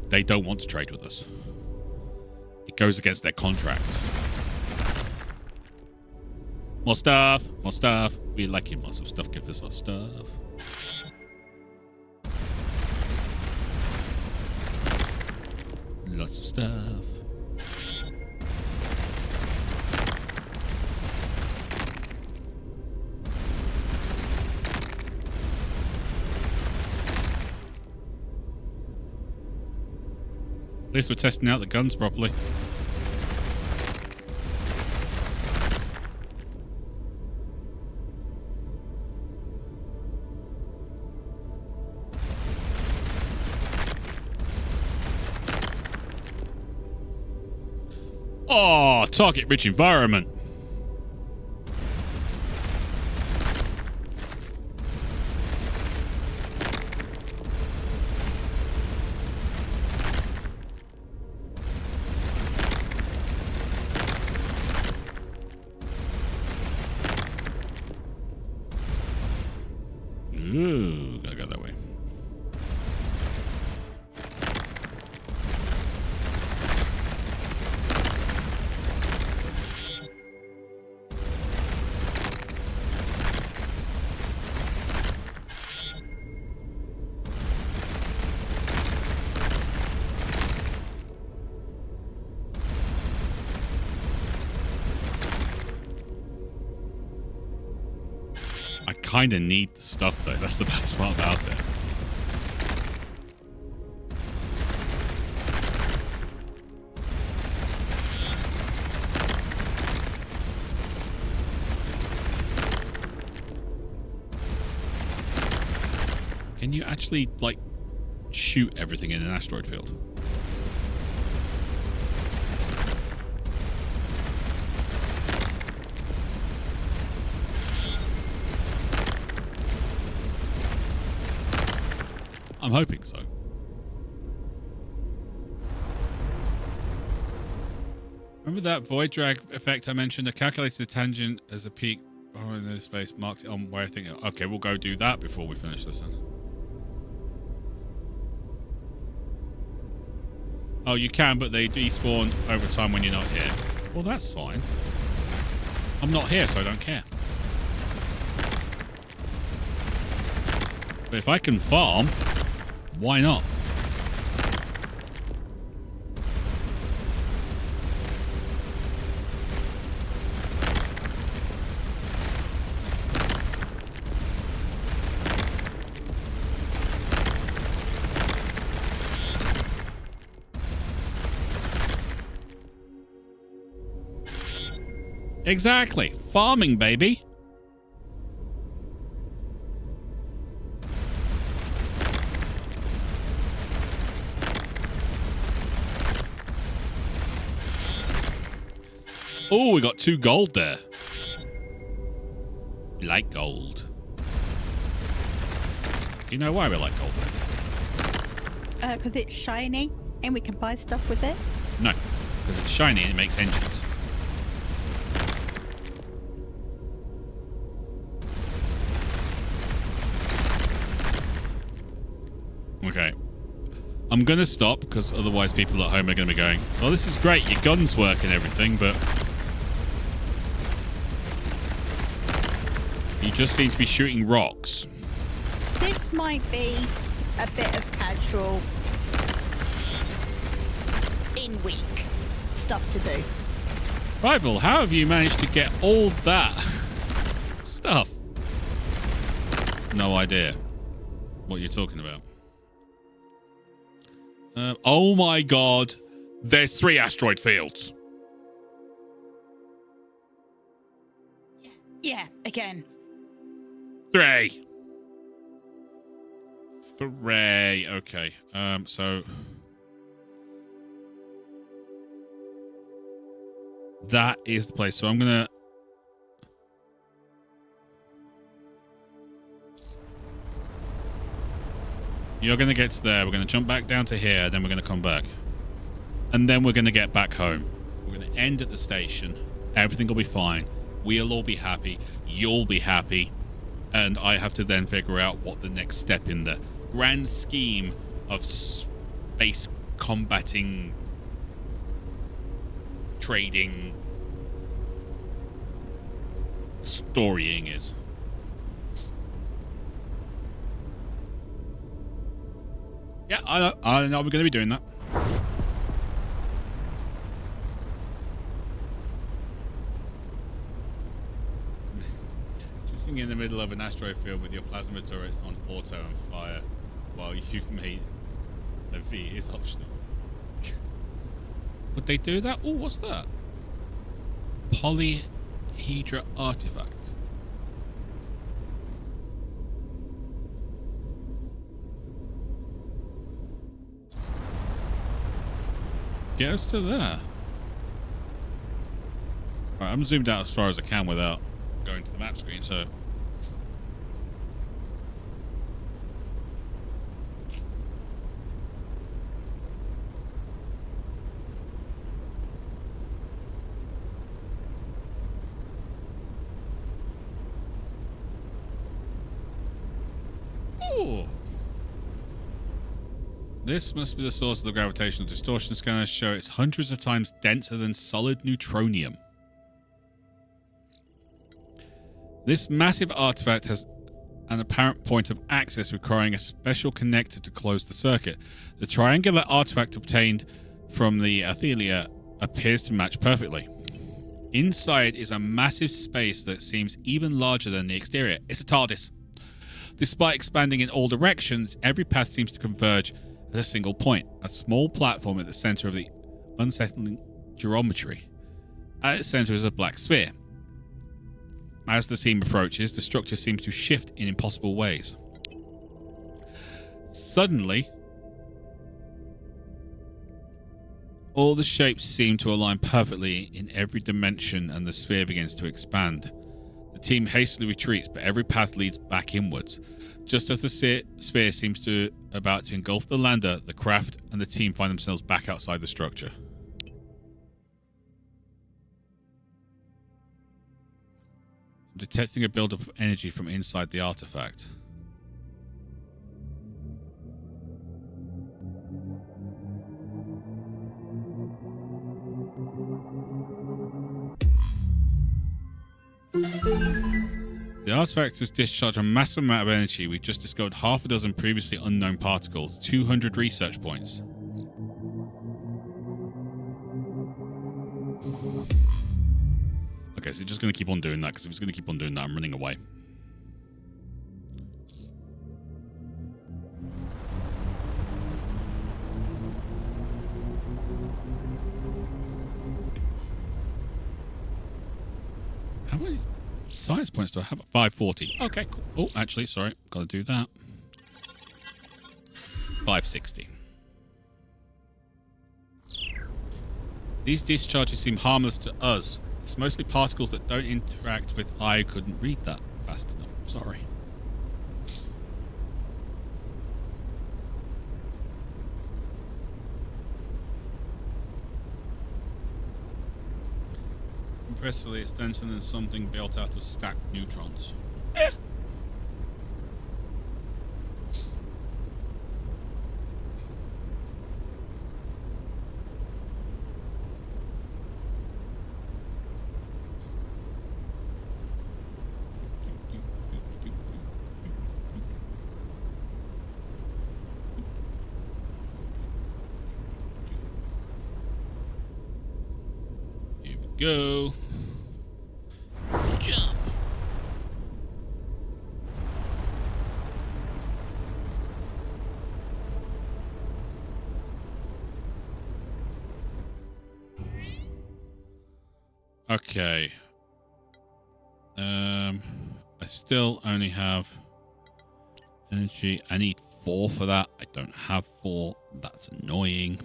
they don't want to trade with us. It goes against their contract. More stuff. More stuff. We like you. Lots of stuff. Give us our stuff. Lots of stuff. At least we're testing out the guns properly. Oh, target-rich environment. Ooh, gotta go that way. I kind of need the stuff, though. That's the best part about it. Can you actually, like, shoot everything in an asteroid field? I'm hoping so. Remember that void drag effect I mentioned? I calculated the tangent as a peak in the space, marked it on where I think. Okay, we'll go do that before we finish this then. Oh, you can, but they despawn over time when you're not here. Well, that's fine. I'm not here, so I don't care. But if I can farm, why not? Exactly. Farming, baby. Oh, we got 2 gold there. We like gold. Do you know why we like gold? Because it's shiny and we can buy stuff with it. No, because it's shiny and it makes engines. Okay. I'm going to stop because otherwise people at home are going to be going, well, this is great, your guns work and everything, but you just seem to be shooting rocks. This might be a bit of casual in-week stuff to do. Rival, how have you managed to get all that stuff? No idea what you're talking about. Oh my god, there's 3 asteroid fields. Yeah, again. 3. Okay. So that is the place. So I'm gonna. You're gonna get to there. We're gonna jump back down to here. Then we're gonna come back, and then we're gonna get back home. We're gonna end at the station. Everything will be fine. We'll all be happy. You'll be happy, and I have to then figure out what the next step in the grand scheme of space combating, trading, storying is. Yeah, I know we're going to be doing that. Sitting in the middle of an asteroid field with your plasma turrets on auto and fire while you've made a V is optional. Would they do that? Oh, what's that? Polyhedra artifact. Get us to there. Right, I'm zoomed out as far as I can without going to the map screen, so... Ooh. This must be the source of the gravitational distortion. Scanners show it's hundreds of times denser than solid neutronium. This massive artifact has an apparent point of access requiring a special connector to close the circuit. The triangular artifact obtained from the Athelia appears to match perfectly. Inside is a massive space that seems even larger than the exterior. It's a TARDIS. Despite expanding in all directions, every path seems to converge at a single point, a small platform at the center of the unsettling geometry. At its center is a black sphere. As the team approaches, the structure seems to shift in impossible ways. Suddenly, all the shapes seem to align perfectly in every dimension and the sphere begins to expand. The team hastily retreats, but every path leads back inwards. Just as the sphere seems to about to engulf the lander, the craft and the team find themselves back outside the structure. I'm detecting a buildup of energy from inside the artifact. The artifact has discharged a massive amount of energy. We've just discovered half a dozen previously unknown particles, 200 research points. Okay, so just going to keep on doing that, because if it's going to keep on doing that, I'm running away. How many science points do I have? 540. Okay, cool. Oh, actually, sorry. Got to do that. 560. These discharges seem harmless to us. It's mostly particles that don't interact with... I couldn't read that fast enough. Sorry. Impressively, it's denser than something built out of stacked neutrons. Eh. Here we go. Jump. Okay. I still only have energy. I need 4 for that. I don't have 4. That's annoying.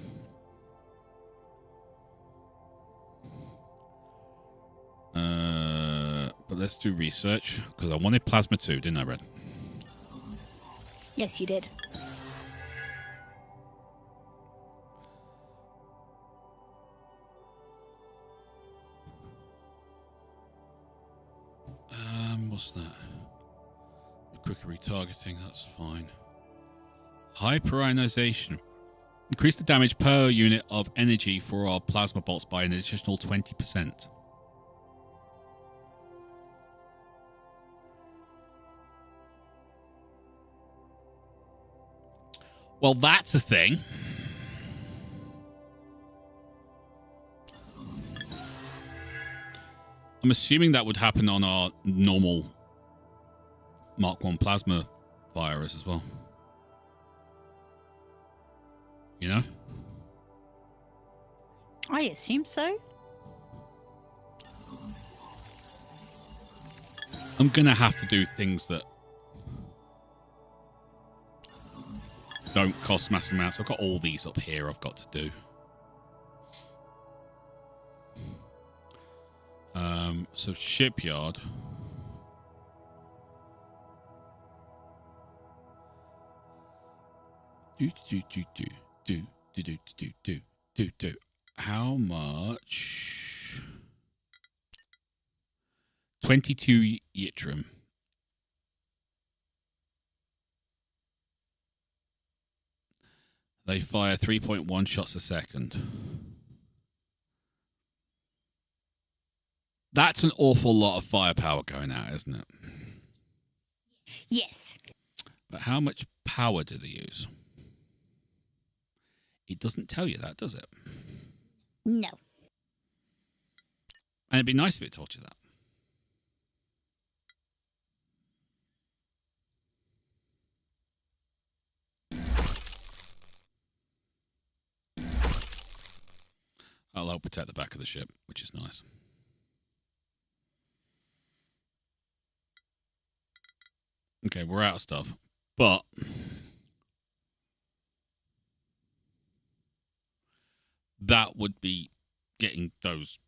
But let's do research, because I wanted plasma too, didn't I, Red? Yes, you did. What's that? Quicker retargeting, that's fine. Hyperonization. Increase the damage per unit of energy for our plasma bolts by an additional 20%. Well, that's a thing. I'm assuming that would happen on our normal Mark 1 plasma virus as well. You know? I assume so. I'm going to have to do things that don't cost massive amounts. I've got all these up here I've got to do. So shipyard. Do. How much? 22 yttrium. They fire 3.1 shots a second. That's an awful lot of firepower going out, isn't it? Yes. But how much power do they use? It doesn't tell you that, does it? No. And it'd be nice if it told you that. That'll help protect the back of the ship, which is nice. Okay, we're out of stuff. But that would be getting those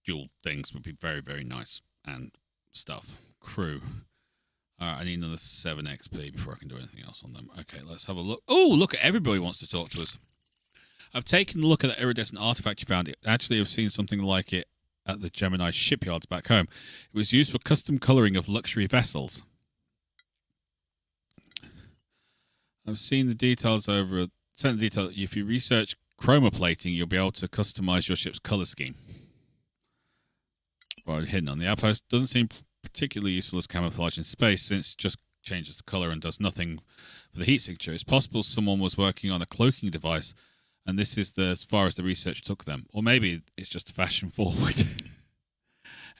dual things would be very, very nice and stuff. Crew. All right, I need another 7 XP before I can do anything else on them. Okay, let's have a look. Oh, look at everybody wants to talk to us. I've taken a look at the iridescent artifact you found. Actually, I've seen something like it at the Gemini shipyards back home. It was used for custom coloring of luxury vessels. I've seen the details over. Sent the detail. If you research chromoplating, you'll be able to customize your ship's color scheme. Well, hidden on the outpost doesn't seem particularly useful as camouflage in space, since it just changes the color and does nothing for the heat signature. It's possible someone was working on a cloaking device, and this is as far as the research took them. Or maybe it's just fashion forward.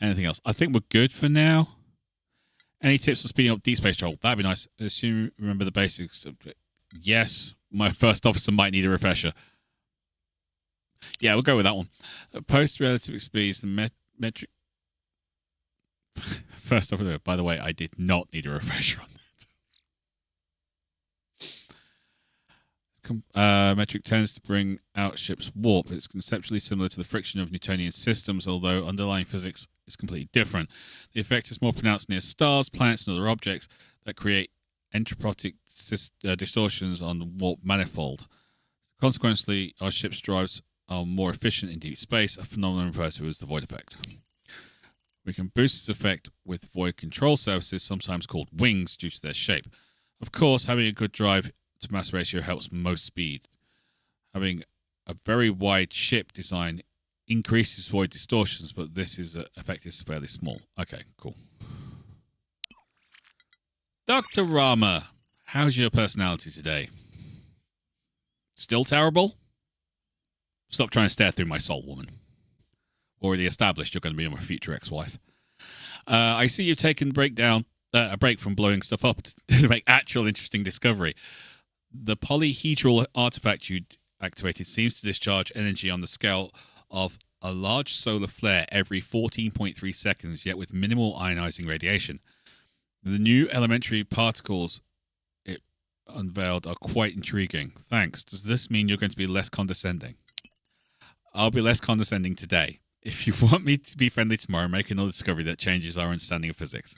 Anything else? I think we're good for now. Any tips for speeding up deep space travel? That'd be nice. Assume you remember the basics. Yes, my first officer might need a refresher. Yeah, we'll go with that one. Post-relative speeds, the metric... First officer, by the way, I did not need a refresher on that. Metric tends to bring out ship's warp. It's conceptually similar to the friction of Newtonian systems, although underlying physics is completely different. The effect is more pronounced near stars, planets, and other objects that create entropic distortions on the warp manifold. Consequently, our ship's drives are more efficient in deep space, a phenomenon referred to as the void effect. We can boost this effect with void control surfaces, sometimes called wings, due to their shape. Of course, having a good drive to mass ratio helps most speed. Having a very wide ship design increases void distortions, but this effect is fairly small. Okay, cool. Dr. Rama, how's your personality today? Still terrible? Stop trying to stare through my soul, woman. Already established you're going to be my future ex-wife. I see you've taken a break from blowing stuff up to make actual interesting discovery. The polyhedral artifact you activated seems to discharge energy on the scale of a large solar flare every 14.3 seconds, yet with minimal ionizing radiation. The new elementary particles it unveiled are quite intriguing. Thanks. Does this mean you're going to be less condescending? I'll be less condescending today. If you want me to be friendly tomorrow, make another discovery that changes our understanding of physics.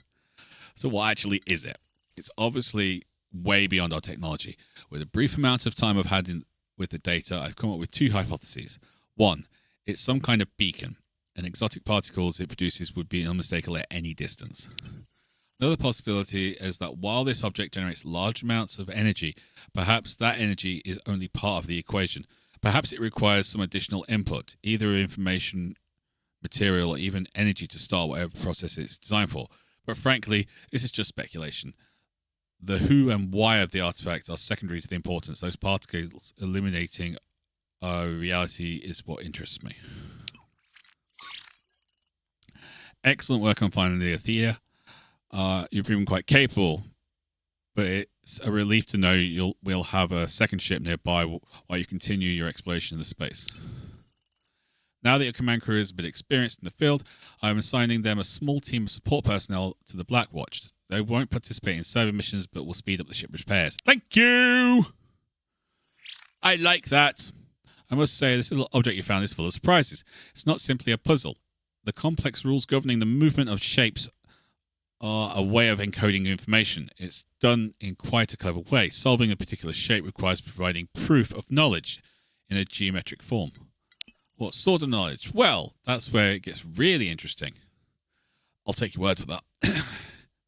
So what actually is it? It's obviously way beyond our technology. With a brief amount of time I've had with the data, I've come up with two hypotheses. One, it's some kind of beacon, and exotic particles it produces would be unmistakable at any distance. Another possibility is that while this object generates large amounts of energy, perhaps that energy is only part of the equation. Perhaps it requires some additional input, either information, material, or even energy to start whatever process it's designed for. But frankly, this is just speculation. The who and why of the artifact are secondary to the importance. Those particles illuminating our reality is what interests me. Excellent work on finding the Athea. You've been quite capable, but it's a relief to know we'll have a second ship nearby while you continue your exploration of the space. Now that your command crew is a bit experienced in the field, I'm assigning them a small team of support personnel to the Black Watch. They won't participate in survey missions, but will speed up the ship repairs. Thank you! I like that. I must say, this little object you found is full of surprises. It's not simply a puzzle. The complex rules governing the movement of shapes are a way of encoding information. It's done in quite a clever way. Solving a particular shape requires providing proof of knowledge in a geometric form. What sort of knowledge? Well, that's where it gets really interesting. I'll take your word for that.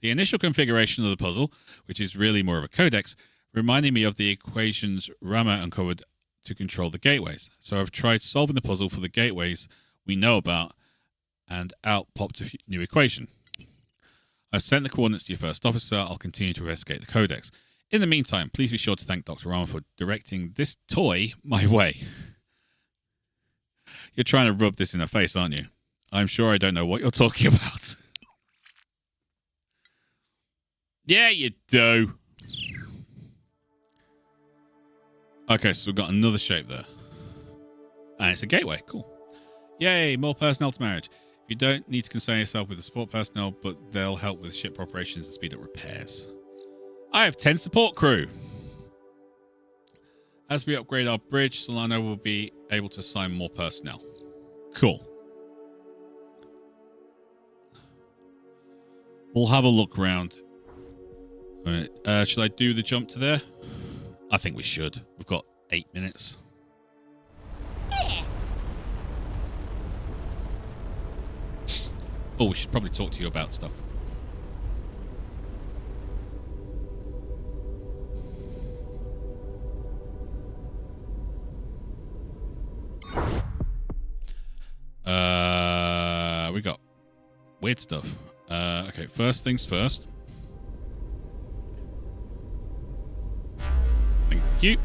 The initial configuration of the puzzle, which is really more of a codex, reminded me of the equations Rama uncovered to control the gateways. So I've tried solving the puzzle for the gateways we know about, and out popped a new equation. I've sent the coordinates to your first officer. I'll continue to investigate the codex. In the meantime, please be sure to thank Dr. Rama for directing this toy my way. You're trying to rub this in her face, aren't you? I'm sure I don't know what you're talking about. Yeah, you do. Okay, so we've got another shape there. And it's a gateway. Cool. Yay, more personnel to manage. You don't need to concern yourself with the support personnel, but they'll help with ship operations and speed up repairs. I have 10 support crew. As we upgrade our bridge, Solano will be able to assign more personnel. Cool. We'll have a look around. Should I do the jump to there? I think we should. We've got 8 minutes. Yeah. Oh, we should probably talk to you about stuff. We got weird stuff. Okay, first things first. Thank you.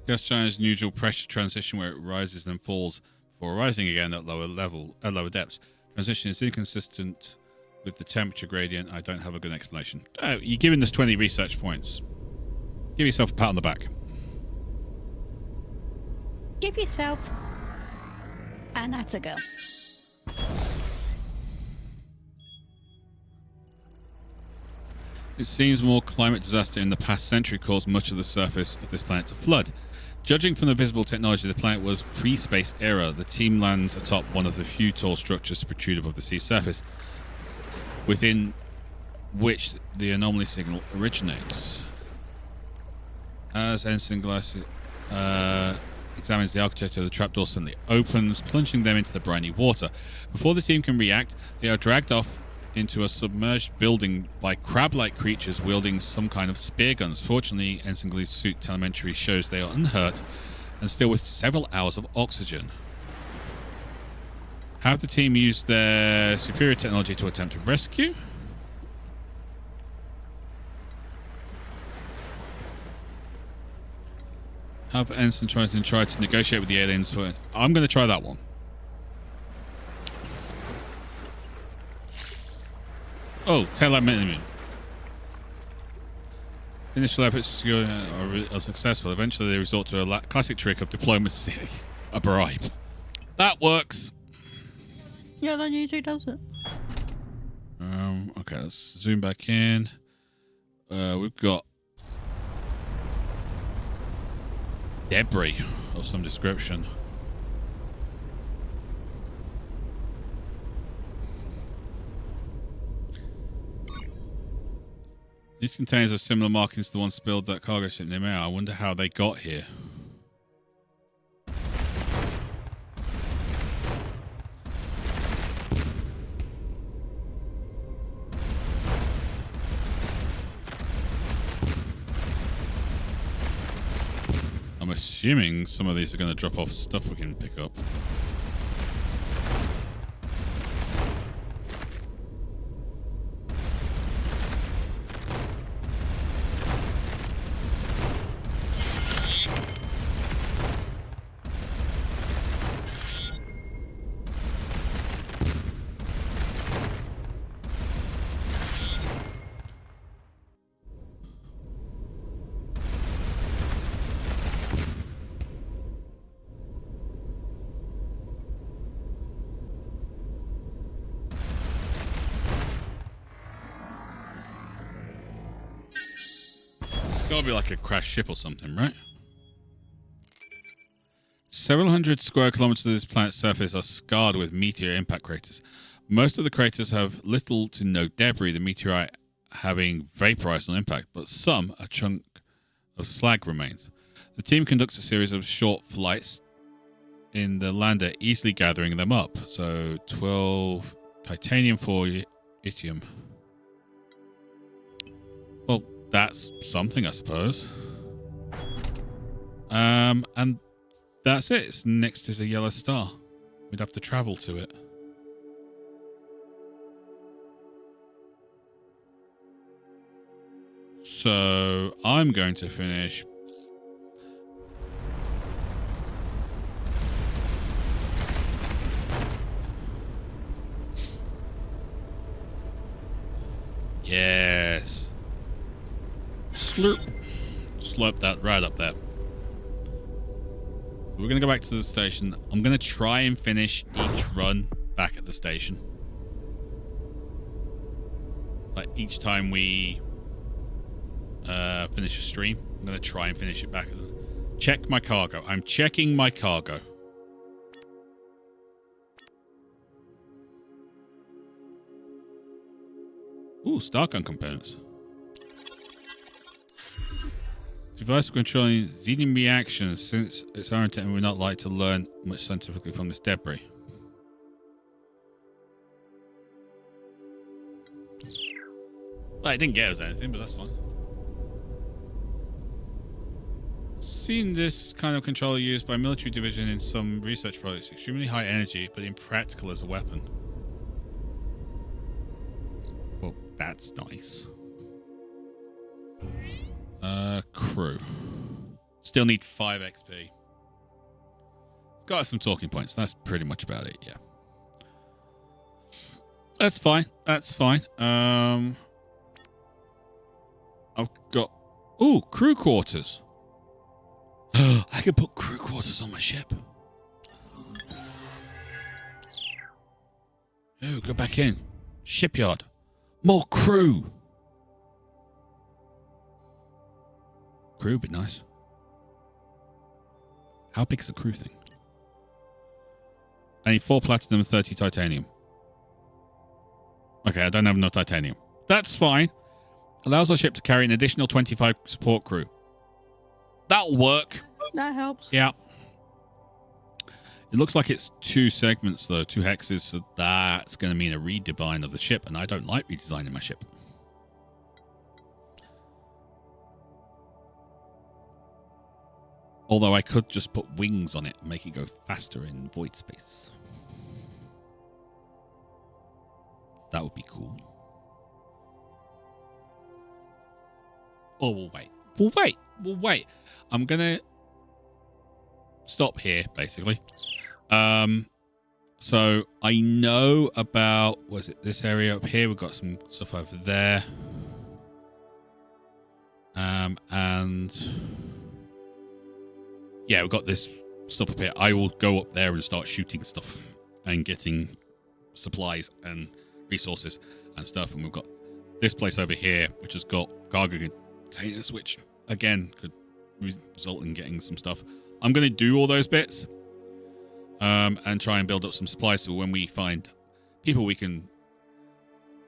Gas giant is an unusual pressure transition where it rises and falls before rising again at lower depths. Transition is inconsistent with the temperature gradient. I don't have a good explanation. Oh, you're giving us 20 research points. Give yourself a pat on the back. Give yourself an go. It seems more climate disaster in the past century caused much of the surface of this planet to flood. Judging from the visible technology, the planet was pre-space era. The team lands atop one of the few tall structures to protrude above the sea surface, within which the anomaly signal originates. As Ensign Glass examines the architecture, the trapdoor suddenly opens, plunging them into the briny water. Before the team can react, they are dragged off into a submerged building by crab-like creatures wielding some kind of spear guns. Fortunately, Ensign Glee's suit telemetry shows they are unhurt and still with several hours of oxygen. Have the team used their superior technology to attempt to rescue? Have Ensign try to negotiate with the aliens? I'm going to try that one. Oh, tail light minimum. Initial efforts are successful. Eventually, they resort to a classic trick of diplomacy, a bribe. That works. Yeah, that usually does it. Okay, let's zoom back in. We've got debris of some description. These containers have similar markings to the ones spilled that cargo ship near me. I wonder how they got here. I'm assuming some of these are going to drop off stuff we can pick up. Gotta be like a crashed ship or something, right? Several hundred square kilometers of this planet's surface are scarred with meteor impact craters. Most of the craters have little to no debris, the meteorite having vaporized on impact, but some, a chunk of slag remains. The team conducts a series of short flights in the lander, easily gathering them up. So 12 titanium, 4 yttrium. Well, that's something, I suppose. And that's it. It's next is a yellow star. We'd have to travel to it. So I'm going to finish. Yes. Slurp. Slurp that right up there. We're going to go back to the station. I'm going to try and finish each run back at the station. Like each time we finish a stream, I'm going to try and finish it back. Check my cargo. I'm checking my cargo. Ooh, Starcom components. Device for controlling xenium reactions. Since it's our intent, we're not like to learn much scientifically from this debris. Well, it didn't get us anything, but that's fine. Seen this kind of controller used by military division in some research projects. Extremely high energy, but impractical as a weapon. Well, that's nice. Crew. Still need 5 XP. Got some talking points. That's pretty much about it, yeah. That's fine. That's fine. I've got... Ooh, crew quarters. I can put crew quarters on my ship. Oh, go back in. Shipyard. More crew. Crew would be nice. How big is the crew thing? I need 4 platinum and 30 titanium. Okay, I don't have enough titanium. That's fine. Allows our ship to carry an additional 25 support crew. That'll work. That helps. Yeah. It looks like it's 2 segments, though. 2 hexes, so that's going to mean a redesign of the ship, and I don't like redesigning my ship. Although I could just put wings on it and make it go faster in void space. That would be cool. Oh, we'll wait. We'll wait. We'll wait. I'm going to stop here, basically. So I know about, was it this area up here? We've got some stuff over there. And yeah, we've got this stuff up here. I will go up there and start shooting stuff and getting supplies and resources and stuff. And we've got this place over here, which has got cargo containers, which again could result in getting some stuff. I'm going to do all those bits and try and build up some supplies, so when we find people we can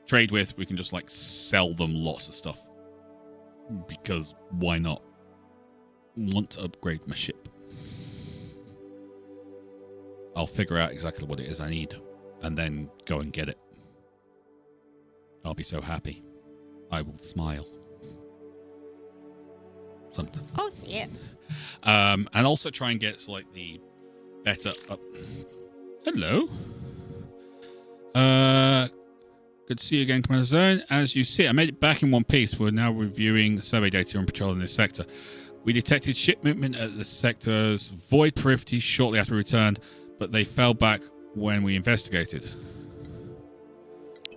trade with, we can just like sell them lots of stuff, because why not? Want to upgrade my ship. I'll figure out exactly what it is I need and then go and get it. I'll be so happy. I will smile. Something. I'll see it. And also try and get slightly better up. Hello. Good to see you again, Commander Zone. As you see, I made it back in one piece. We're now reviewing survey data and patrol in this sector. We detected ship movement at the sector's void periphery shortly after we returned, but they fell back when we investigated.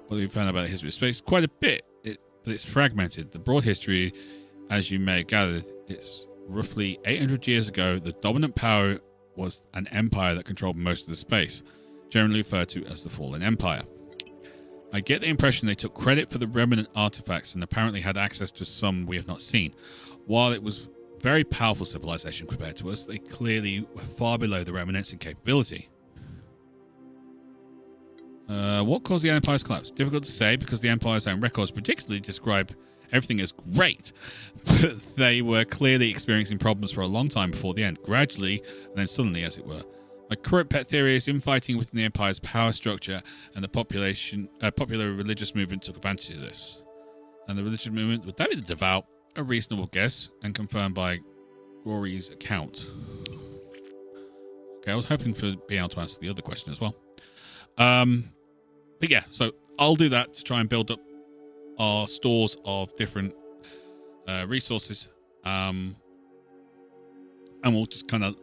What have we found about the history of space? Quite a bit, but it's fragmented. The broad history, as you may have gathered, it's roughly 800 years ago. The dominant power was an empire that controlled most of the space, generally referred to as the Fallen Empire. I get the impression they took credit for the remnant artifacts and apparently had access to some we have not seen. While it was a very powerful civilization compared to us, they clearly were far below the remnants in capability. What caused the Empire's collapse? Difficult to say, because the Empire's own records particularly describe everything as great, but they were clearly experiencing problems for a long time before the end, gradually and then suddenly, as it were. My current pet theory is infighting within the Empire's power structure, and the popular religious movement took advantage of this. And the religious movement, would that be the devout? A reasonable guess, and confirmed by Rory's account. Okay, I was hoping for being able to answer the other question as well. But yeah, so I'll do that to try and build up our stores of different resources. And we'll just kind of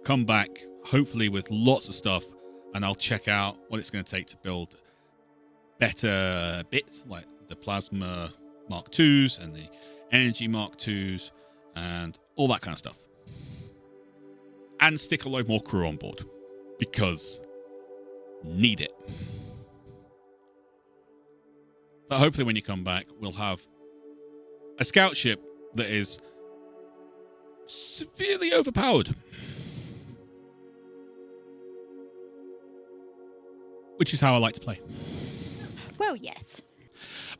come back, hopefully with lots of stuff, and I'll check out what it's going to take to build better bits, like the Plasma Mark IIs and the Energy Mark IIs and all that kind of stuff. And stick a load more crew on board, because need it. But hopefully when you come back, we'll have a scout ship that is severely overpowered. Which is how I like to play. Well, yes.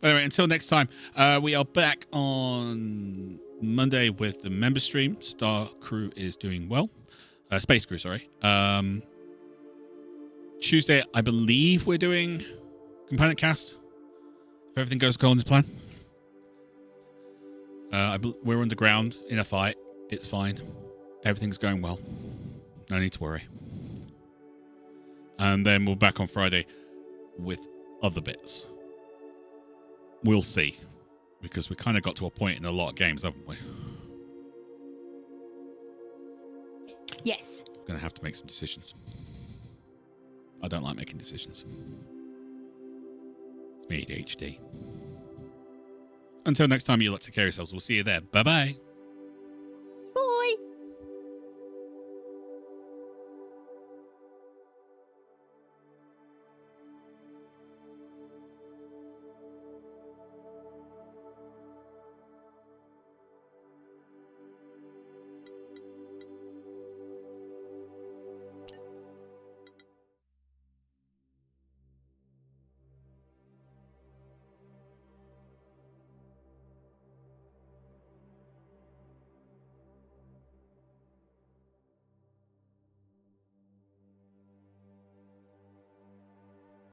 But anyway, until next time, we are back on Monday with the member stream. Star Crew is doing well. Space Crew, sorry. Tuesday, I believe we're doing Component Cast. If everything goes according to plan. We're underground in a fight. It's fine. Everything's going well. No need to worry. And then we're back on Friday with other bits. We'll see. Because we kind of got to a point in a lot of games, haven't we? Yes. Going to have to make some decisions. I don't like making decisions. It's me, ADHD. Until next time, you lot take care of yourselves. We'll see you there. Bye-bye.